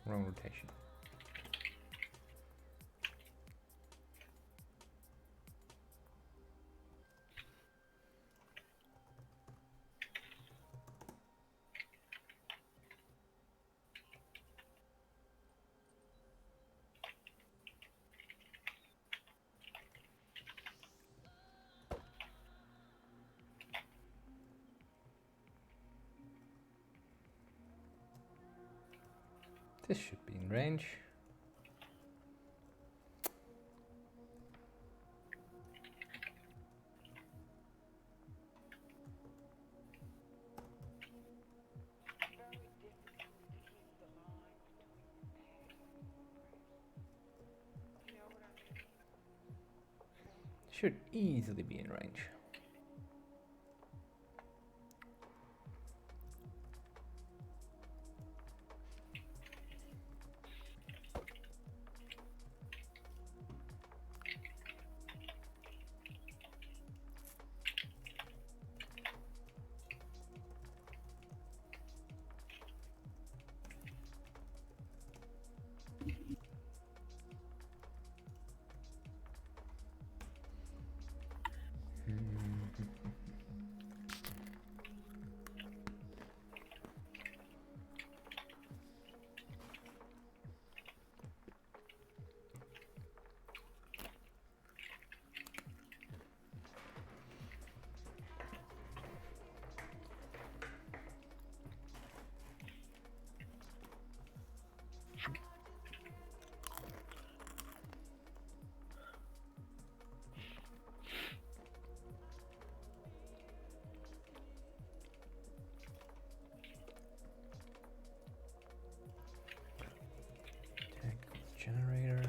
Wrong rotation. This should be in range. Should easily be in range. Tag generator.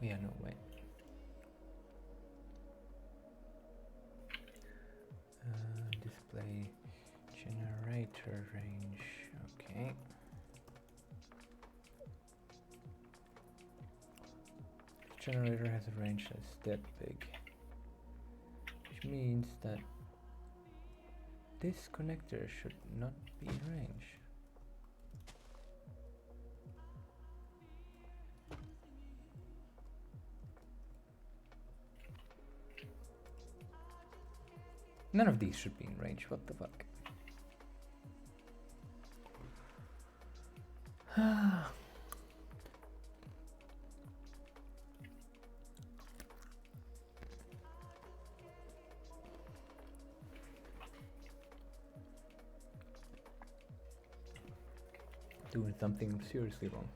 Yeah, no, wait. Display generator range. Okay. Generator has a range that's that big, which means that this connector should not be in range. None of these should be in range. What the fuck? Doing something seriously wrong.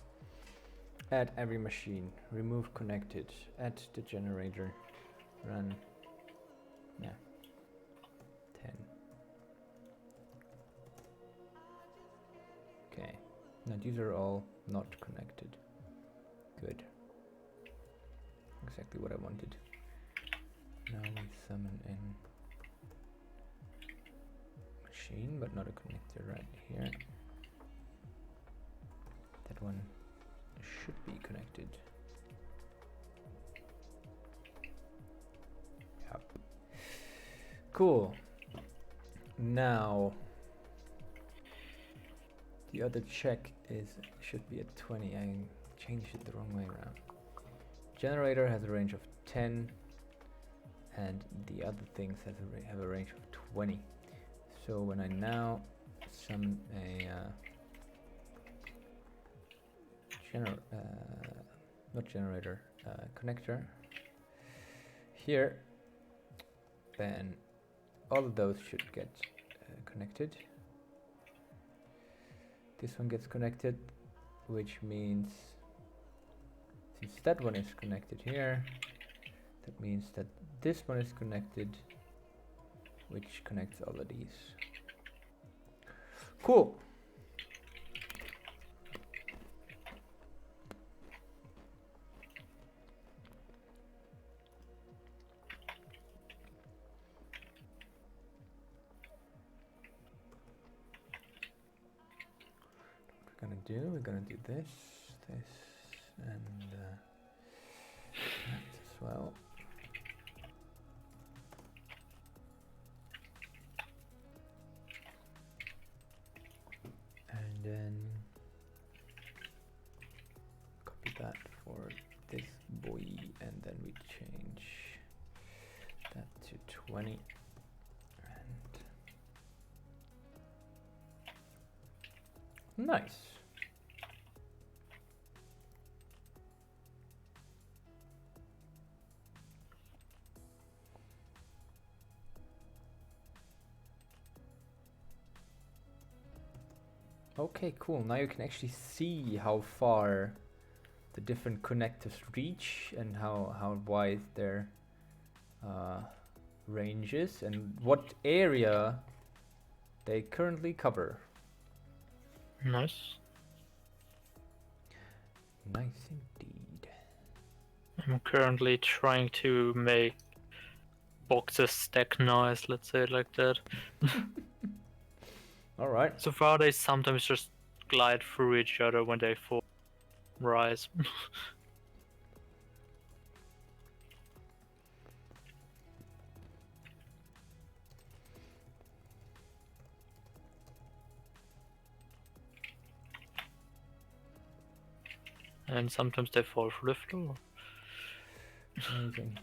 Add every machine. Remove connected. Add the generator. Run. Yeah. 10. Okay. Now these are all not connected. Good. Exactly what I wanted. Now we summon in machine, but not a connector right here. That one should be connected. Yep. Cool. Now the other check should be at 20. I changed it the wrong way around. Generator has a range of 10, and the other things have a range of 20. So when I now summon a connector here, then all of those should get connected. This one gets connected, which means since that one is connected here, that means that this one is connected, which connects all of these. Cool. We're gonna do this, and that as well. And then copy that for this boy, and then we change that to 20. And nice. Okay, cool. Now you can actually see how far the different connectors reach and how wide their range is and what area they currently cover. Nice. Nice indeed. I'm currently trying to make boxes stack nice, let's say it like that. Alright. So far they sometimes just glide through each other when they fall rise. And sometimes they fall through the floor. Amazing.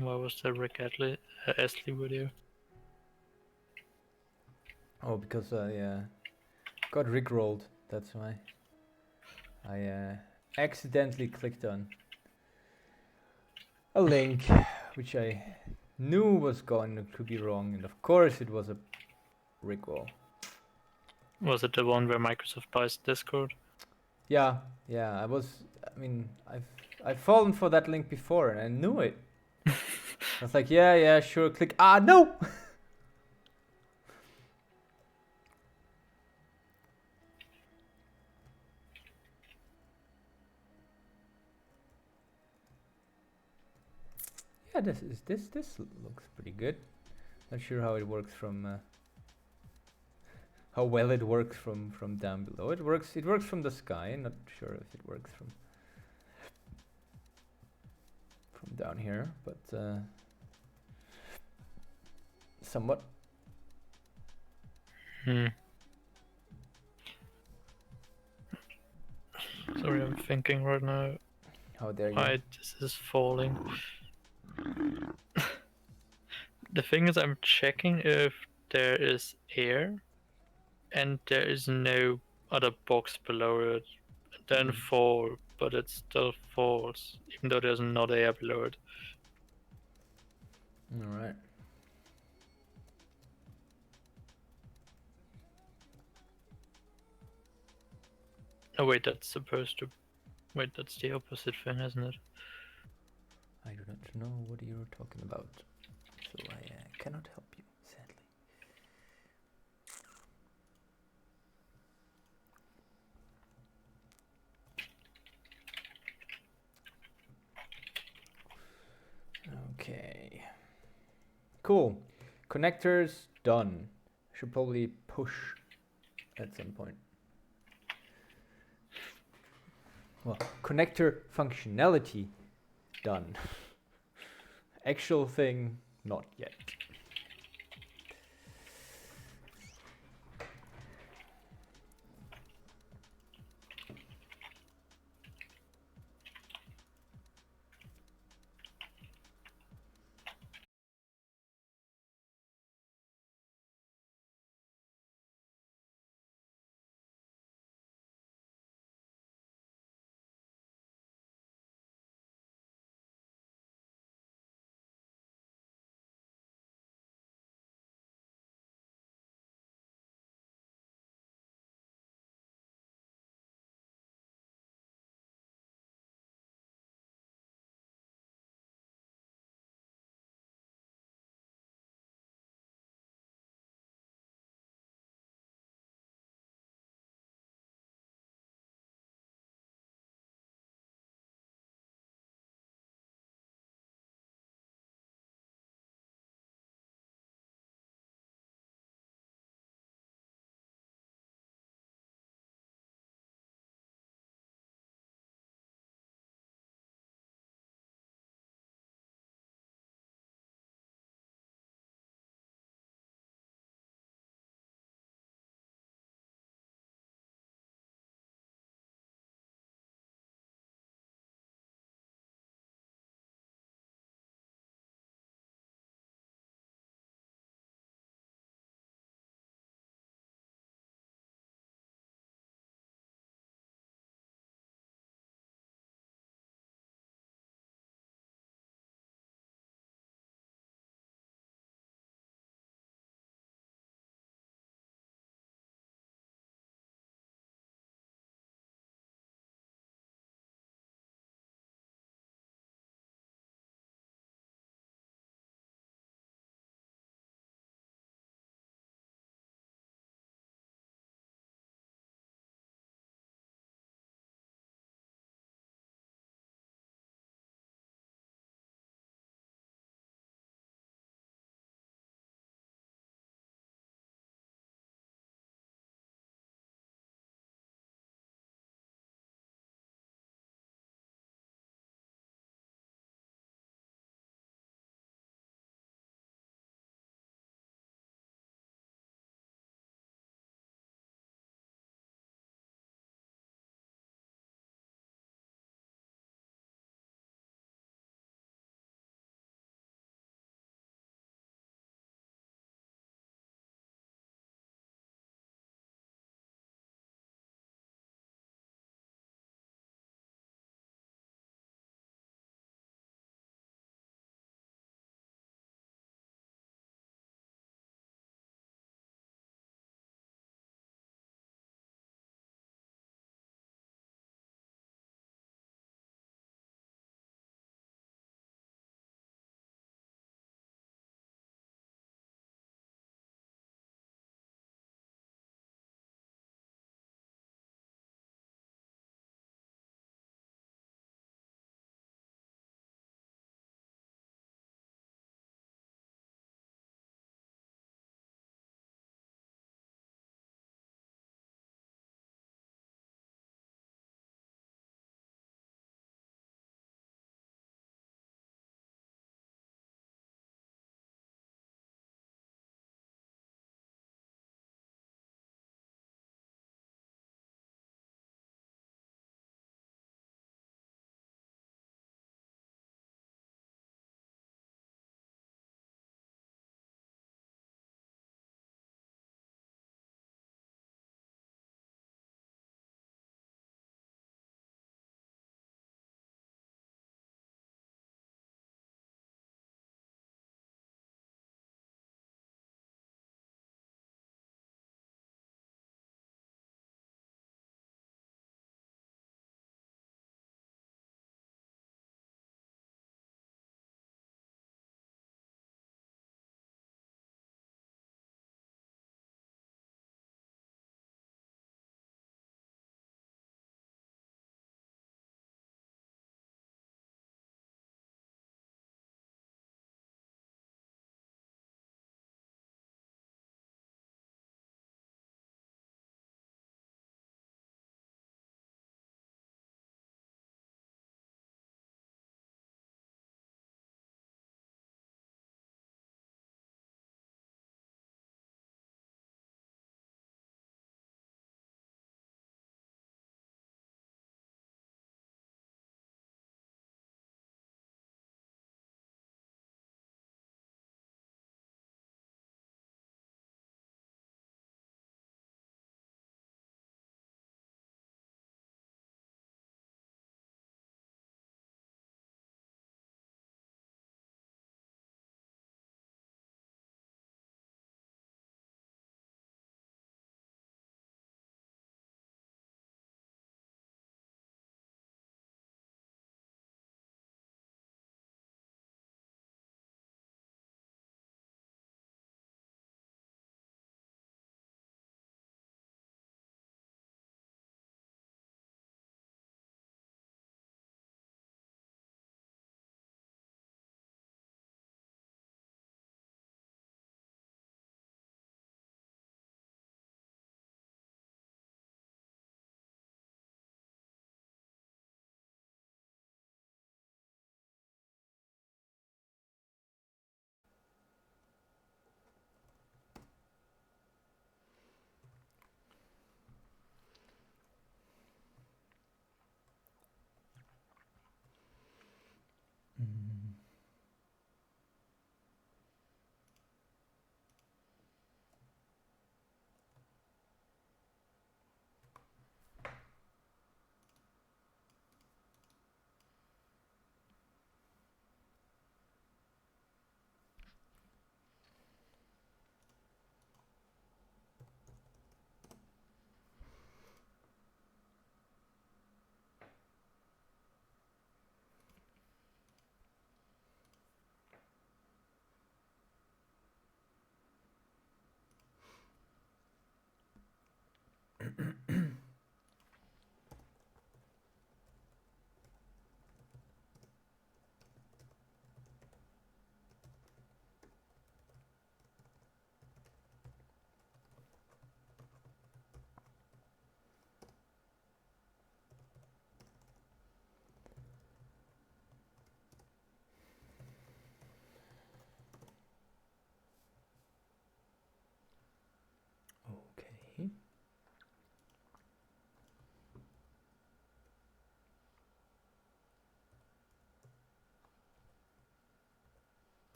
Why was the Rick Astley video? Oh, because I got rickrolled. That's why. I accidentally clicked on a link which I knew was going to be wrong, and of course it was a rickroll. Was it the one where Microsoft buys Discord? Yeah, I mean, I've fallen for that link before, and I knew it. I was like, yeah, sure, click. Ah, no! Yeah, this looks pretty good. Not sure how it works from how well it works from down below. It works from the sky. Not sure if it works from down here, but somewhat. Sorry, I'm thinking right now How dare you? why this is falling. The thing is, I'm checking if there is air, and there is no other box below it. Then 4, but it still falls, even though there's not air below it. All right. Oh wait, that's supposed to. Wait, that's the opposite thing, isn't it? I do not know what you're talking about, so I cannot help you, sadly. Okay. Cool. Connectors done. Should probably push at some point. Well, connector functionality done. Actual thing, not yet.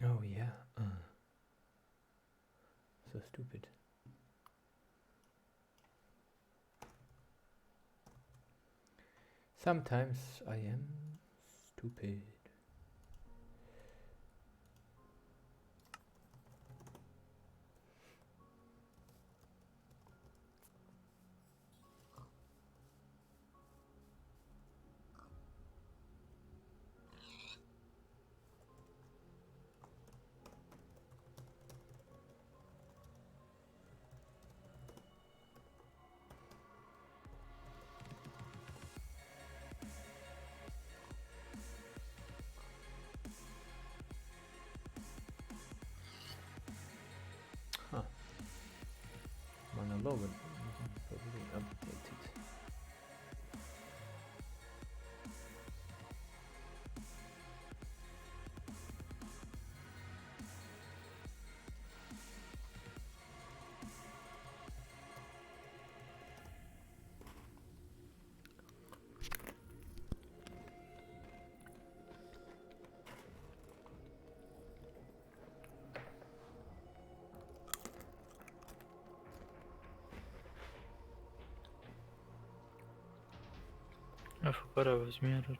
Oh yeah. So stupid. Sometimes I am stupid. Huh. Monologue probably updated. I forgot I was muted.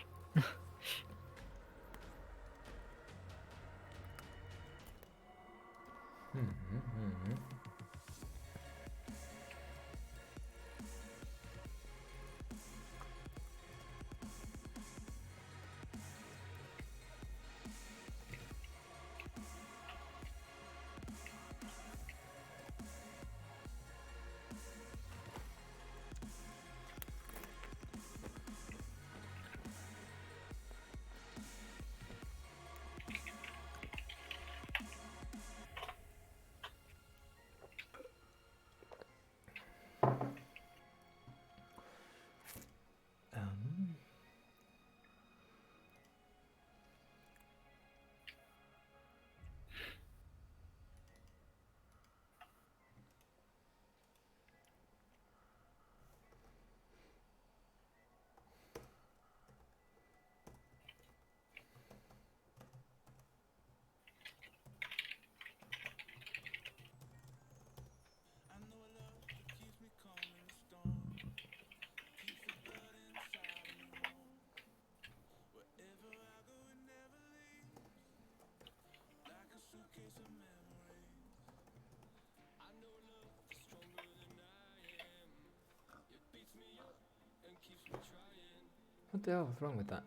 Um, what the hell is wrong with that?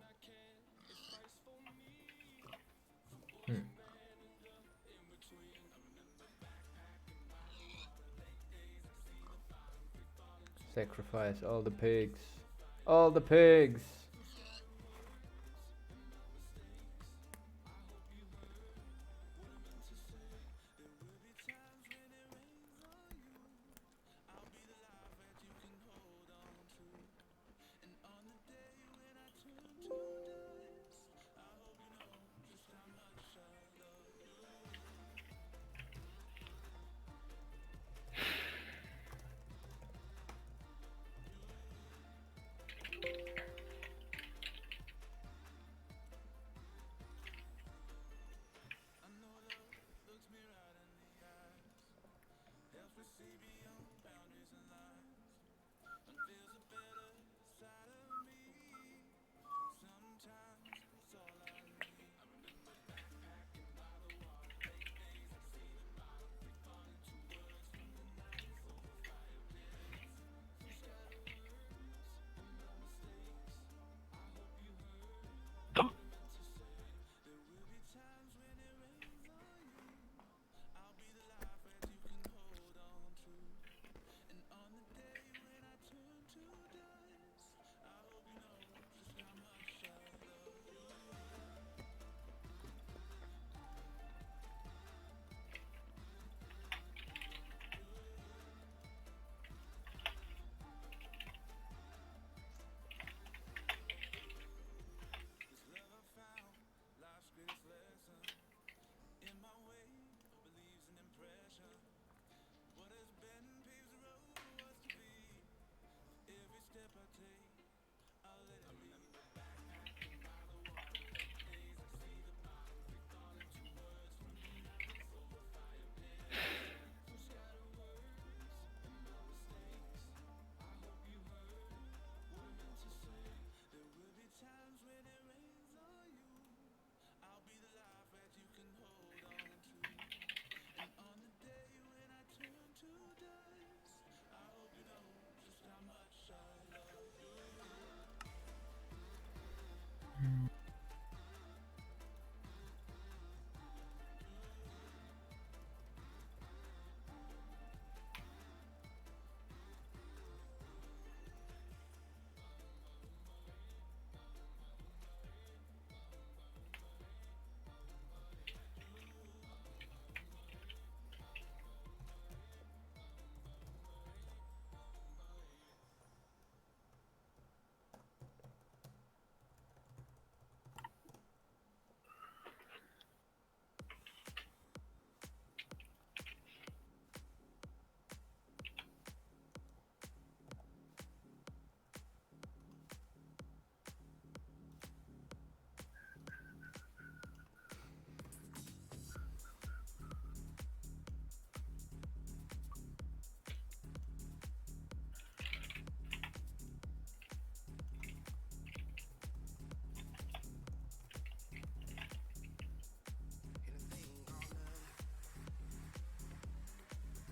Sacrifice all the pigs. All the pigs!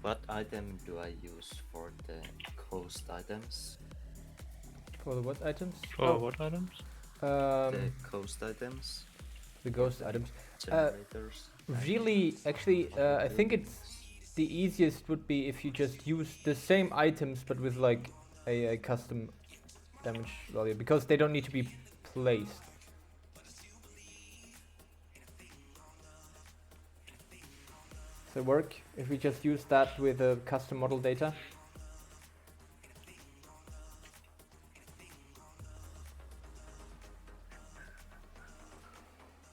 What item do I use for the coast items? For the what items? For what items? The coast items? The for ghost the items. Generators? and Really, actually, other I think it's buildings? the easiest would be if you just use the same items but with like a custom damage value, because they don't need to be placed. Does it work if we just use that with a custom model data?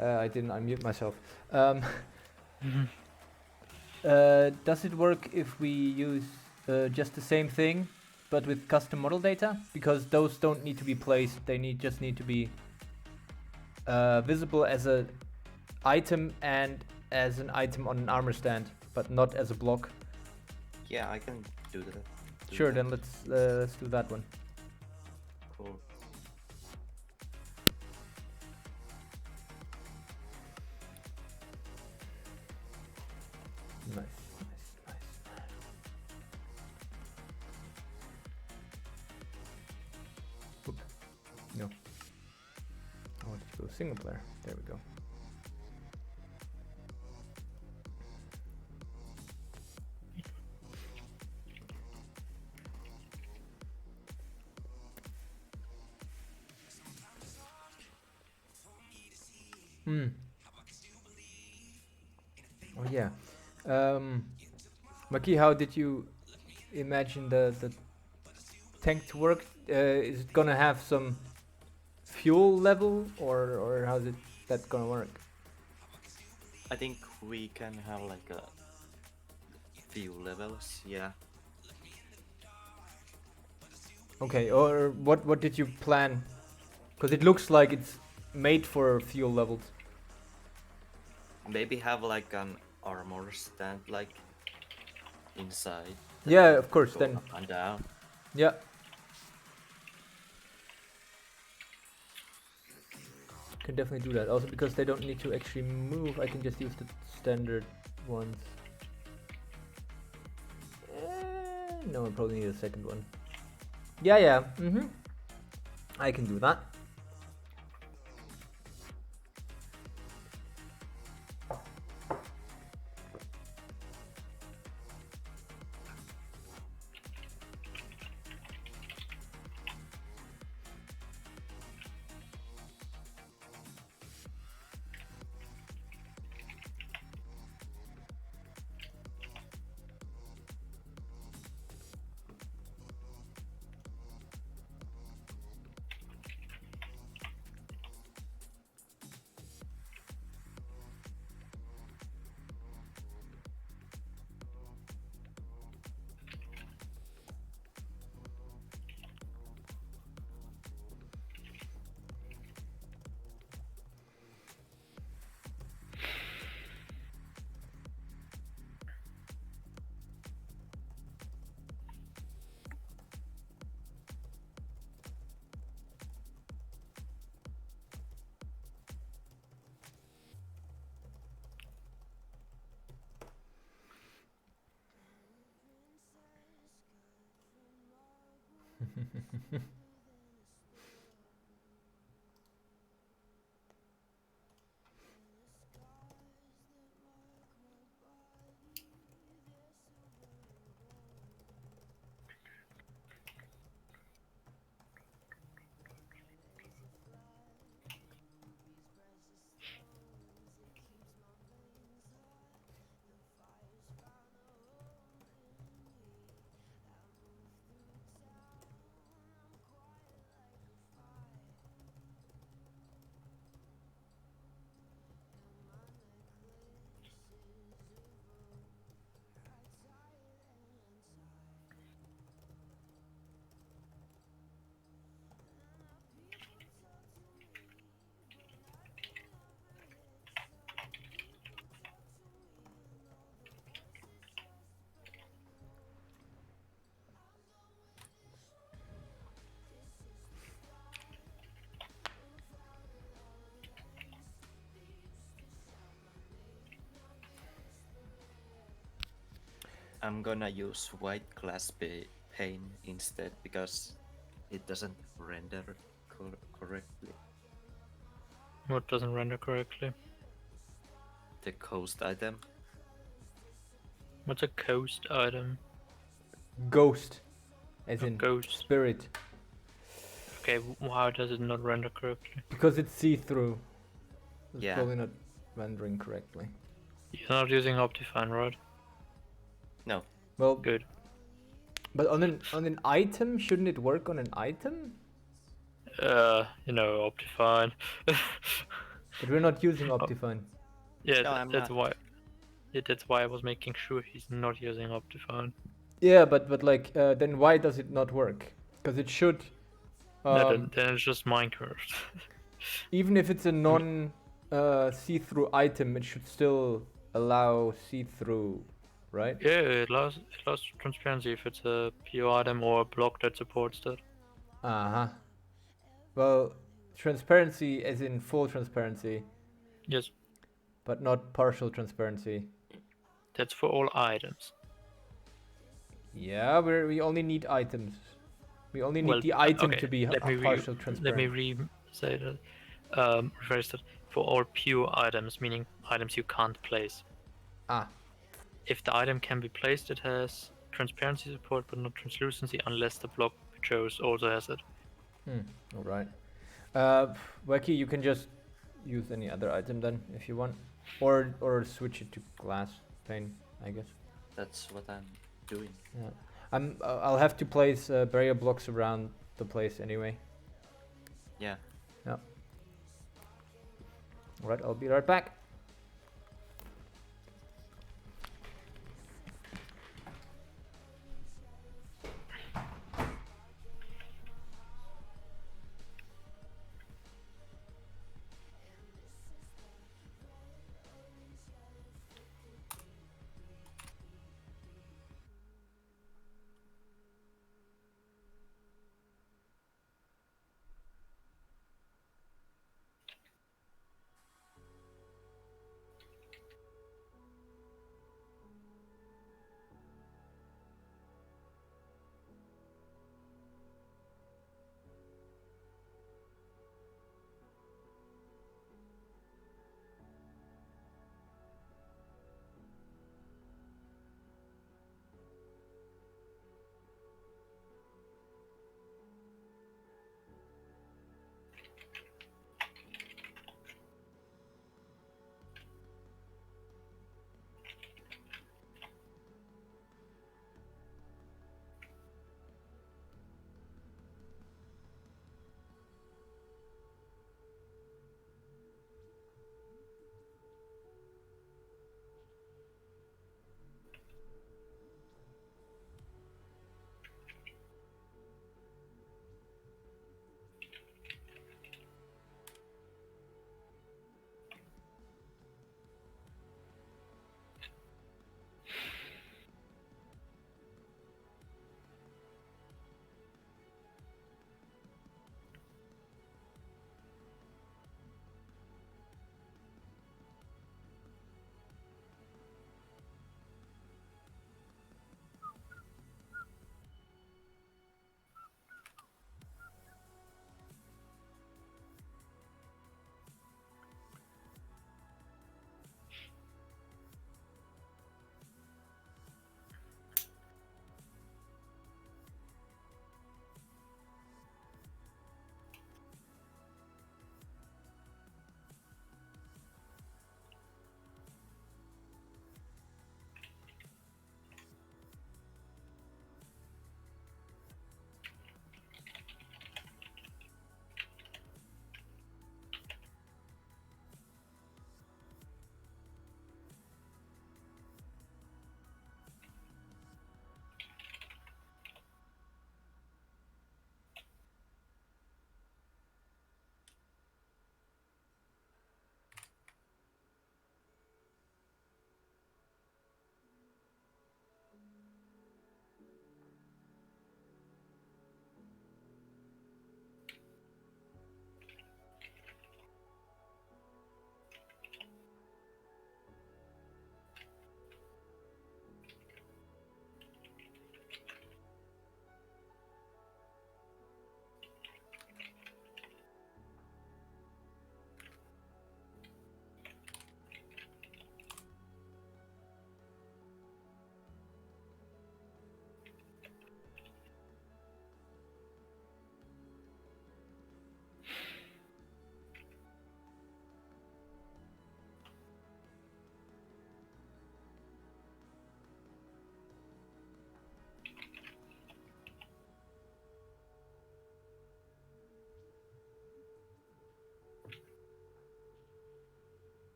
I didn't unmute myself. Does it work if we use just the same thing but with custom model data? Because those don't need to be placed, they just need to be visible as a item and as an item on an armor stand, but not as a block. Yeah, I can do that. Sure, then let's do that one. Cool. Nice, nice, nice. Oop. No. I wanted to go single player. There we go. Hmm. Oh yeah. Maki, how did you imagine the tank to work? Is it gonna have some fuel level, or how's it that gonna work? I think we can have like a few levels, yeah. Okay, or what did you plan? Because it looks like it's made for fuel levels. Maybe have like an armor stand like inside. that Yeah, can of course. go Then up and down. yeah, can definitely do that. Also because they don't need to actually move, I can just use the standard ones. No, I probably need a second one. Yeah, yeah. I can do that. I'm gonna use white glass pane instead because it doesn't render correctly. What doesn't render correctly? The coast item. What's a coast item? Ghost, as A in ghost. spirit, Okay, how does it not render correctly? because it's see-through. It's Yeah. probably not rendering correctly. You're not using Optifine, right? No. Well, Good. but on an item, shouldn't it work on an item? Optifine. But we're not using Optifine. Yeah, No, I'm that's not. why. Yeah, that's why I was making sure he's not using Optifine. Yeah, but like, then why does it not work? Because it should. No, then it's just Minecraft. Even if it's a non see-through item, it should still allow see-through, right? Yeah, it allows transparency if it's a pure item or a block that supports that. Uh-huh. Well, transparency as in full transparency, Yes, but not partial transparency. that's for all items. Yeah, we only need items. We only need Well, the item okay, to be partial let transparent. me say that. Rephrase that. For all pure items, meaning items you can't place. Ah, If the item can be placed, it has transparency support but not translucency unless the block we chose also has it. all right. Wacky, you can just use any other item then if you want, or switch it to glass pane, I guess. That's what I'm doing. Yeah. I'll have to place barrier blocks around the place anyway. Yeah. Yeah. All right, I'll be right back.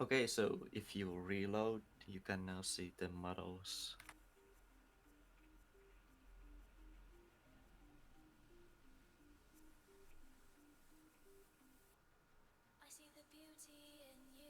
Okay, so if you reload, you can now see the models. I see the beauty in you.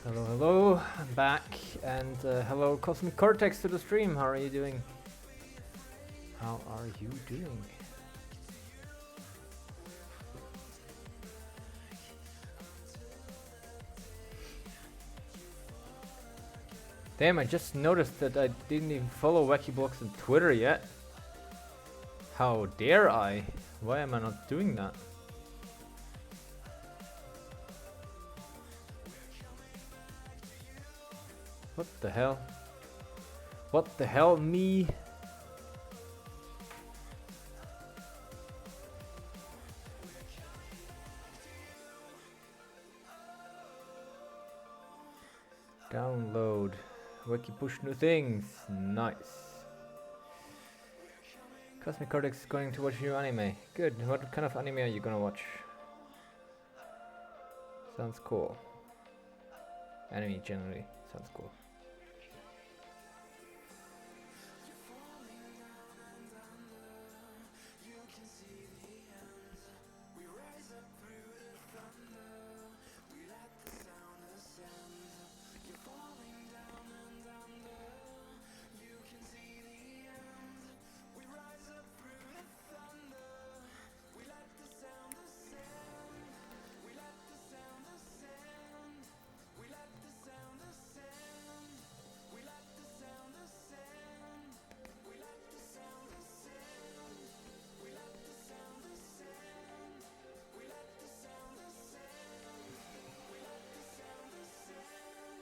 Hello, hello, I'm back, and hello Cosmic Cortex to the stream. How are you doing? How are you doing? Damn, I just noticed that I didn't even follow Wacky Blocks on Twitter yet. How dare I? Why am I not doing that? What the hell? What the hell, me? Download. Wiki push new things. Nice. Cosmic Cortex is going to watch new anime. Good. What kind of anime are you gonna watch? Sounds cool. Anime generally sounds cool.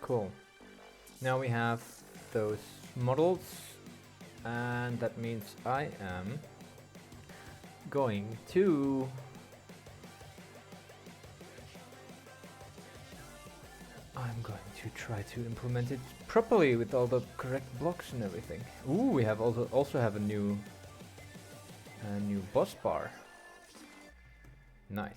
Cool. Now we have those models, and that means I am going to try to implement it properly with all the correct blocks and everything. Ooh, we have also have a new boss bar. Nice.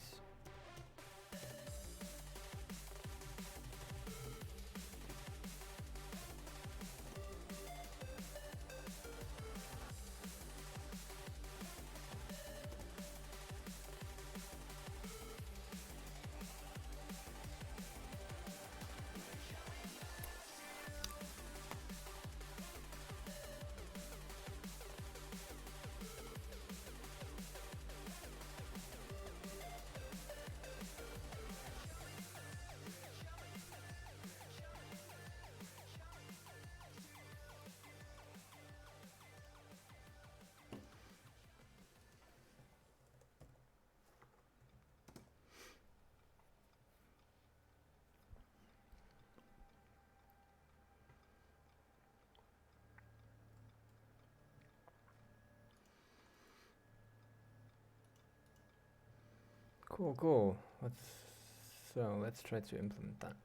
Cool. Let's try to implement that.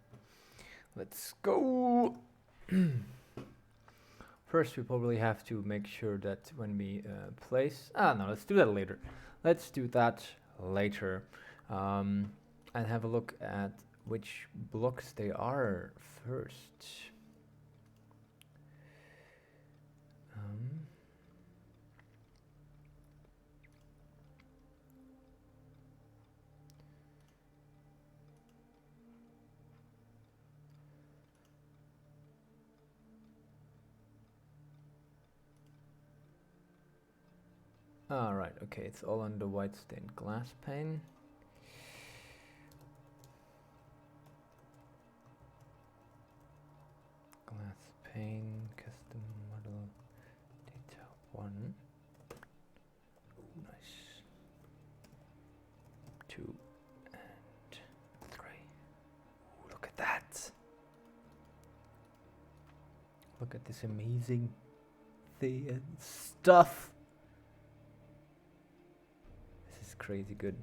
Let's go. First, we probably have to make sure that when we place... no, let's do that later. Let's do that later. And have a look at which blocks they are first. Right, okay, it's all on the white stained glass pane. Glass pane, custom model, detail 1. Ooh, nice. 2 and 3. Ooh, look at that! Look at this amazing stuff! Crazy good.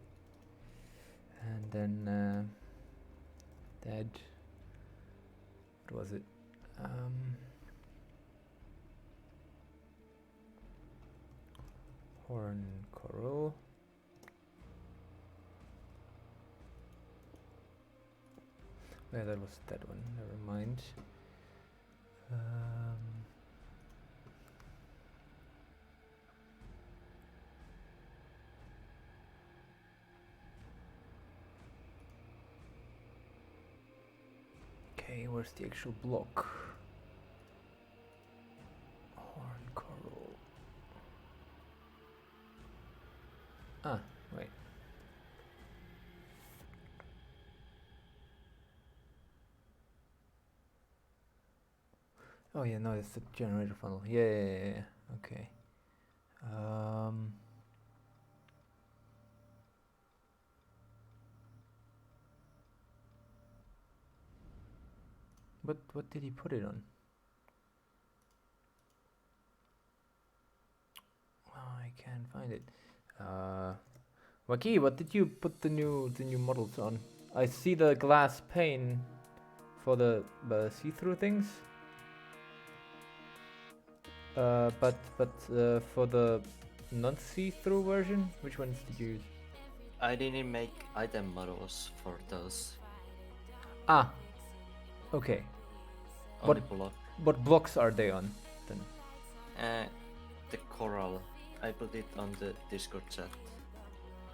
And then dead. What was it? Horn coral. Yeah, that was that one. Never mind. Okay, where's the actual block? Horn coral. Ah, wait. Oh yeah, no, it's the generator funnel. Yeah. Okay. What did he put it on? Oh, I can't find it. Waki, what did you put the new models on? I see the glass pane for the see-through things. But for the non-see-through version, which ones did you use? I didn't make item models for those. Ah, okay. Only block. What blocks are they on then? The coral. I put it on the Discord chat.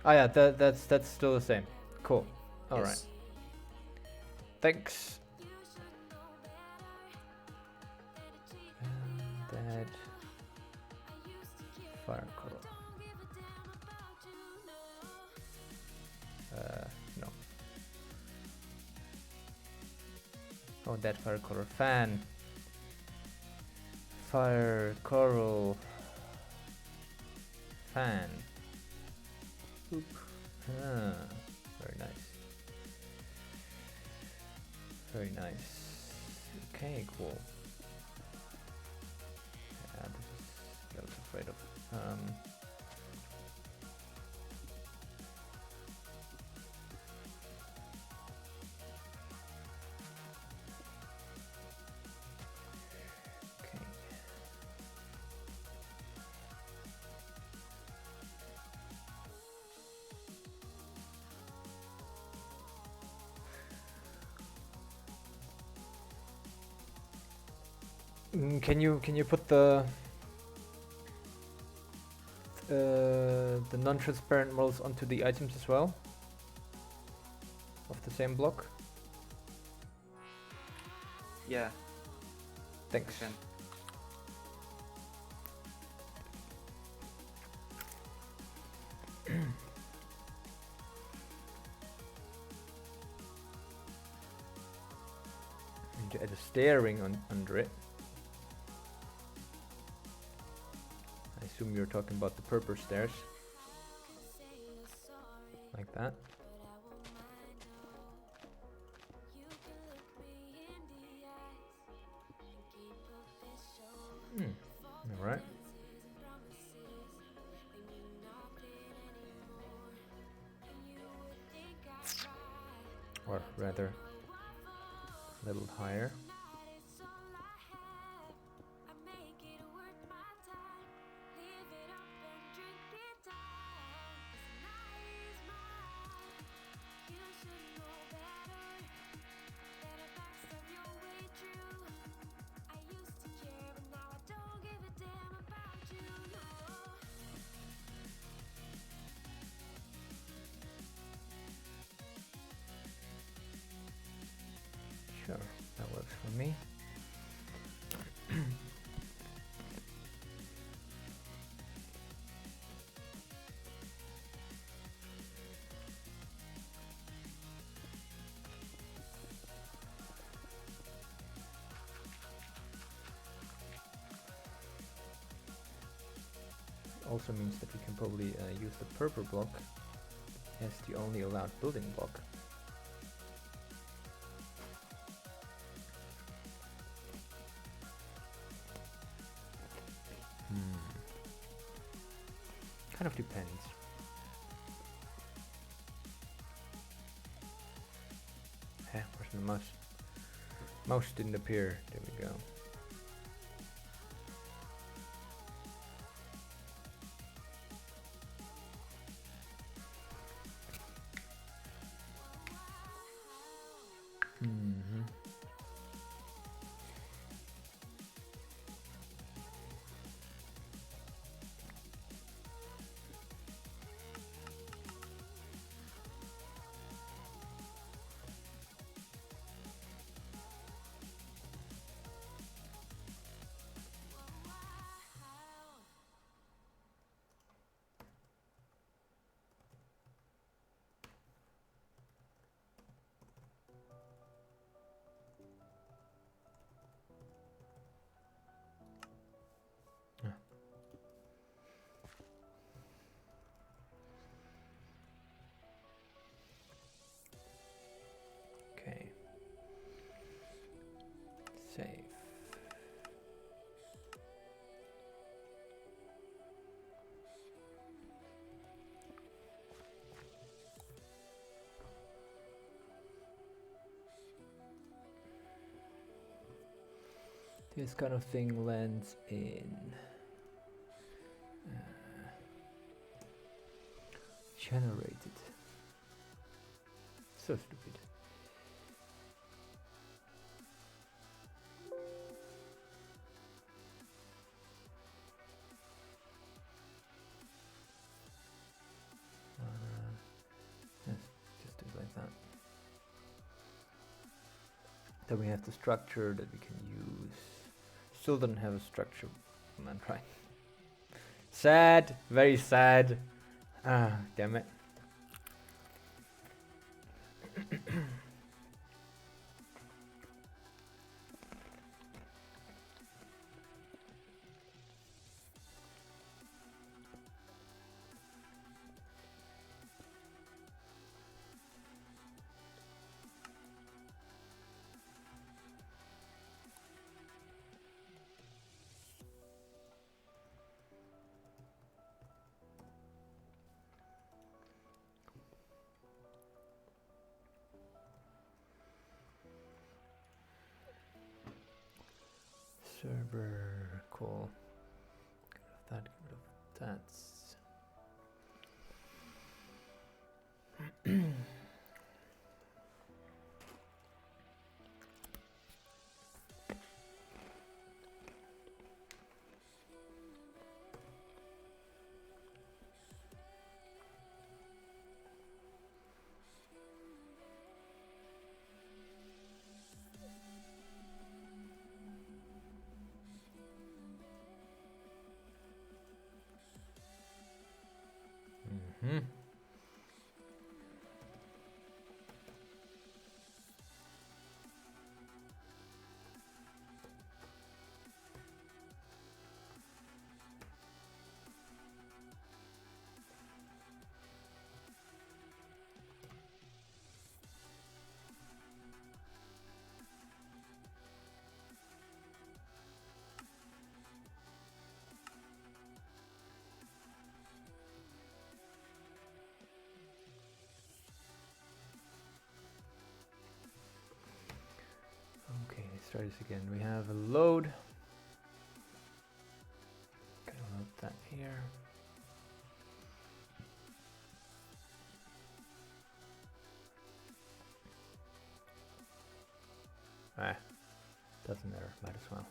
Ah, yeah, that's still the same. Cool. All right. Yes. Thanks. That fire coral. No. Oh, that fire coral fan. Fire coral fan. Oop. Ah, very nice. Very nice. Okay, cool. Yeah, this is what I was afraid of. Okay. Can you put the non-transparent models onto the items as well? Of the same block? Yeah. Thanks. I can. And to add a steering under it. I assume you're talking about the purple stairs. Like that. Alright. Or rather, a little higher. Sure, that works for me. Also means that we can probably use the purple block as the only allowed building block. Kind of depends. Where's my mouse? Mouse didn't appear. There we go. Save. This kind of thing lands in generated. So stupid. Yes, just do it like that. Then we have the structure that we can use. Still don't have a structure. Man, try. Sad, very sad. Ah, damn it. Server, cool. Get rid of that, get rid of that. Mm-hmm. Okay, let's try this again. We have a load. Gonna load that here. Ah, doesn't matter, might as well.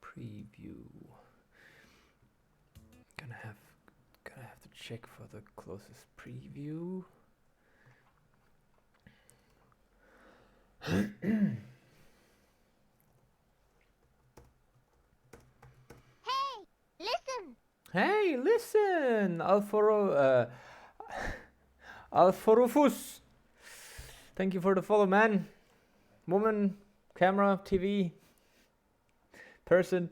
Preview. Gonna have to check for the closest preview. Listen! Hey, listen, Alforofus. Thank you for the follow, man. Woman, camera, TV, person.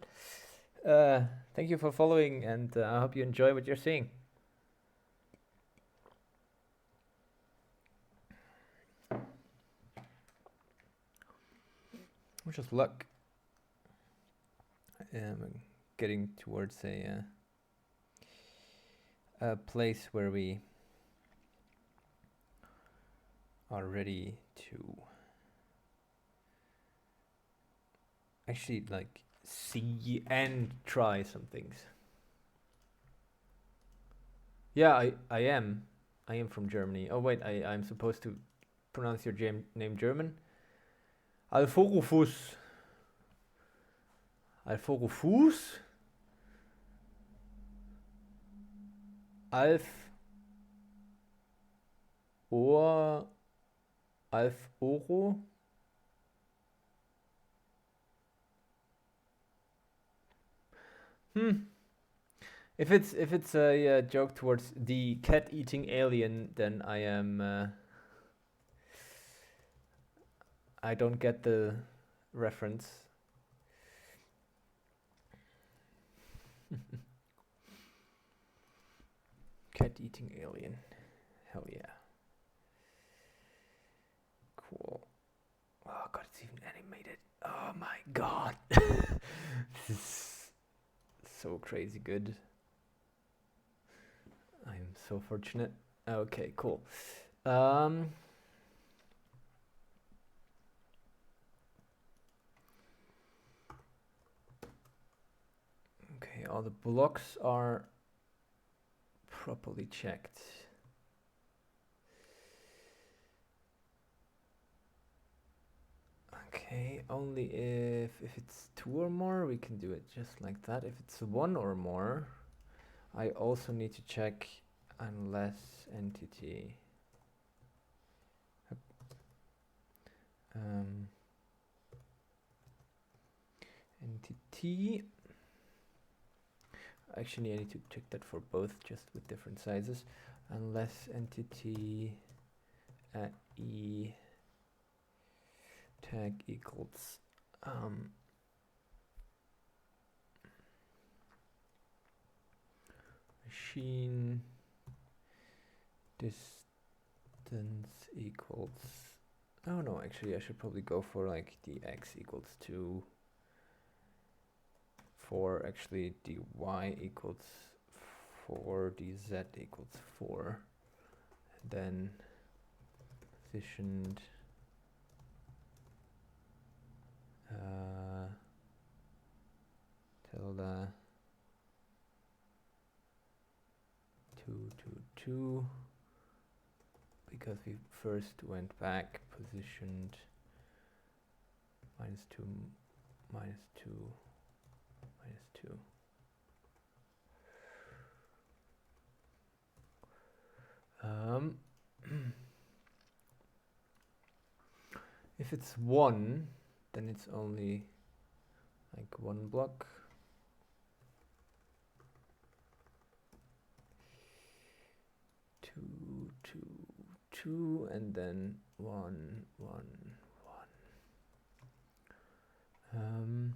Thank you for following, and I hope you enjoy what you're seeing. Which is luck. Getting towards a place where we are ready to actually like see and try some things. Yeah, I am from Germany. Oh wait, I'm supposed to pronounce your name German. Alforofus. Alforofus? Alf Ohr, Alf Oro. If it's a joke towards the cat-eating alien, then I am. I don't get the reference. Cat-eating alien. Hell yeah. Cool. Oh god, it's even animated. Oh my god. This is so crazy good. I'm so fortunate. Okay, cool. Okay, all the blocks are properly checked. Okay, only if it's 2 or more, we can do it just like that. If it's 1 or more, I also need to check unless entity. Entity. Actually, I need to check that for both, just with different sizes. Unless entity at e tag equals machine distance equals. Oh no, actually, I should probably go for like the x equals 2. For actually the y equals 4, the z equals 4. Then positioned tilde 2 2 2, because we first went back, positioned -2 -2 -2. If it's 1, then it's only like 1 block. 2 2 2, and then 1 1 1.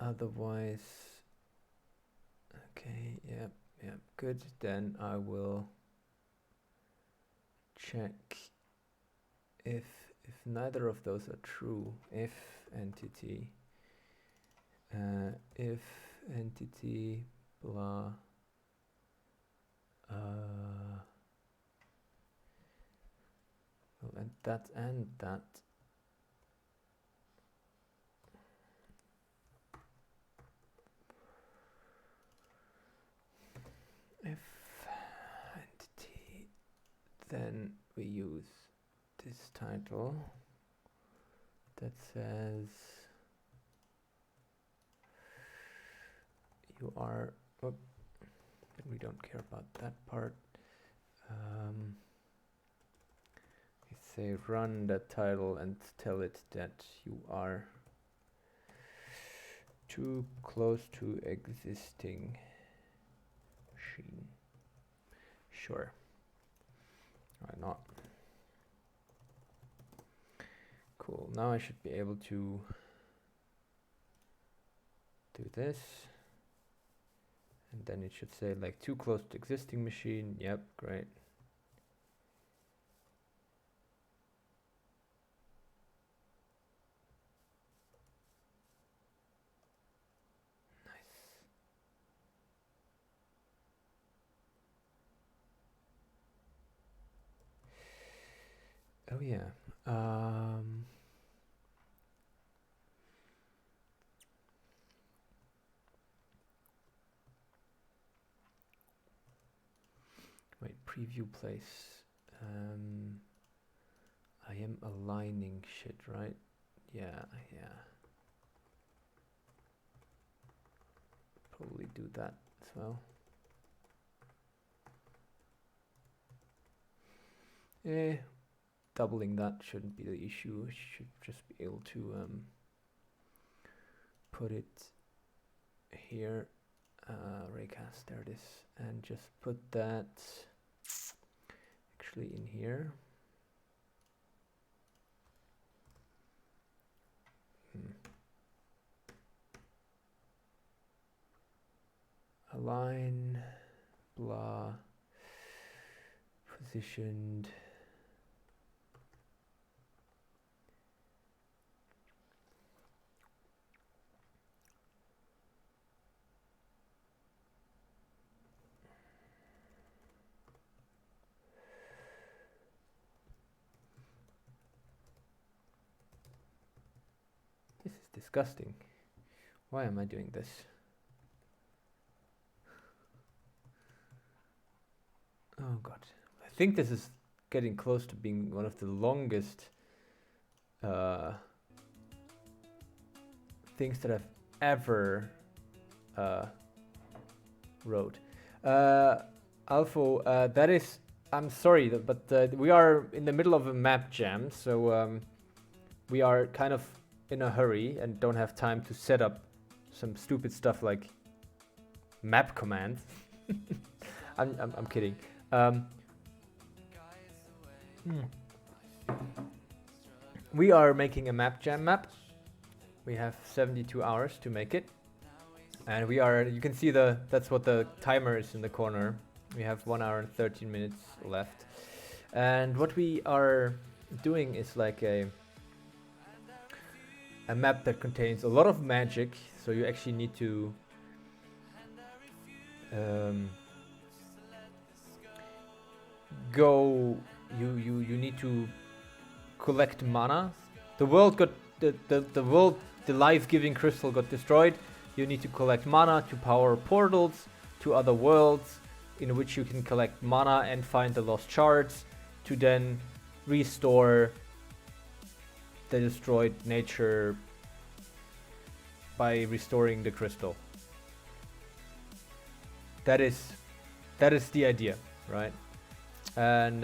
Otherwise, okay, yep, good. Then I will check if neither of those are true. If entity blah well, and that if entity, then we use this title that says you are, oh, we don't care about that part. We say run that title and tell it that you are too close to existing machine. Sure. Why not? Cool. Now I should be able to do this. And then it should say like too close to existing machine. Yep, great. Oh yeah. Wait, preview place. I am aligning shit, right? Yeah. Probably do that as well. Doubling that shouldn't be the issue. I should just be able to put it here. Raycast, there it is, and just put that actually in here. Align, blah, positioned. This is disgusting. Why am I doing this? Oh god. I think this is getting close to being one of the longest things that I've ever wrote. Alpho, that is, I'm sorry, but we are in the middle of a map jam, so we are kind of in a hurry and don't have time to set up some stupid stuff like map commands. I'm kidding. We are making a map jam map. We have 72 hours to make it. And we are, you can see that's what the timer is in the corner. We have 1 hour and 13 minutes left. And what we are doing is like a map that contains a lot of magic. So you actually need to you need to collect mana. The world got the life-giving crystal got destroyed. You need to collect mana to power portals to other worlds in which you can collect mana and find the lost shards to then restore the destroyed nature by restoring the crystal. That is the idea, right? And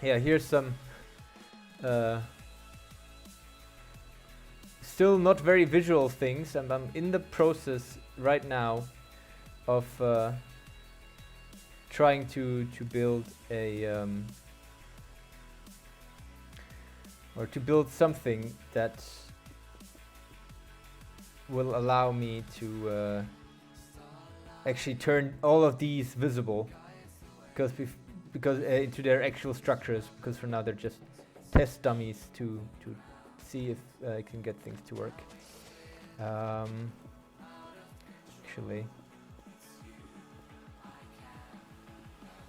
yeah, here's some still not very visual things, and I'm in the process right now of trying to build a or to build something that will allow me to actually turn all of these visible, because into their actual structures, because for now they're just test dummies to see if I can get things to work. Actually,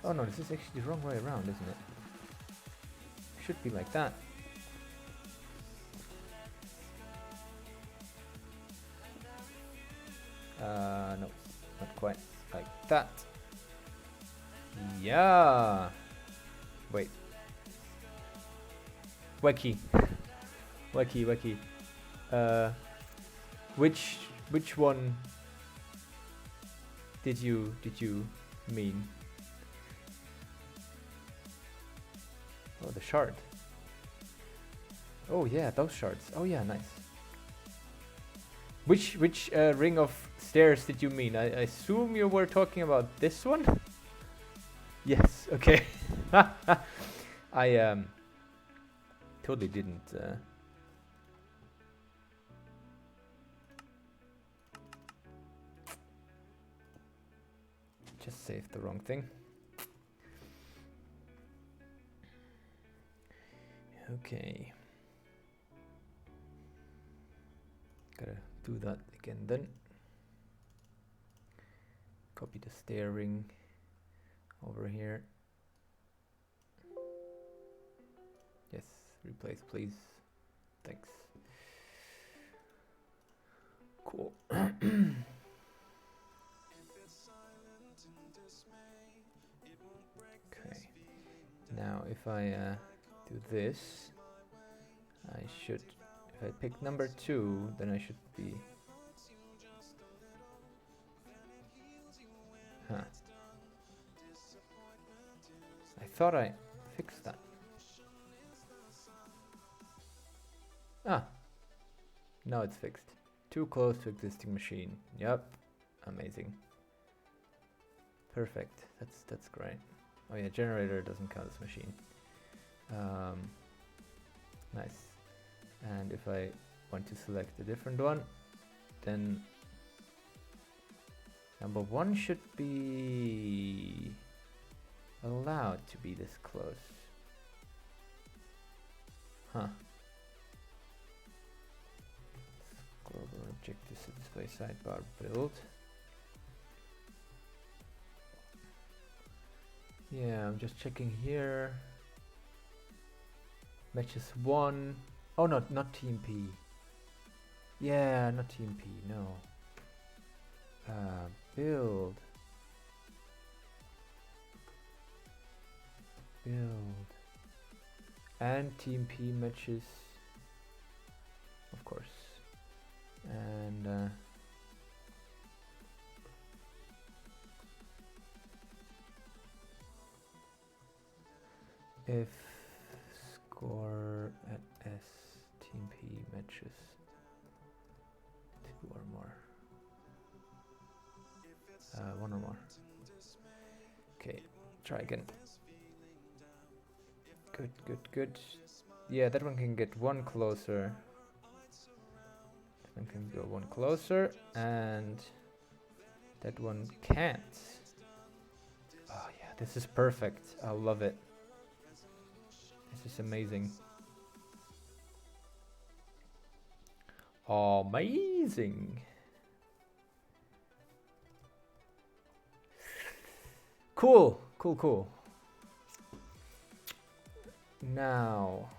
oh no, this is actually the wrong way around, isn't it? Should be like that. No, not quite like that. Yeah. Wait. Wacky. Wacky. Which one did you mean? Oh, the shard. Oh yeah, those shards. Oh yeah, nice. Which ring of stairs did you mean? I assume you were talking about this one? Yes, okay. I totally didn't just saved the wrong thing. Okay. Gotta do that again then. Copy the stair ring over here. Yes, replace please. Thanks. Cool. Okay. Now if I do this, I should, if I pick number 2, then I should be thought I fixed that. Ah, now it's fixed. Too close to existing machine. Yep, amazing. Perfect. That's great. Oh yeah, generator doesn't count as machine. Nice. And if I want to select a different one, then number 1 should be allowed to be this close. Huh. Global objective display sidebar build. Yeah, I'm just checking here. Matches 1. Oh no, not TMP. Yeah, not TMP, no. Build. Build. And TMP matches. Of course. And if score at S TMP matches 2 or more. 1 or more. Okay, try again. Good, good, good. Yeah, that one can get 1 closer. That one can go 1 closer, and that one can't. Oh yeah, this is perfect. I love it. This is amazing. Amazing. Cool, cool, cool. Now,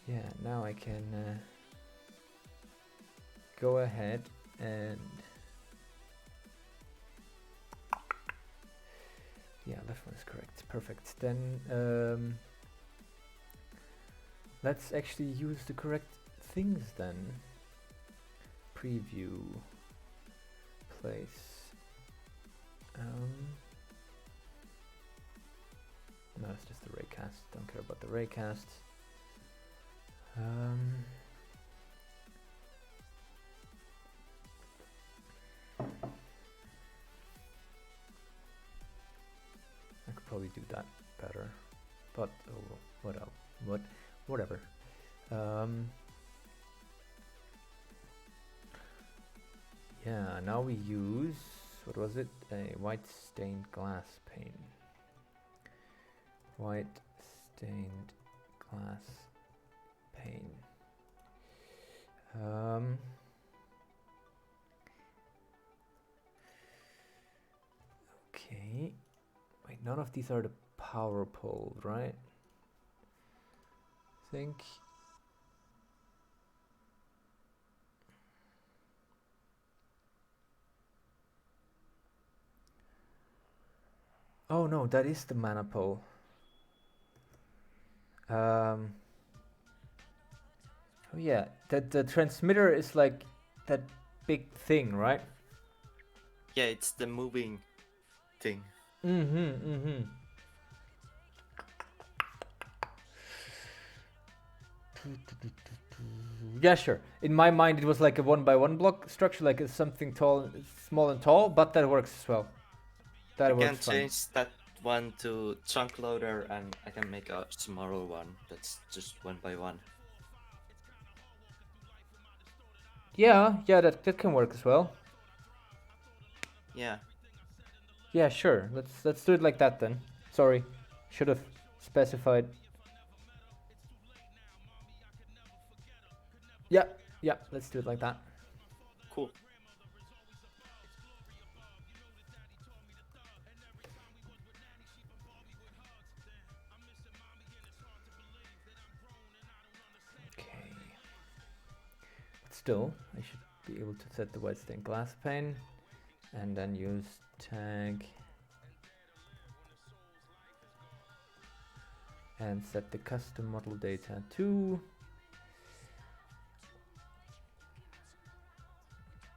yeah, now I can go ahead and yeah, left one is correct. Perfect. Then let's actually use the correct things then. Preview. Place. No, it's just the raycast. Don't care about the raycast. I could probably do that better, but oh, whatever. Yeah, now we use, what was it? A white stained glass pane. White stained glass pane. Okay. Wait, none of these are the power pole, right? I think. Oh no, that is the mana pole. Oh yeah, that the transmitter is like that big thing, right? Yeah, it's the moving thing. Yeah, sure. In my mind, it was like a 1x1 block structure, like something tall, small and tall, but that works as well. That I can works fine. change that one to chunk loader, and I can make a smaller one that's just 1x1. Yeah, that can work as well. Yeah. Yeah, sure. Let's do it like that then. Sorry, should have specified. Yeah, let's do it like that. Cool. Okay. But still, I should be able to set the white stained glass pane and then use tag and set the custom model data to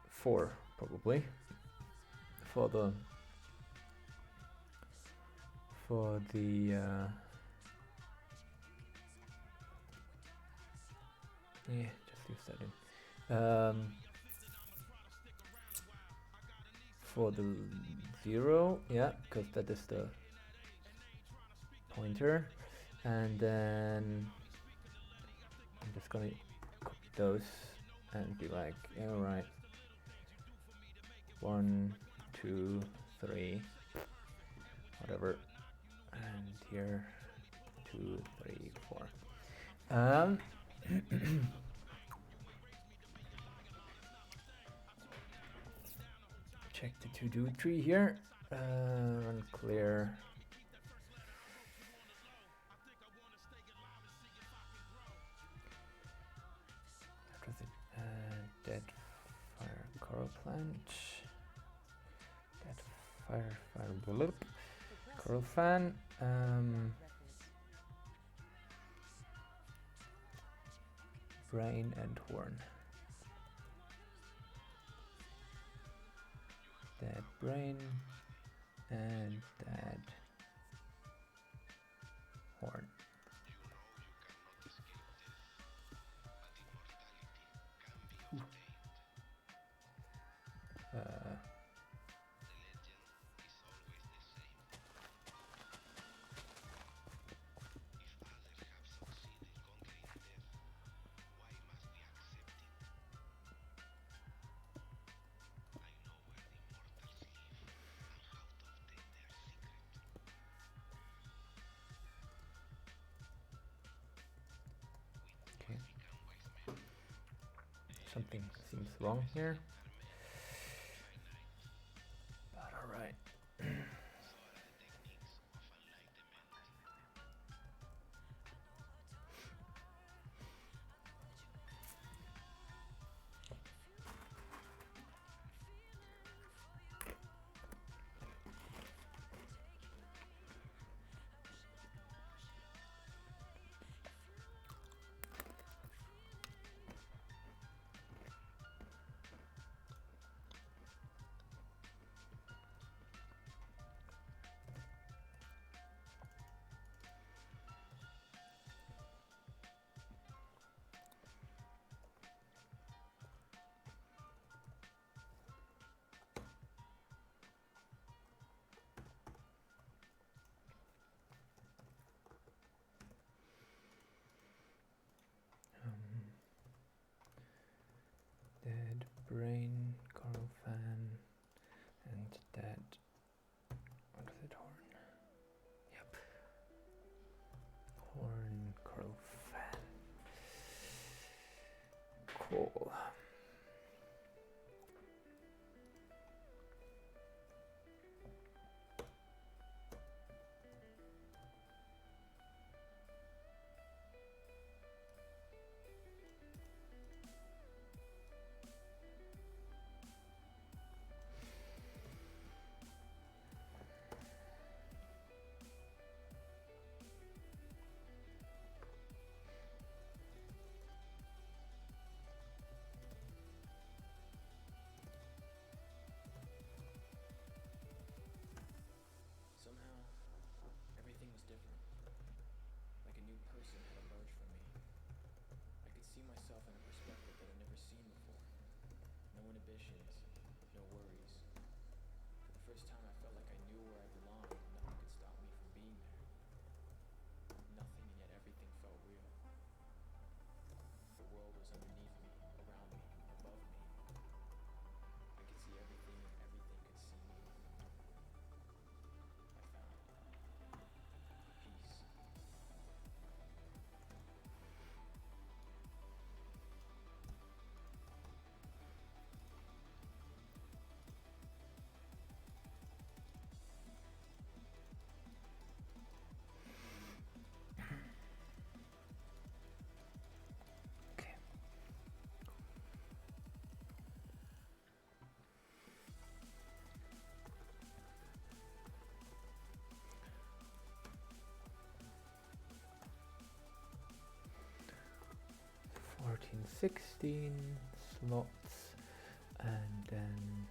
4 probably for the for the yeah, just leave that in. For the 0, yeah, because that is the pointer, and then I'm just gonna copy those and be like, alright, 1, 2, 3, whatever, and here 2, 3, 4. Check the to-do tree here. Run clear. What was it? Dead fire coral plant. Dead fire bullet. Coral fan. Brain and horn. Dead brain and dead horn. Ooh. Okay. Something seems wrong here. But alright. Dead brain, coral fan, and dead. What is it? Horn. Yep. Horn, coral fan. Cool. Somehow, everything was different. Like a new person had emerged from me. I could see myself in a perspective that I'd never seen before. No inhibitions, no worries. For the first time, I felt like I knew where I belonged and nothing could stop me from being there. Nothing, and yet everything felt real. The world was underneath me, around me, above me. I could see everything and everything could see me. I found peace. Okay. Fourteen, 16 slots, and then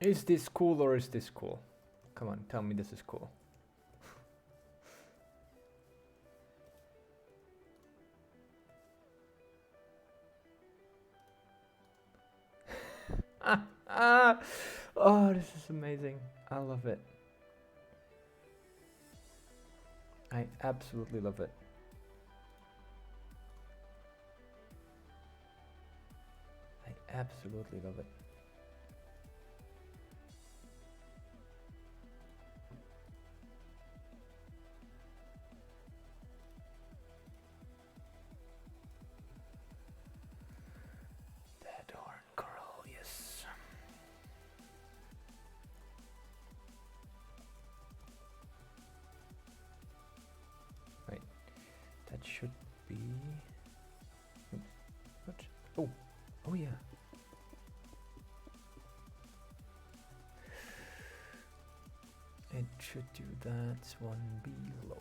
Is this cool or is this cool? Come on, tell me this is cool. Oh, this is amazing. I love it. I absolutely love it. I absolutely love it. Dead horn coral, yes. Wait, that should be. Oops, what? Oh, oh yeah. It should do that one below.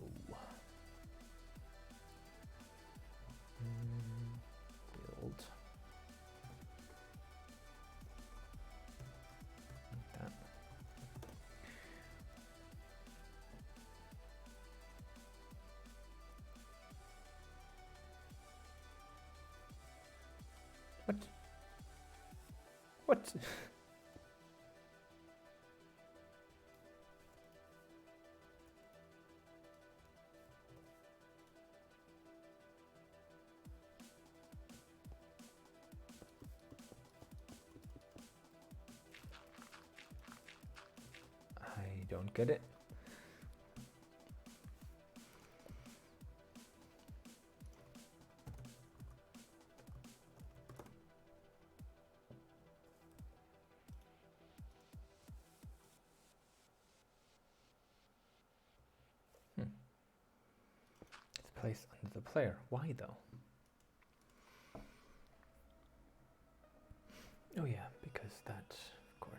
Build. Like that. What? What? I don't get it. It's placed under the player. Why though? Oh yeah, because that, of course.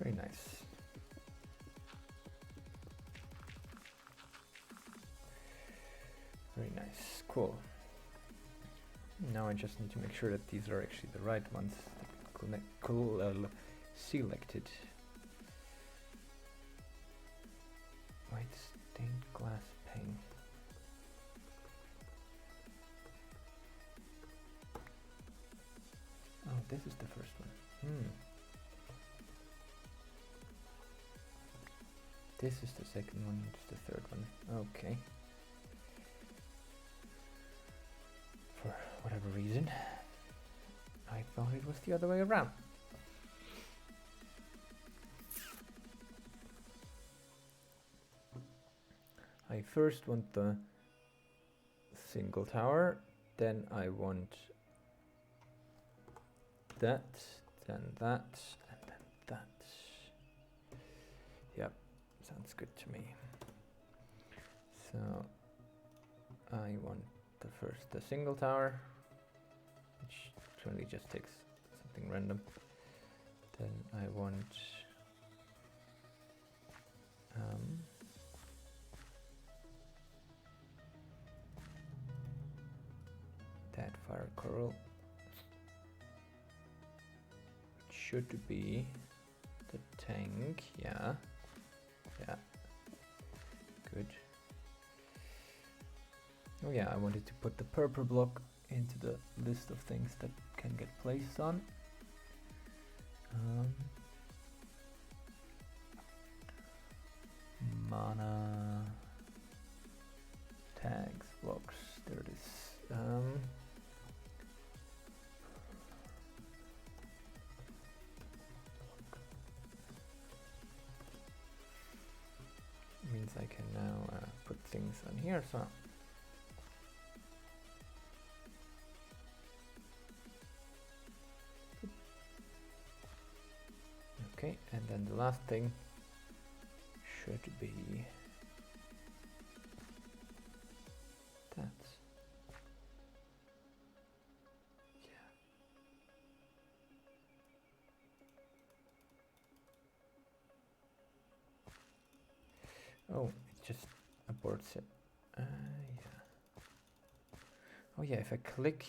Very nice. Very nice. Cool. Now I just need to make sure that these are actually the right ones. Selected. White stained glass pane. Oh, this is the first one. This is the second one, this is the third one. Okay. For whatever reason, I thought it was the other way around. I first want the single tower, then I want that, then that, and then that. Yep, sounds good to me. So I want the single tower, which currently just takes something random. Then I want that fire coral. It should be the tank, yeah. Yeah. Good. Oh yeah, I wanted to put the purple block into the list of things that can get placed on. Mana tags blocks. There it is. Means I can now put things on here. So okay, and then the last thing should be that. Oh, it just aborts it. Yeah. Oh yeah, if I click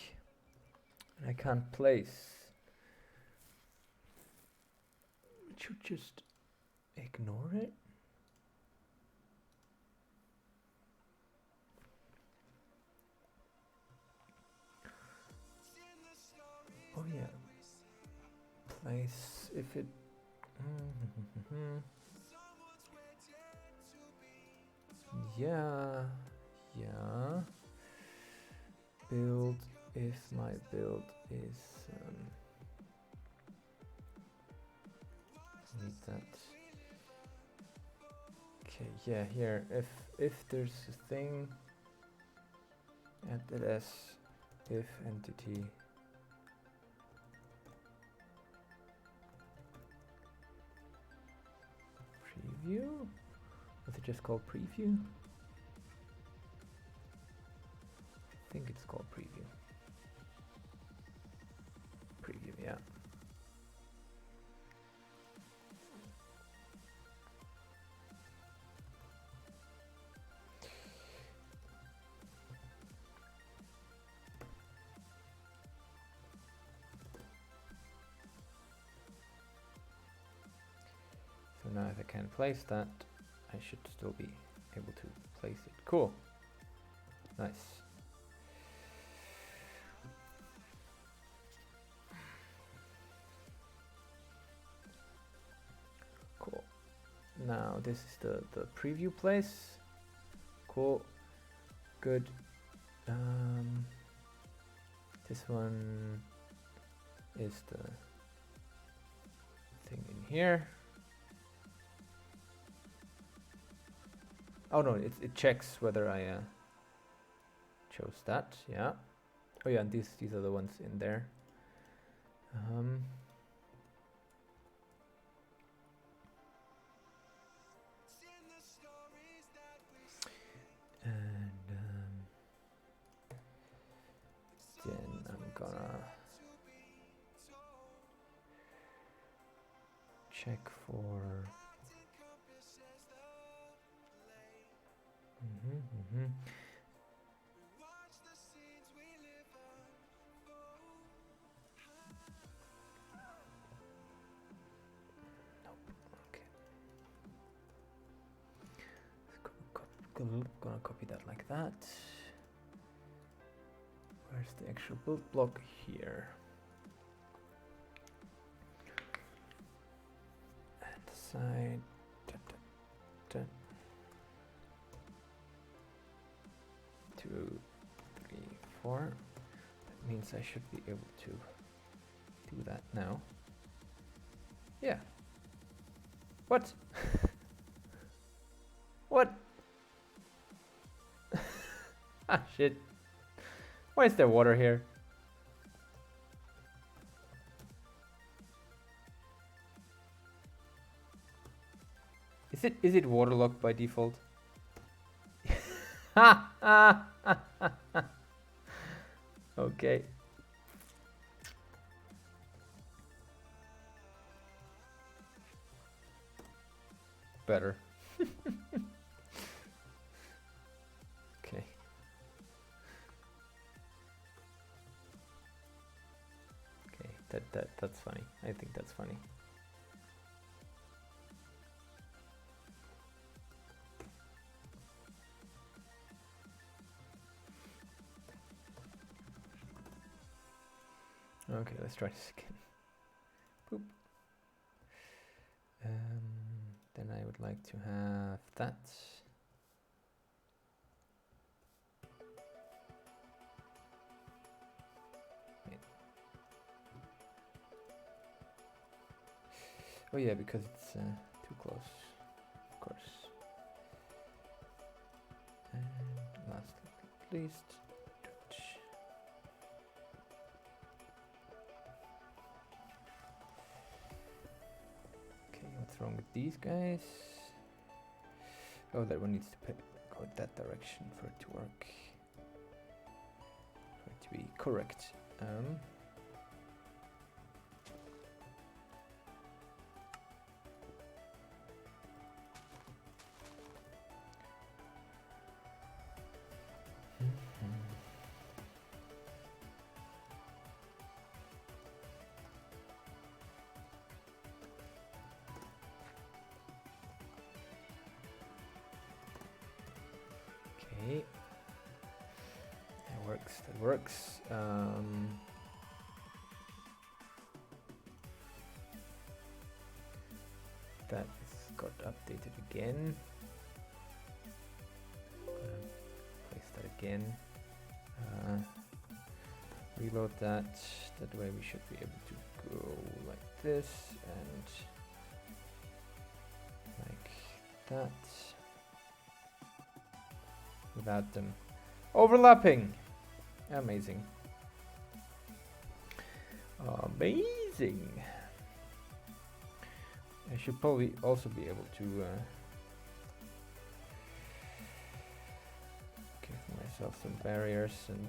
and I can't place, it should just ignore it. Oh yeah. Place if it. Yeah. Yeah. Build if my build is need that. Okay, yeah, here if there's a thing, add that as if entity preview. Was it just called preview? I think it's called preview. Preview, yeah. So now if I can place that, I should still be able to place it. Cool. Nice. Cool. Now this is the preview place. Cool. Good. This one is the thing in here. Oh no, it checks whether I chose that. Yeah. Oh yeah, and these are the ones in there. And then I'm gonna check for Okay. Gonna copy that like that. Where's the actual build block? Here. And the side. 2, 3, 4. That means I should be able to do that now. Yeah. What? What? Ah, shit. Why is there water here? Is it waterlogged by default? Okay. Better. Okay. Okay, that's funny. I think that's funny. Okay, let's try this again. Boop. Then I would like to have that. Oh yeah, because it's too close, of course. And last but not least, okay, what's wrong with these guys? Oh, that one needs to go that direction for it to work. For it to be correct. Okay. That works, that works. That is got updated again. Gonna place that again. Reload that. That way we should be able to go like this and like that. Without them overlapping. Amazing. Amazing. I should probably also be able to give myself some barriers and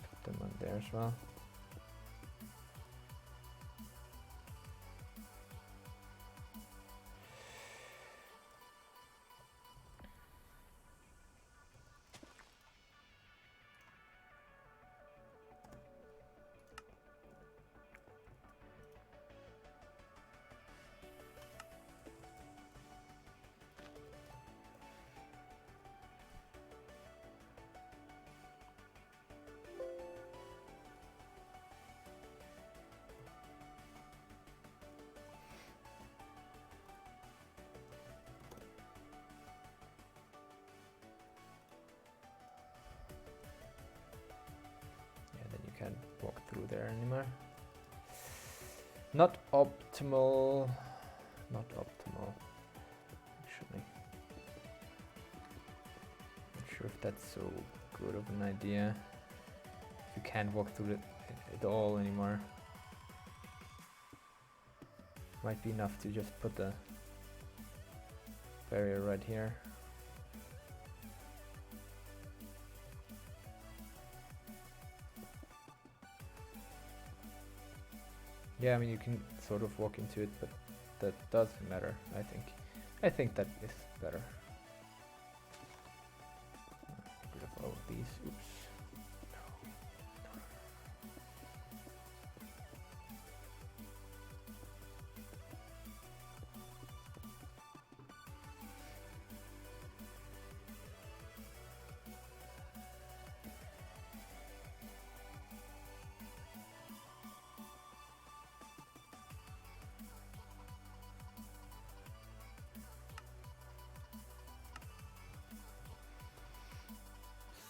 put them on there as well. Can't walk through there anymore. Not optimal. Not optimal. Actually, not sure if that's so good of an idea. You can't walk through it at all anymore. Might be enough to just put the barrier right here. Yeah, I mean, you can sort of walk into it, but that doesn't matter, I think. I think that is better. Get rid of all of these. Oops.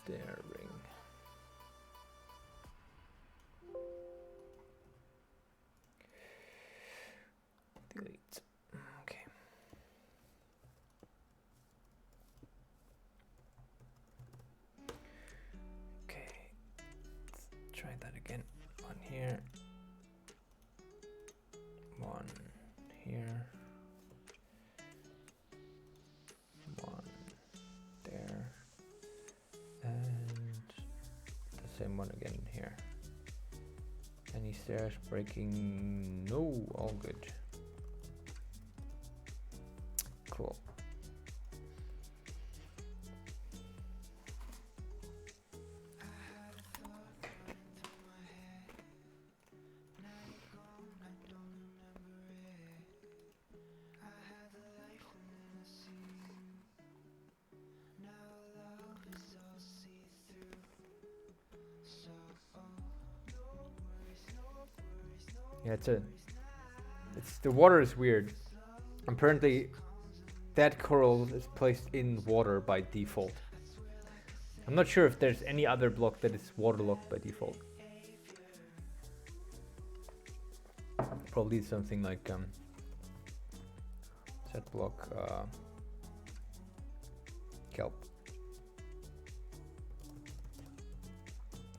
Staring. Delete. Okay. Okay. Let's try that again. One here. One here. One there. And the same one again here. Any stairs breaking? No, all good. Cool. Yeah, it's the water is weird. Apparently that coral is placed in water by default. I'm not sure if there's any other block that is waterlogged by default. probably something like set block kelp.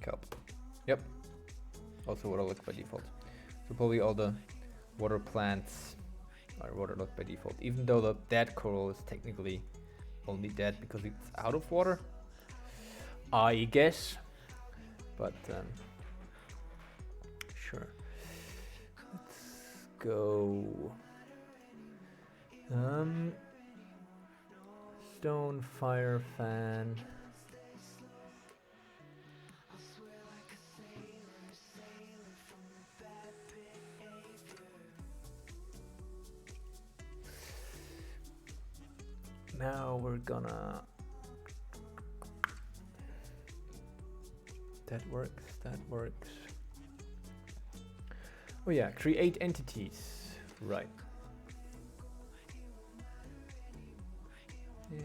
Kelp. Yep. Also waterlogged by default. So probably all the water plants are waterlogged by default, even though the dead coral is technically only dead because it's out of water, I guess. But sure. Let's go. Stone fire fan. Now we're gonna. That works. That works. Oh yeah, create entities. Right. Yeah.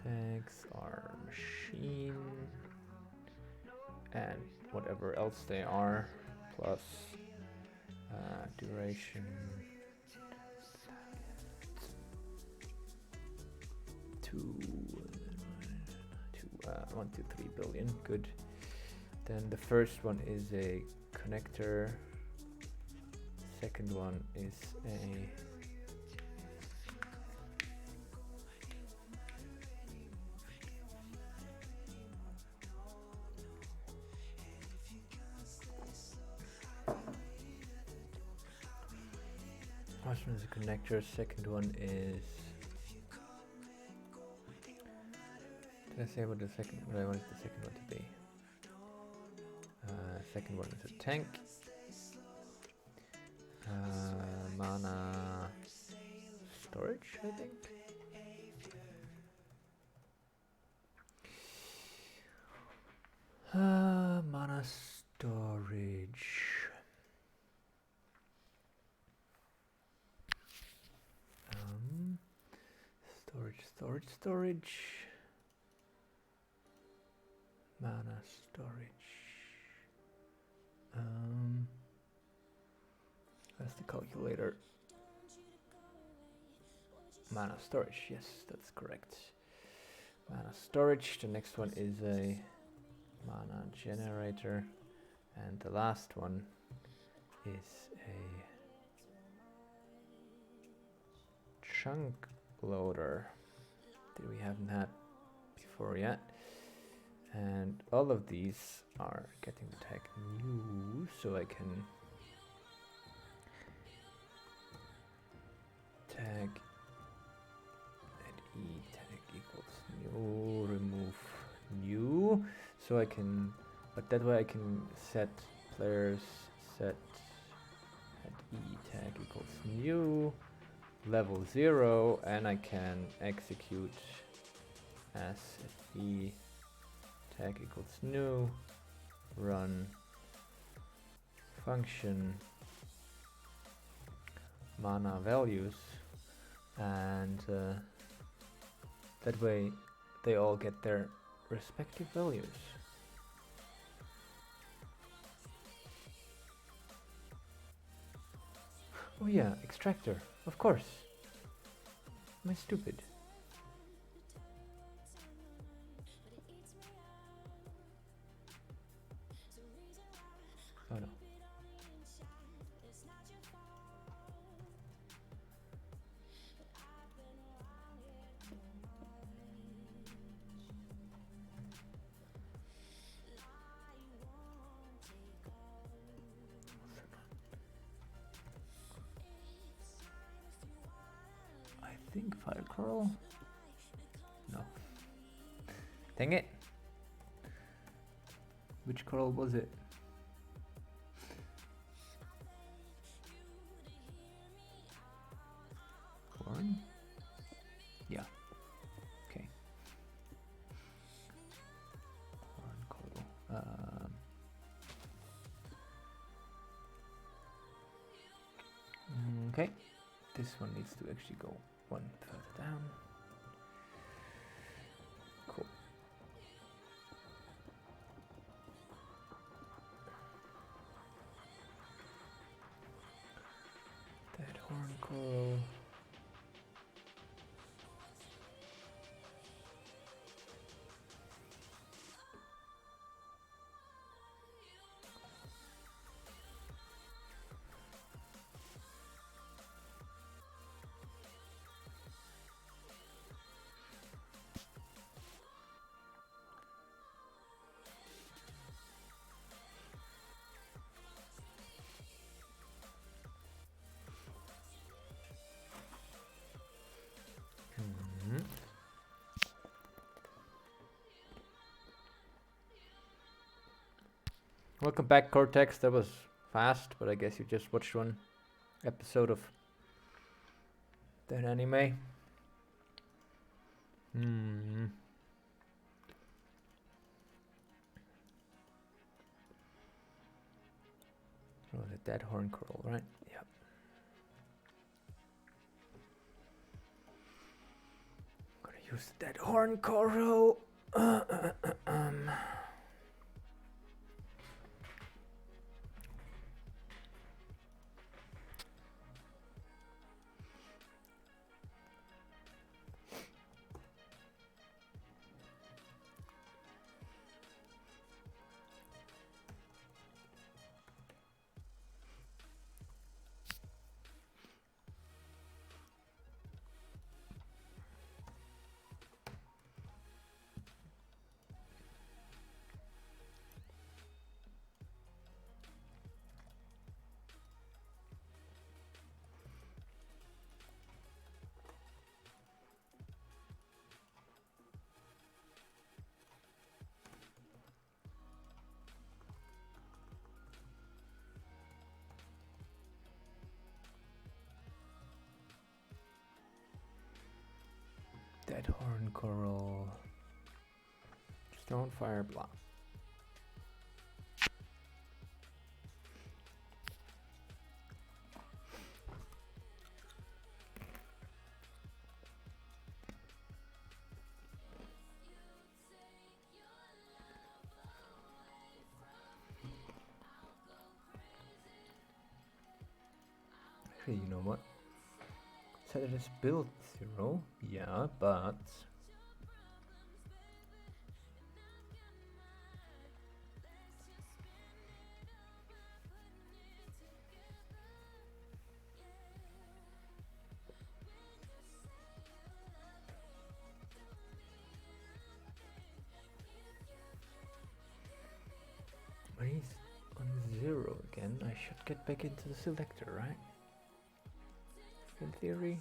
Tags are machine and whatever else they are, plus duration to 1 to 3 billion. Good. Then the first one is a connector. Second one is a first one is a connector, second one is, did I say what I wanted the second one to be? Second one is a tank. Mana storage, I think. Mana storage. Storage. Mana storage. That's the calculator. Mana storage, yes, that's correct. Mana storage. The next one is a mana generator, and the last one is a chunk loader that we haven't had before yet. And all of these are getting the tag new, so I can tag and e tag equals new, remove new, so I can, but that way I can set players set and e tag equals new, level 0, and I can execute as e tag equals new, run function mana values, and that way they all get their respective values. Oh yeah, extractor, of course. Am I stupid? Oh no. I think fire coral? No. Dang it. Which coral was it? Okay, this one needs to actually go one further down. Cool. That horn coral. Mhm. Welcome back, Cortex. That was fast, but I guess you just watched one episode of that anime. Hmm. Oh, the dead horn coral, right? Yep. Gonna use the dead horn coral. Dead horn coral. Stone fire block. Actually, you know what? Said it is build 0. Yeah, but when he's on 0 again, I should get back into the selector, right? In theory.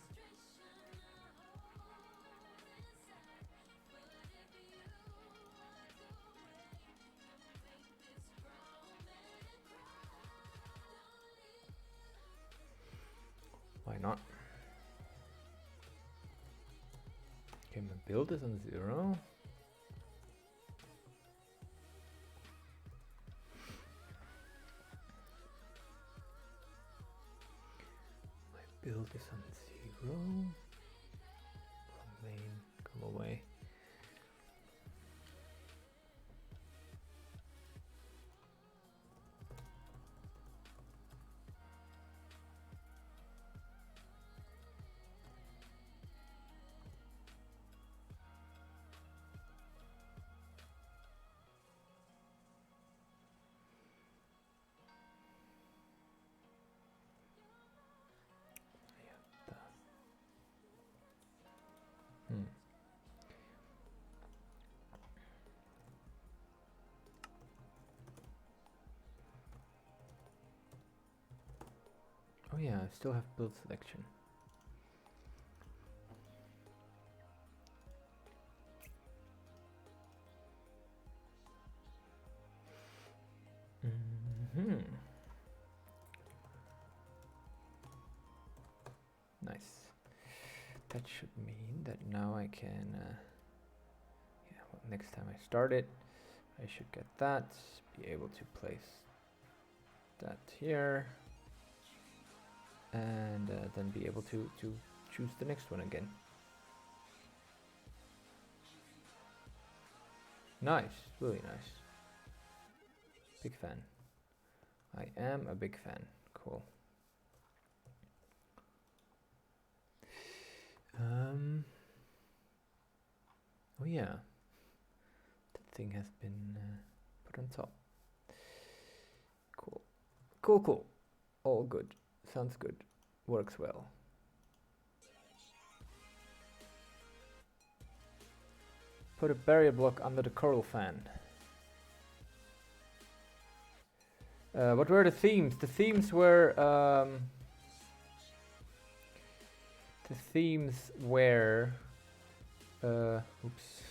Why not? Okay, my build is on 0. My build is on 0. Oh, main, come away. Hmm. Oh yeah, I still have build selection. Hmm. Nice. That should mean that now I can, yeah, well, next time I start it, I should get that, be able to place that here, and then be able to choose the next one again. Nice, really nice. Big fan. I am a big fan. Cool. Oh yeah, that thing has been put on top. Cool, cool, cool. All good. Sounds good. Works well. Put a barrier block under the coral fan. What were the themes? The themes were oops.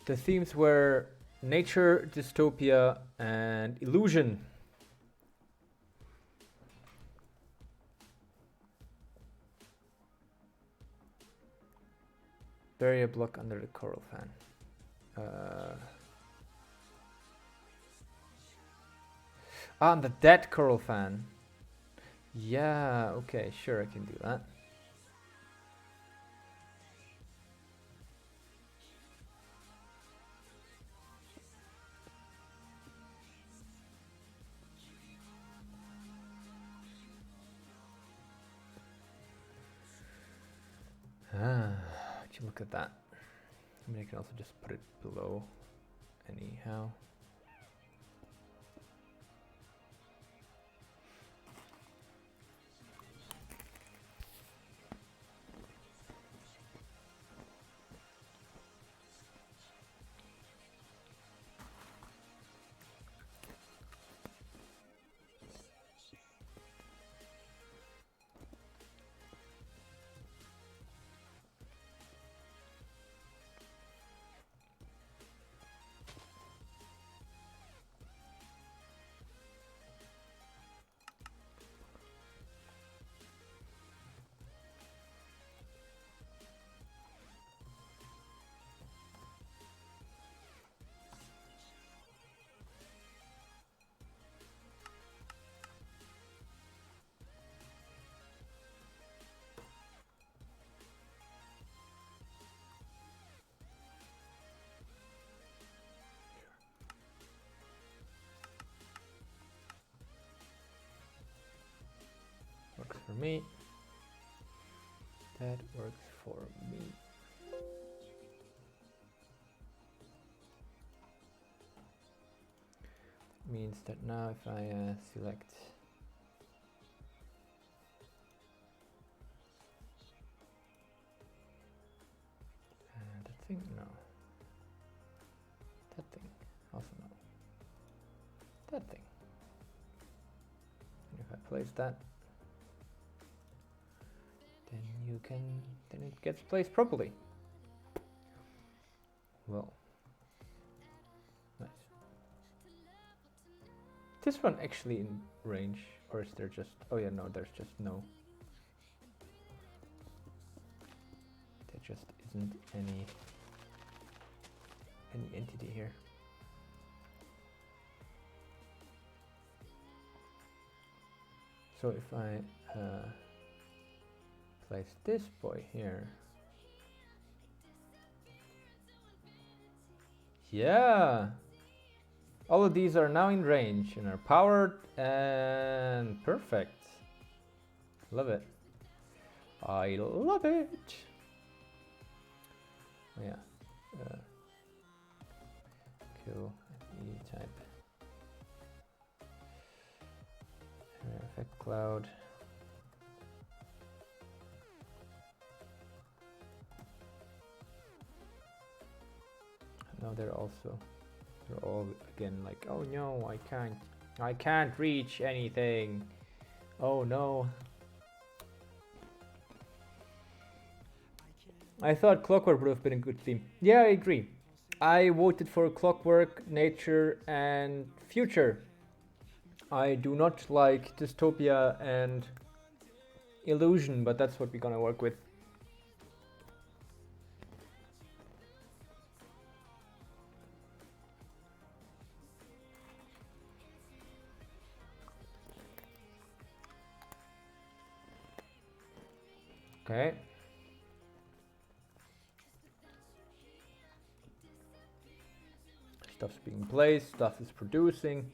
The themes were nature, dystopia, and illusion. Barrier block under the coral fan. And the dead coral fan. Yeah, okay, sure, I can do that. Would you look at that? I mean, I can also just put it below anyhow. Works for me. That works for me. Means that now if I select that thing, no. That thing, also no. That thing. And if I place that, then it gets placed properly. Well, nice. This one actually in range, or is there just? Oh yeah, no, there's just no. There just isn't any entity here. So if I place this boy here. Yeah! All of these are now in range and are powered and perfect. Love it. I love it! Oh yeah. Kill E-type. Effect cloud. Now they're all again like, oh no, I can't reach anything. Oh no. I thought Clockwork would have been a good theme. Yeah, I agree. I voted for Clockwork, Nature, and Future. I do not like Dystopia and Illusion, but that's what we're gonna work with. Okay. Stuff's being placed, stuff is producing.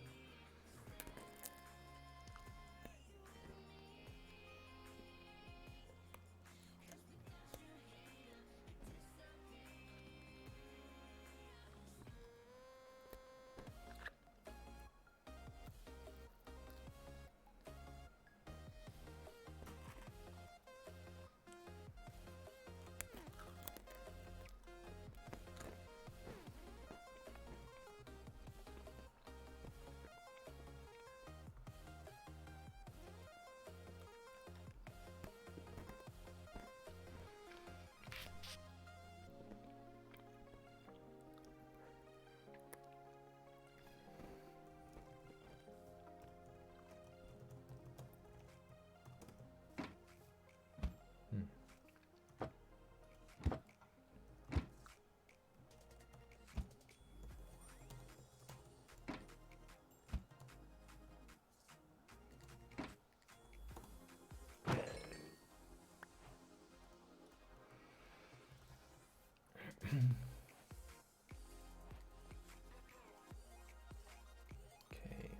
Okay.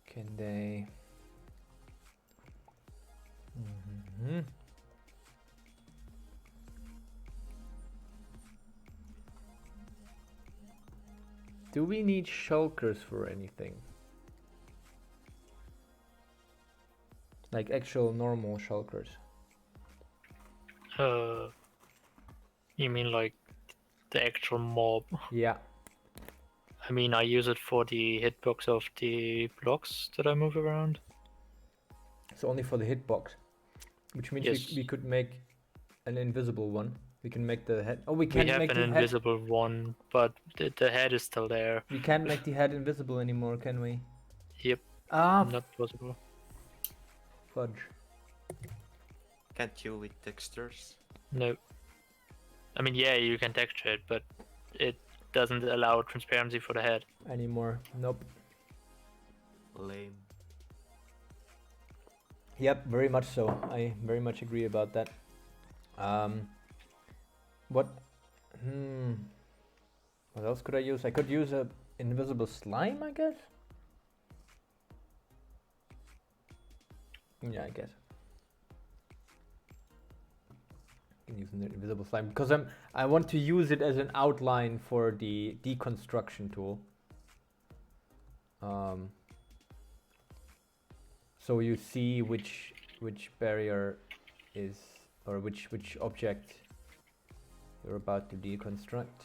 Can they? Mhm. Do we need shulkers for anything? Like actual normal shulkers? You mean like the actual mob? Yeah. I mean, I use it for the hitbox of the blocks that I move around. It's only for the hitbox. Which means Yes. we could make an invisible one. We can make the head. Oh, we We can't have make an the head. invisible one, but the head is still there. We can't make the head invisible anymore, can we? Yep, Ah, not possible. fudge. Can't you with textures? No. I mean, yeah, you can texture it, but it doesn't allow transparency for the head. Anymore. Nope. Lame. Yep, very much so. I very much agree about that. What? What else could I use? I could use a invisible slime, I guess. Yeah, I guess. I can use an invisible slime because I want to use it as an outline for the deconstruction tool. So you see which barrier is, or which object you're about to deconstruct.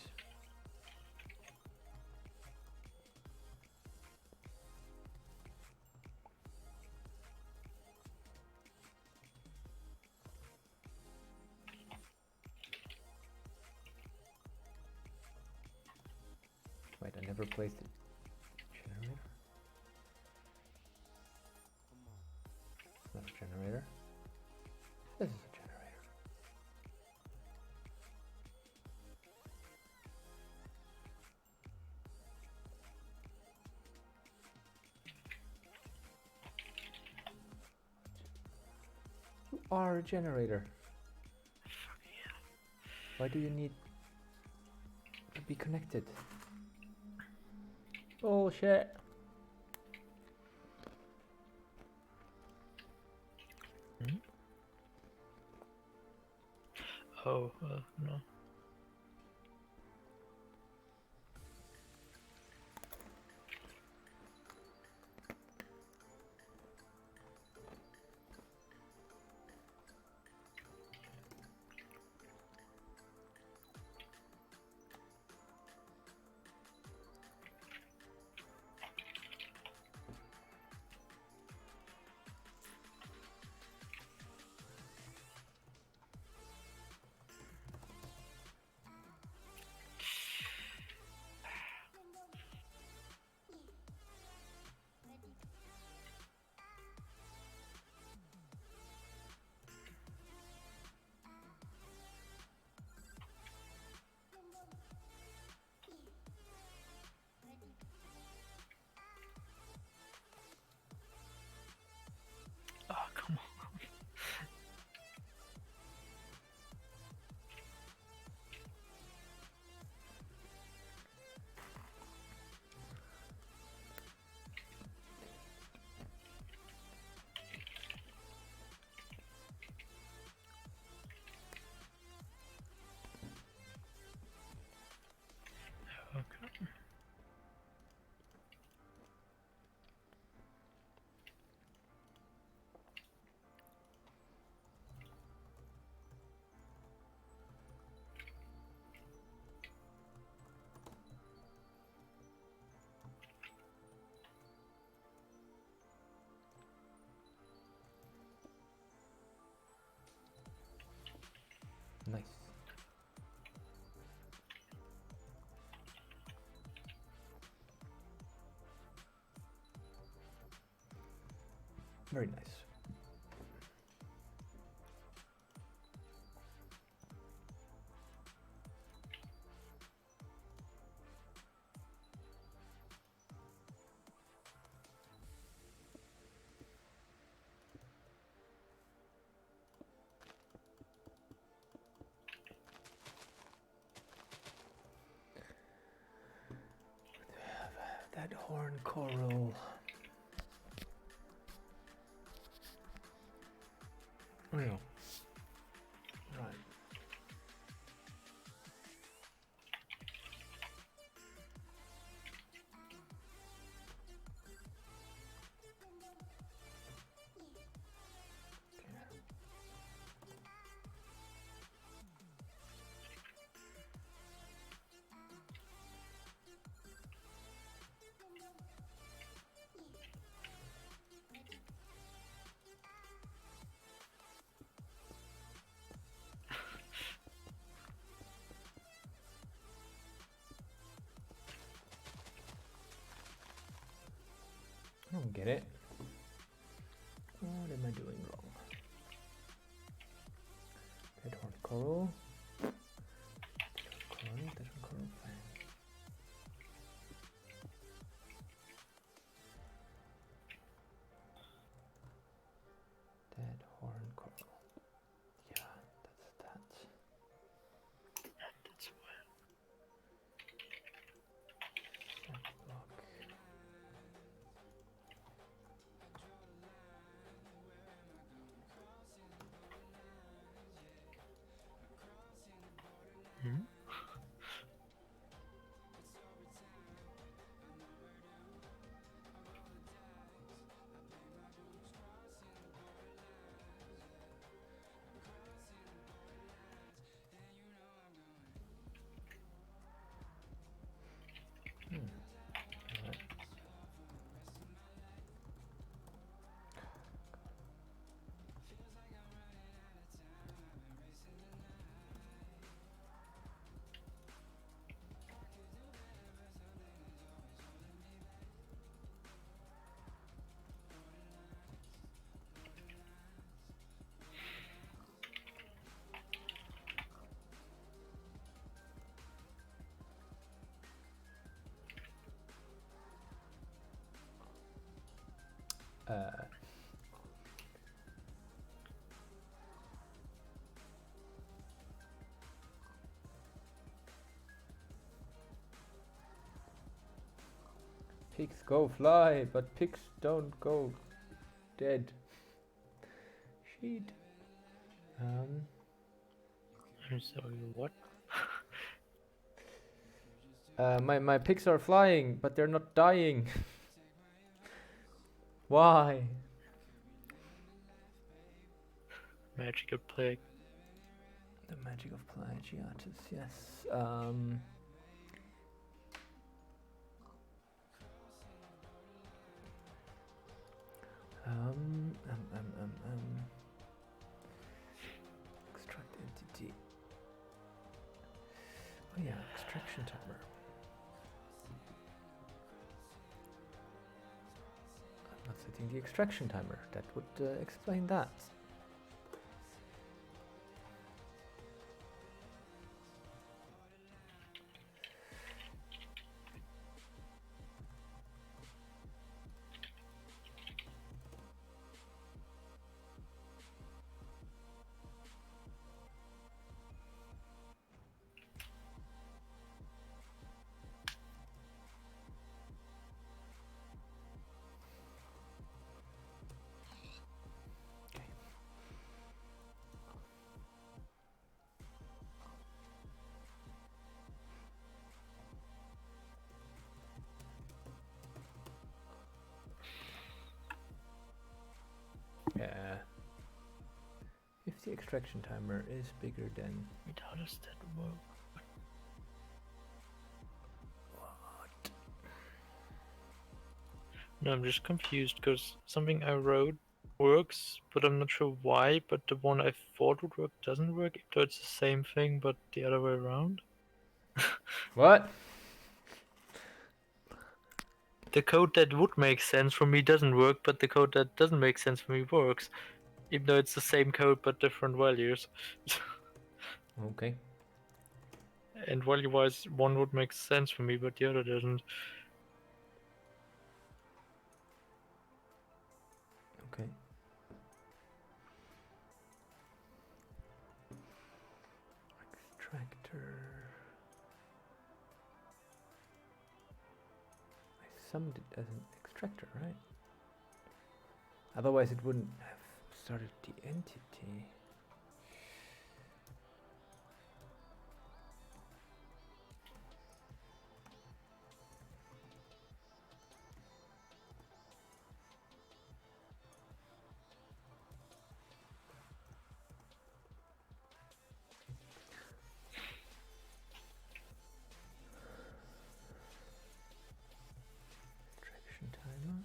Wait, I never placed it. Generator? It's not a generator. This is a generator. You are a generator. Why do you need to be connected? Bullshit. Oh, no. Very nice. That horn coral. Oh yeah. Right. I don't get it. What am I doing wrong? That horn coral. That horn coral fang. That horn coral. Yeah, that's that. That's why. Block. Hmm? Alright. Uh, Pigs go fly, but pigs don't go dead. Shit. I'm sorry, what? My pigs are flying, but they're not dying. Why? Magical plague. The magic of Pelagiatus, yes. Extract entity. Oh yeah, extraction timer. I'm not setting the extraction timer. That would explain that. Yeah. If the extraction timer is bigger than Wait, how does that work? No, I'm just confused because something I wrote works, but I'm not sure why. But the one I thought would work doesn't work, even though it's the same thing, but the other way around. what? the code that would make sense for me doesn't work, but the code that doesn't make sense for me works, even though it's the same code but different values. Okay. And value-wise, one would make sense for me, but the other doesn't. Okay. Extractor. I summed it as an extractor, right? Otherwise, it wouldn't have started the entity. Extraction timer.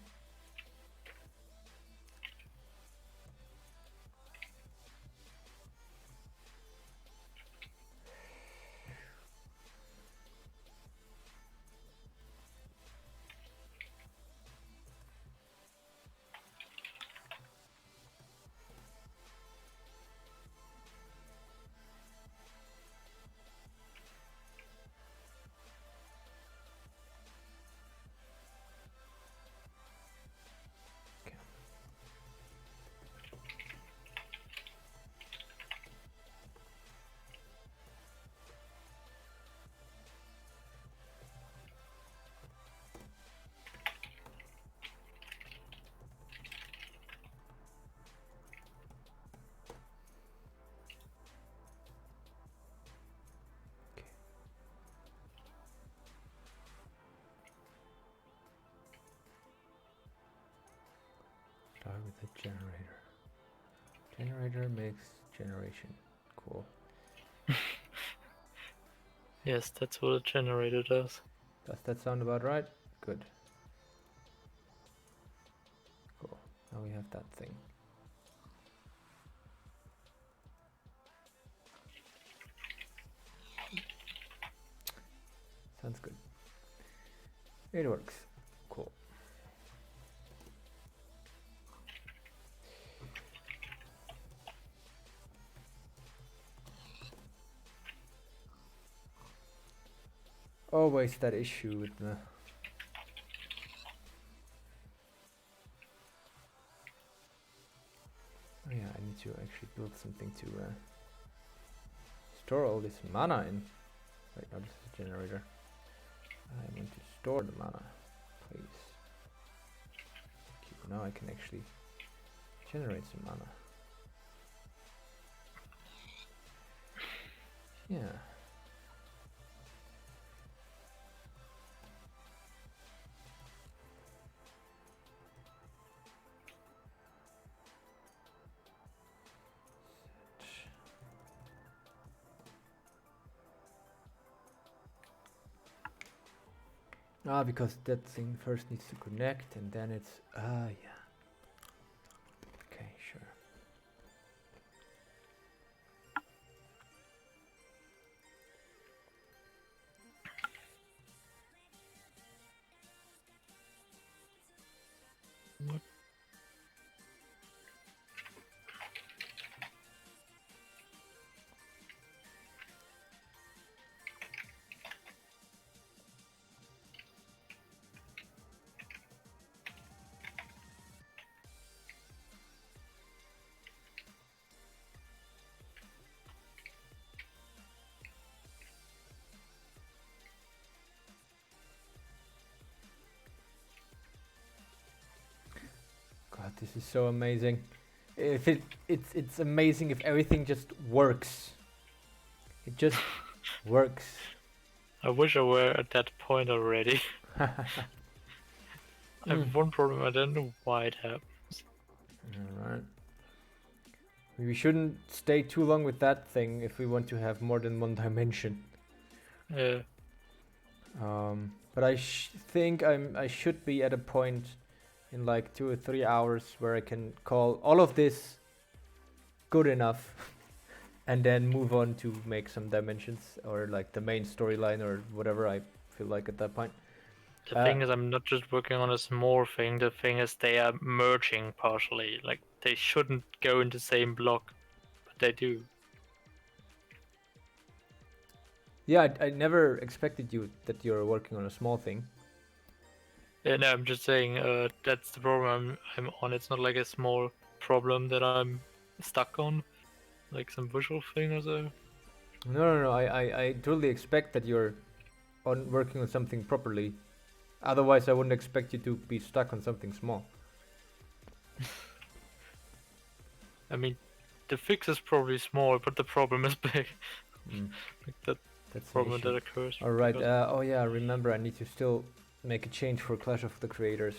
Start with the generator. Generator makes generation. Cool. Yes, that's what a generator does. Does that sound about right? Good. Cool. Now we have that thing. Sounds good. It works. Cool. Always that issue with the oh yeah, I need to actually build something to store all this mana in. Wait, no, this is a generator. I want to store the mana, please. Okay, now I can actually generate some mana. Yeah. Ah, because that thing first needs to connect and then it's yeah. Okay, sure. What? God, this is so amazing. If it's amazing if everything just works. It just works. I wish I were at that point already. I have one problem, I don't know why it happens. Alright. We shouldn't stay too long with that thing if we want to have more than one dimension. Yeah. But I think I should be at a point in like 2 or 3 hours where I can call all of this good enough and then move on to make some dimensions or like the main storyline or whatever I feel like at that point. The thing is, I'm not just working on a small thing. The thing is, they are merging partially. Like, they shouldn't go in the same block, but they do. Yeah, I never expected that you're working on a small thing. Yeah, no, I'm just saying that's the problem I'm on. It's not like a small problem that I'm stuck on, like some visual thing or so. No. I totally expect that you're working on something properly. Otherwise, I wouldn't expect you to be stuck on something small. I mean, the fix is probably small, but the problem is big. Like that That's an problem issue. that occurs. All right. because- Oh yeah. Remember, I need to still make a change for Clash of the Creators.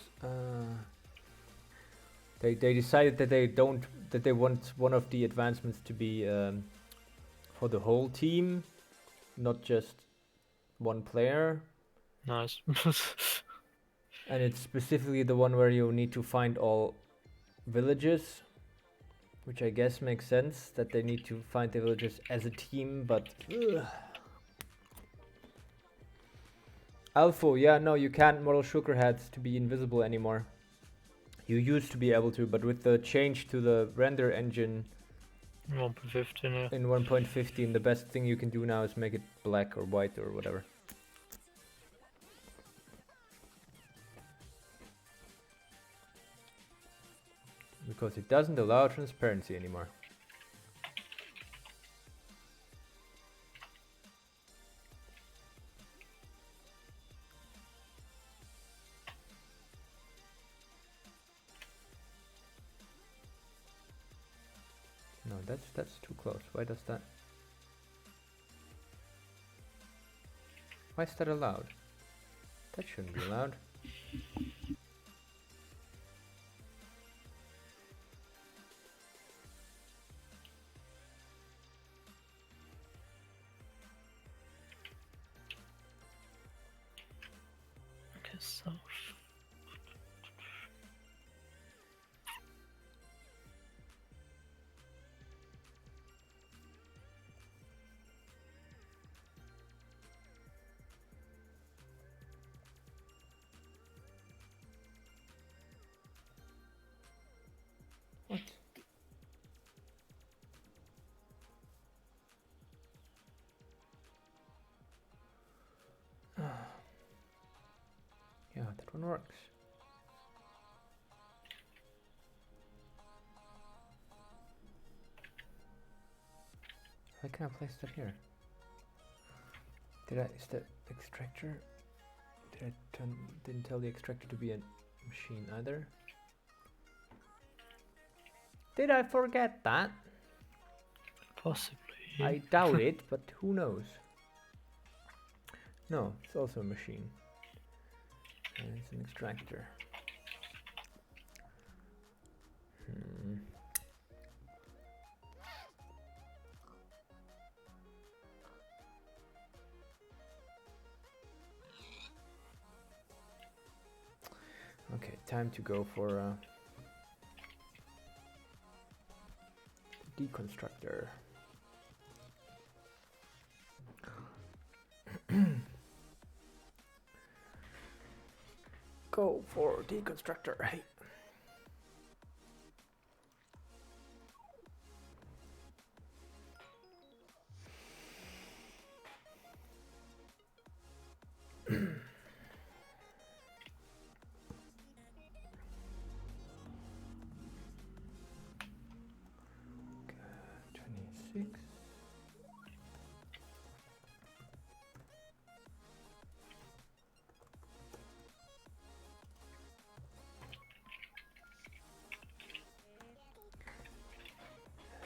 They decided that they want one of the advancements to be for the whole team, not just one player. Nice. And it's specifically the one where you need to find all villages, which I guess makes sense that they need to find the villages as a team, but Alpha, yeah, no, you can't model sugarheads to be invisible anymore. You used to be able to, but with the change to the render engine 1.15, yeah. in 1.15, the best thing you can do now is make it black or white or whatever. Because it doesn't allow transparency anymore. No, that's too close. Why does that? Why is that allowed? That shouldn't be allowed. Okay, so What? Yeah, that one works. Why can I place that here? Is the extractor? Didn't tell the extractor to be a machine either. Did I forget that? possibly. I doubt it, but who knows? No, it's also a machine. And it's an extractor. Okay, time to go for deconstructor. Go for deconstructor. Hey. Okay, 26.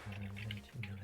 And 99.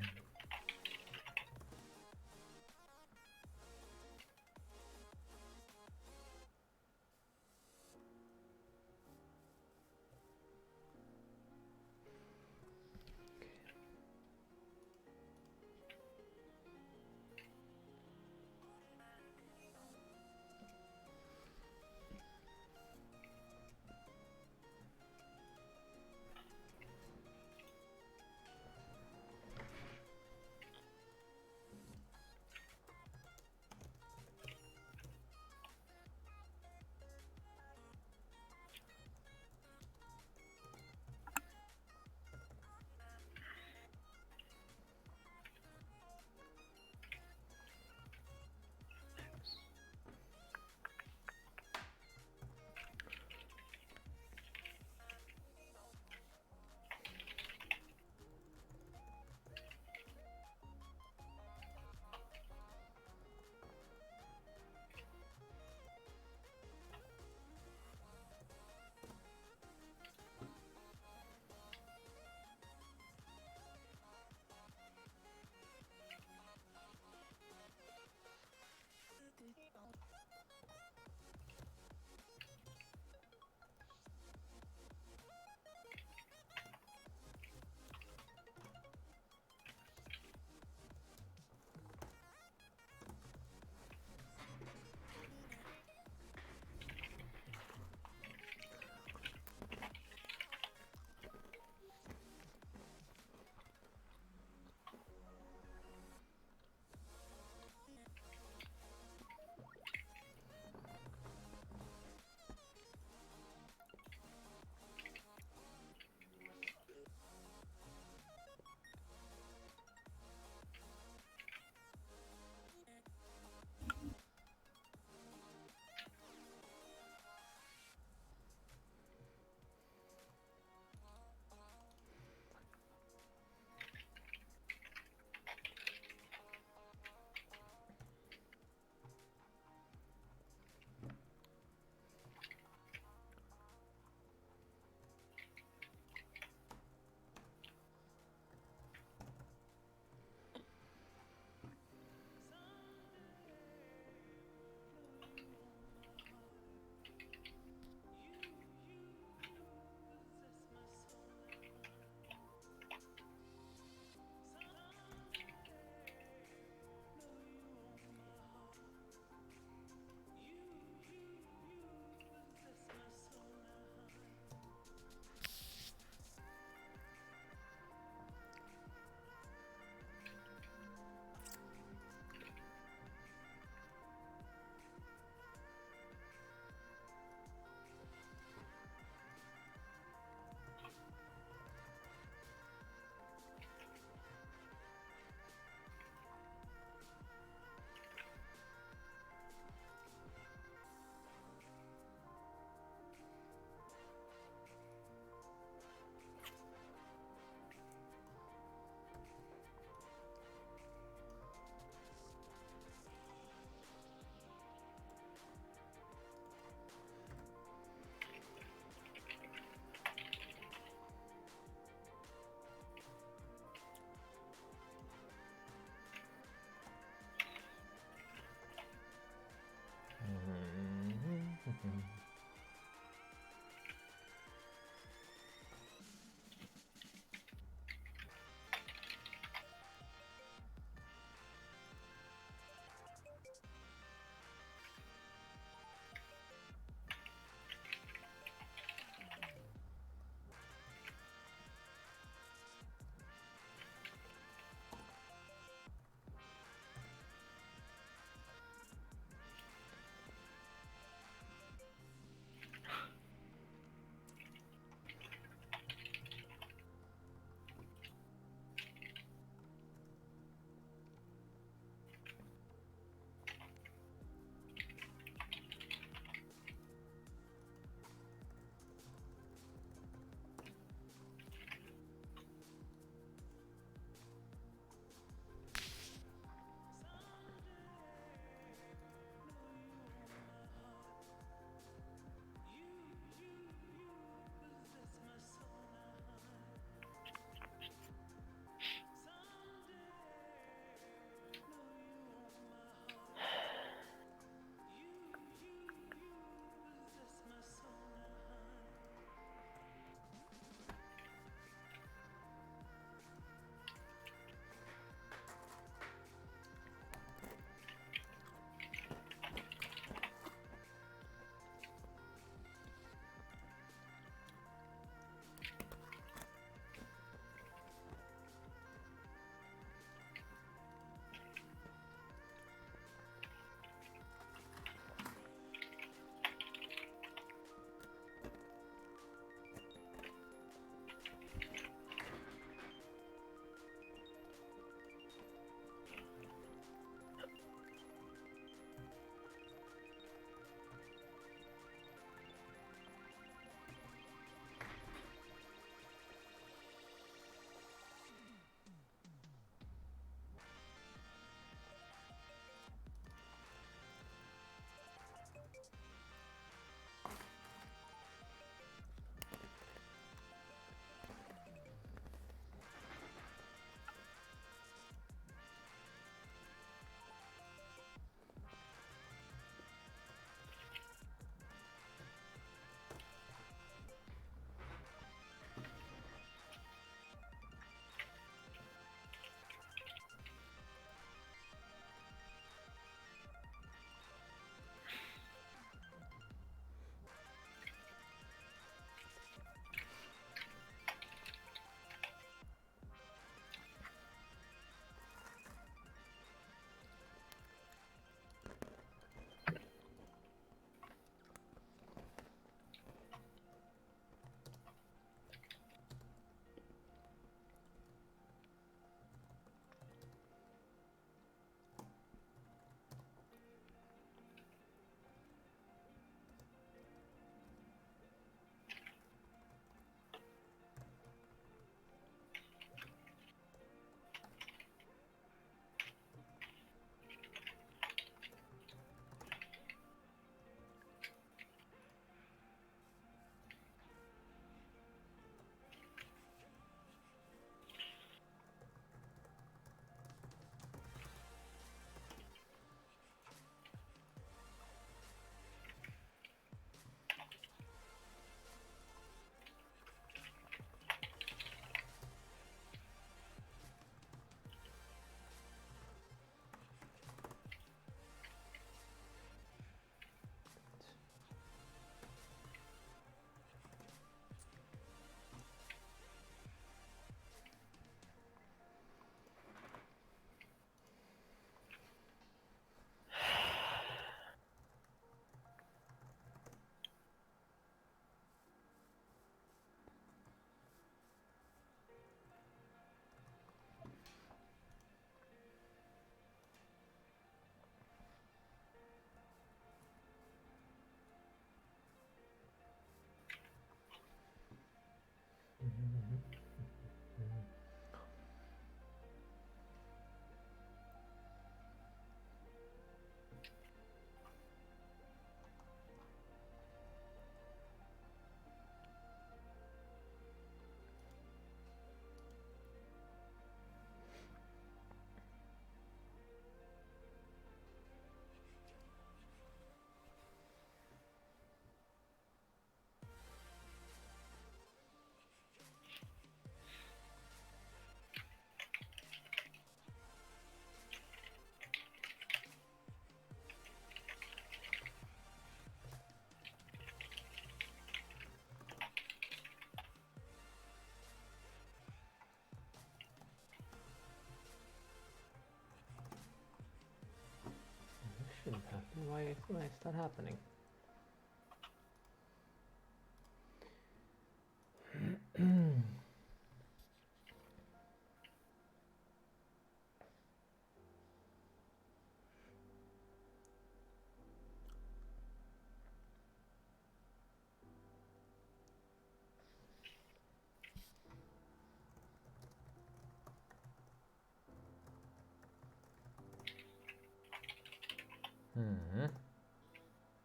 Shouldn't happen. Why is that happening?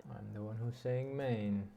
I'm the one who's saying main.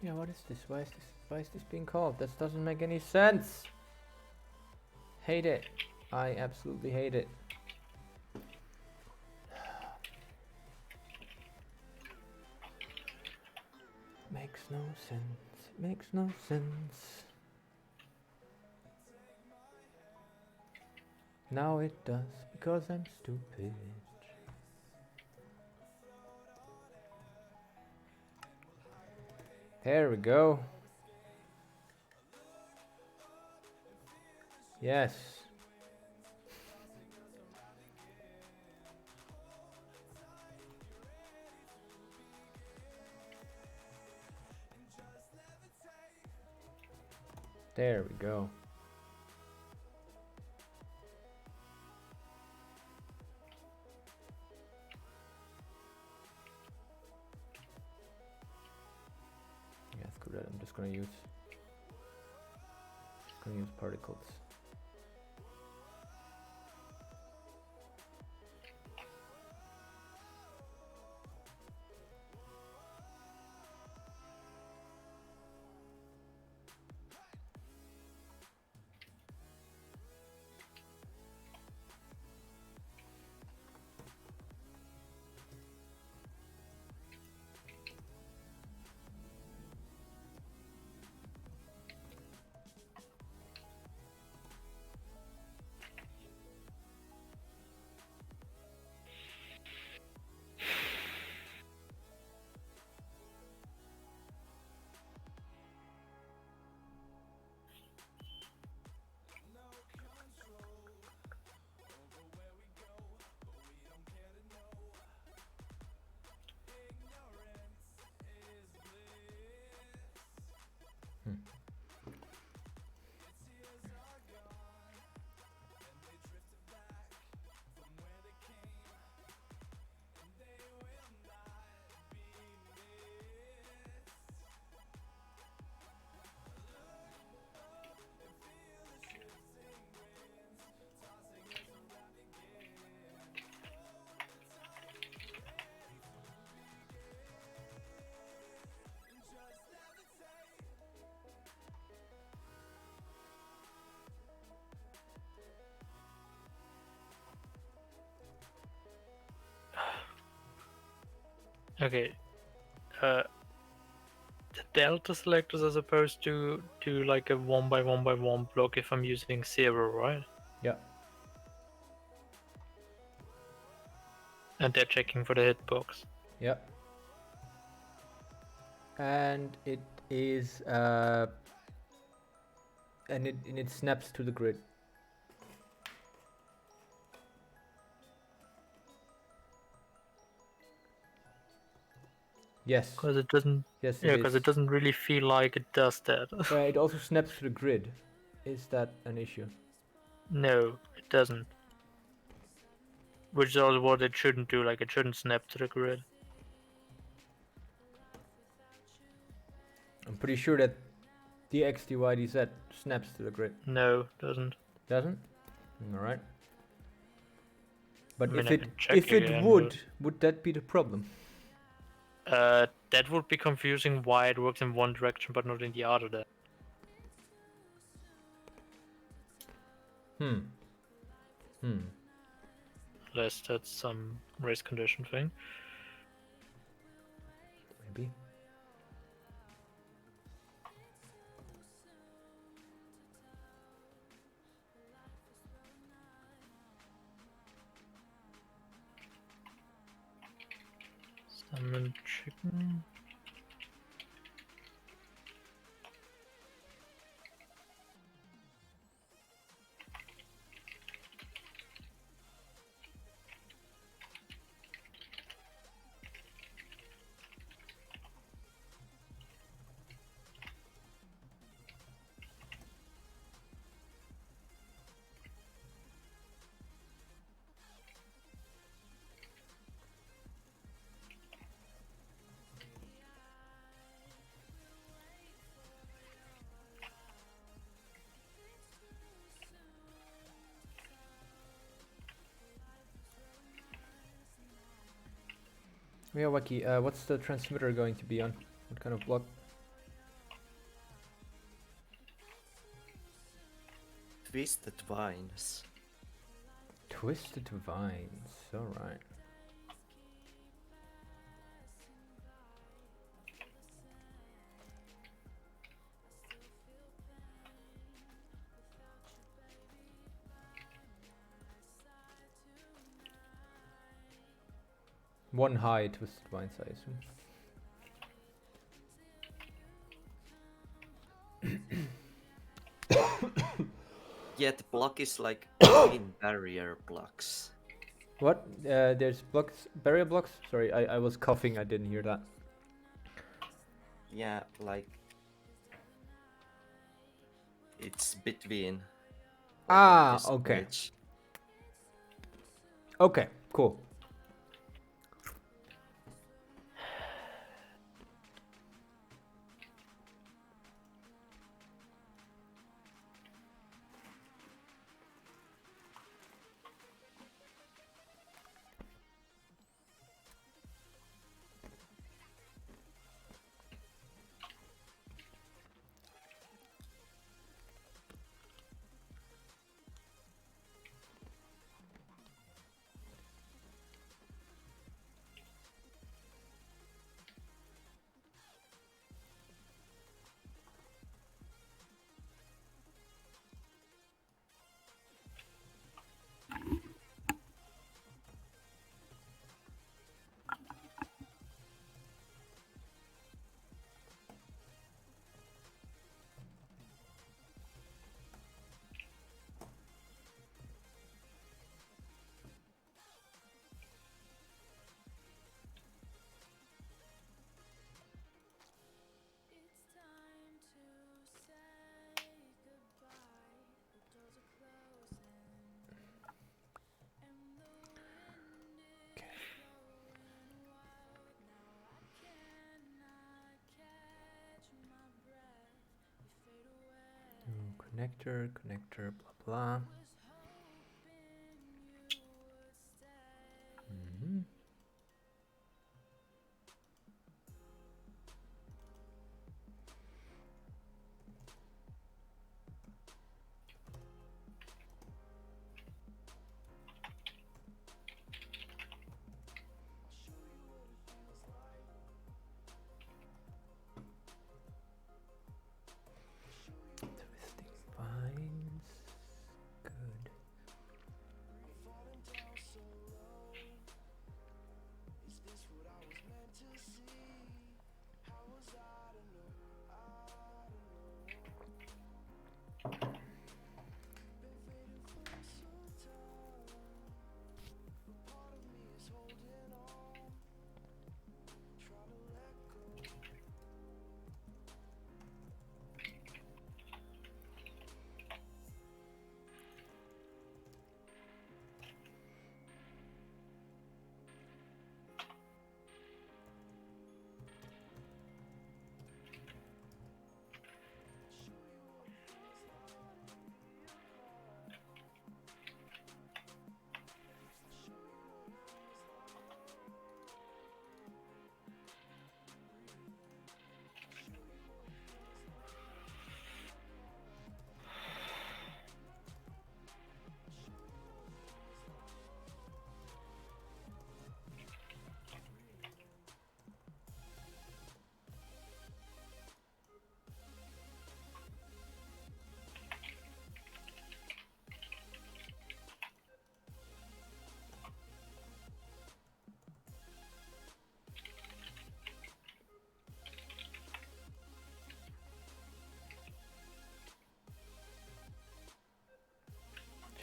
Yeah, what is this? Why is this being called? This doesn't make any sense. Hate it. I absolutely hate it. Makes no sense. It makes no sense. Now it does, because I'm stupid. There we go. Yes. There we go. Yeah, screw that. I'm just gonna use particles. Okay. The delta selectors are supposed to do like a 1 by 1 by 1 block if I'm using 0, right? Yeah. And they're checking for the hitbox. Yeah. And it is and it snaps to the grid. Yes. Because it doesn't. Yes, Yeah, it because is. it doesn't really feel like it does that. It also snaps to the grid. Is that an issue? No, it doesn't. Which is also what it shouldn't do. Like it shouldn't snap to the grid. I'm pretty sure that dx/dy/dz snaps to the grid. No, it doesn't. Doesn't? All right. But I mean, if I it can check if it again, would that be the problem? That would be confusing why it works in one direction but not in the other. Then. Unless that's some race condition thing. Maybe. Salmon chicken. Yeah, Waki, what's the transmitter going to be on? What kind of block? Twisted vines. Twisted vines. Alright. One high twisted vines, I assume. Yeah, the block is like in barrier blocks. What? There's blocks, barrier blocks? Sorry, I was coughing, I didn't hear that. Yeah, like It's between. Ah, this okay. page. Okay, cool. It's time to say goodbye. The doors are closing, and the wind is blowing wild. Now I cannot catch my breath. You fade away. Connector, connector, blah blah. Was hoping you would stay. Mhm. Twisting vines. Good.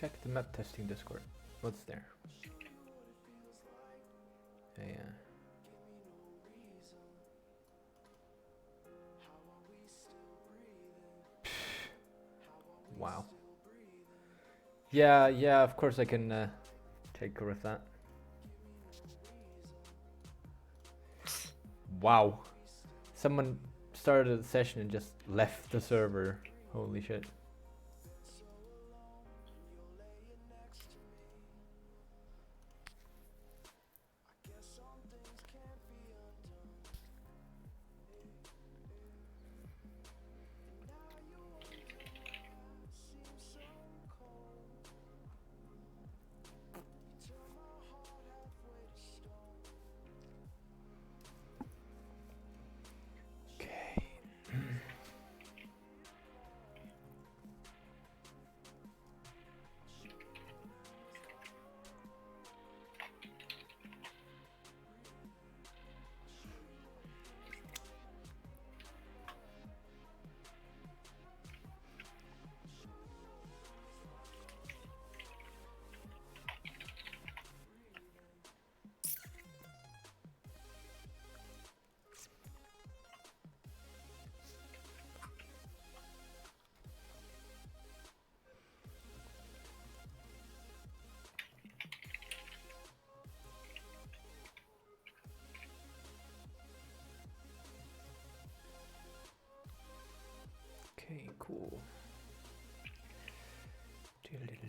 Check the map testing Discord. What's there? Yeah. Wow. Yeah, of course I can take care of that. Wow. Someone started a session and just left the server. Holy shit. Okay.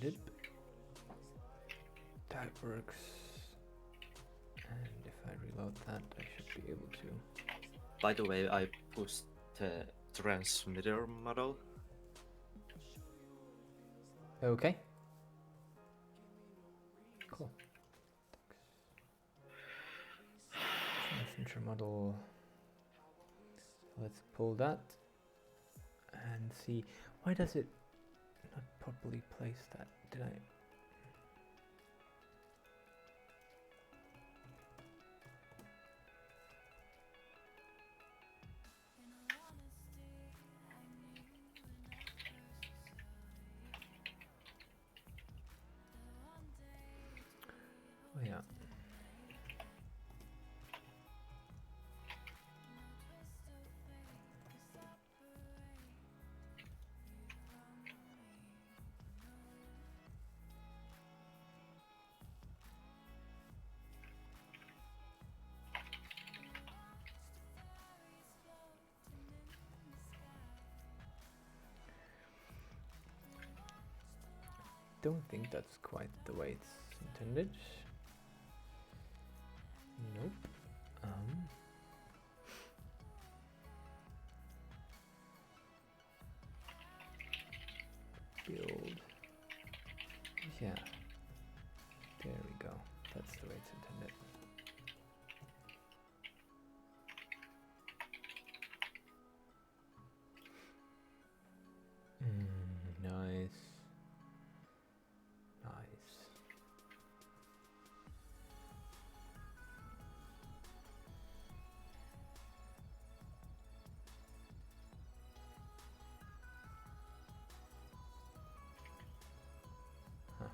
dip. That works. And if I reload that, I should be able to. By the way, I pushed the transmitter model. Okay. Cool. Transmitter model. Let's pull that and see. Why does it not properly place that? Did I? Oh yeah. Don't think that's quite the way it's intended. Nope. Build. Yeah. There we go. That's the way it's intended. Nice. Nice. Huh.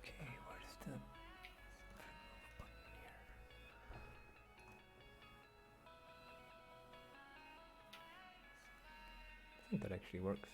Okay, where's the button here? I think that actually works.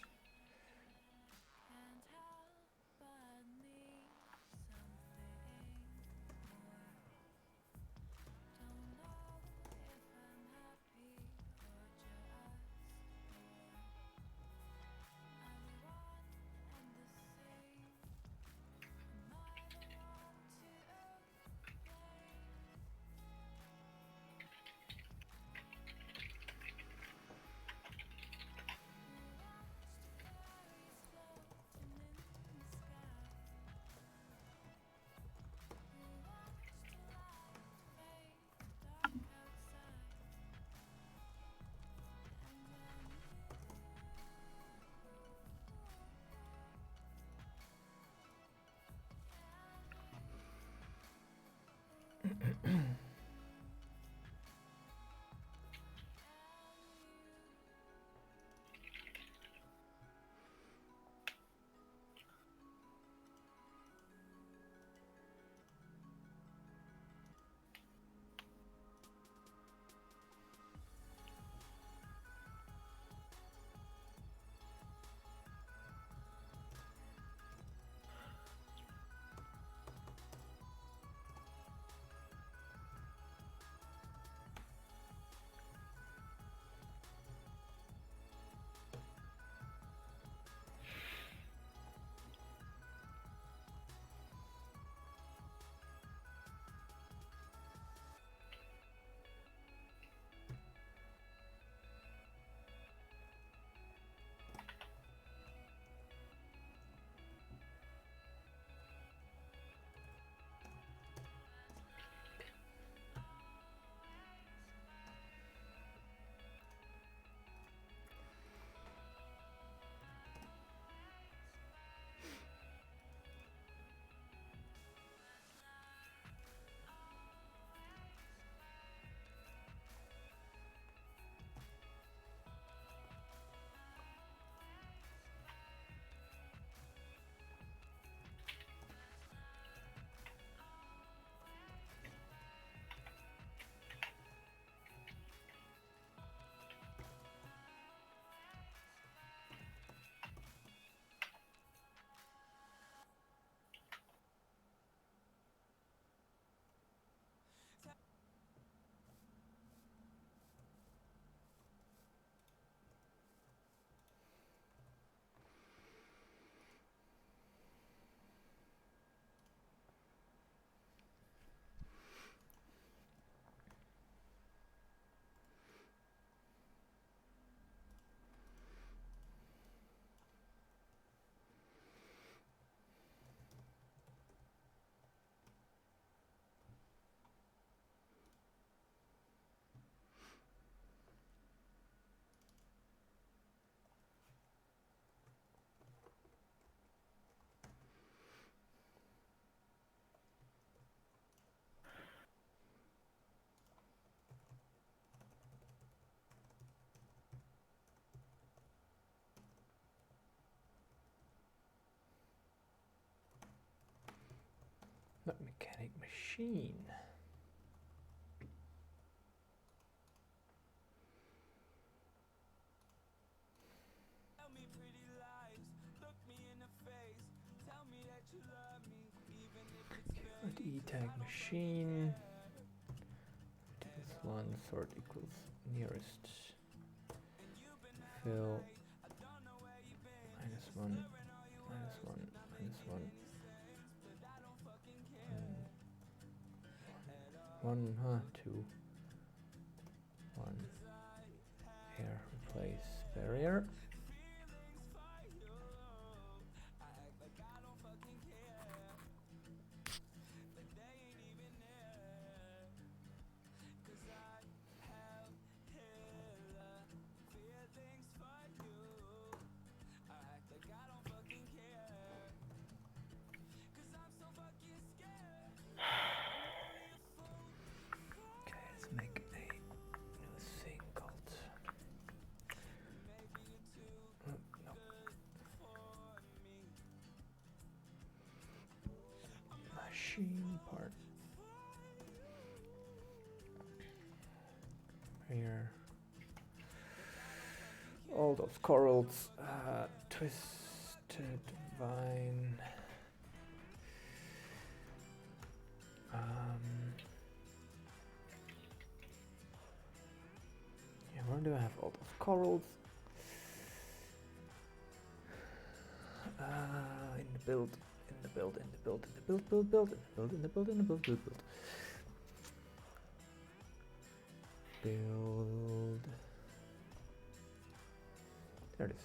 Mechanic machine. Get E-tag machine. This one sort equals nearest. Fill. -1, -1, -1. 1, 2. 1. Air replace barrier. Okay, let's make a new thing called. Oh, no. Machine part. Here. All those corals. Twisted vine. Yeah, where do I have all those corals? In the build, in the build, in the build, in the build, build, in the build, in the build, in the build, build. Build. There it is.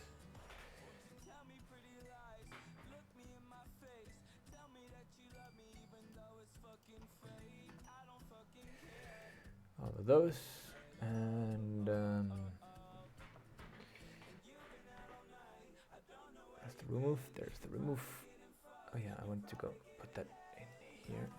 All of those, and that's the remove. There's the remove. Oh yeah, I want to go put that in here.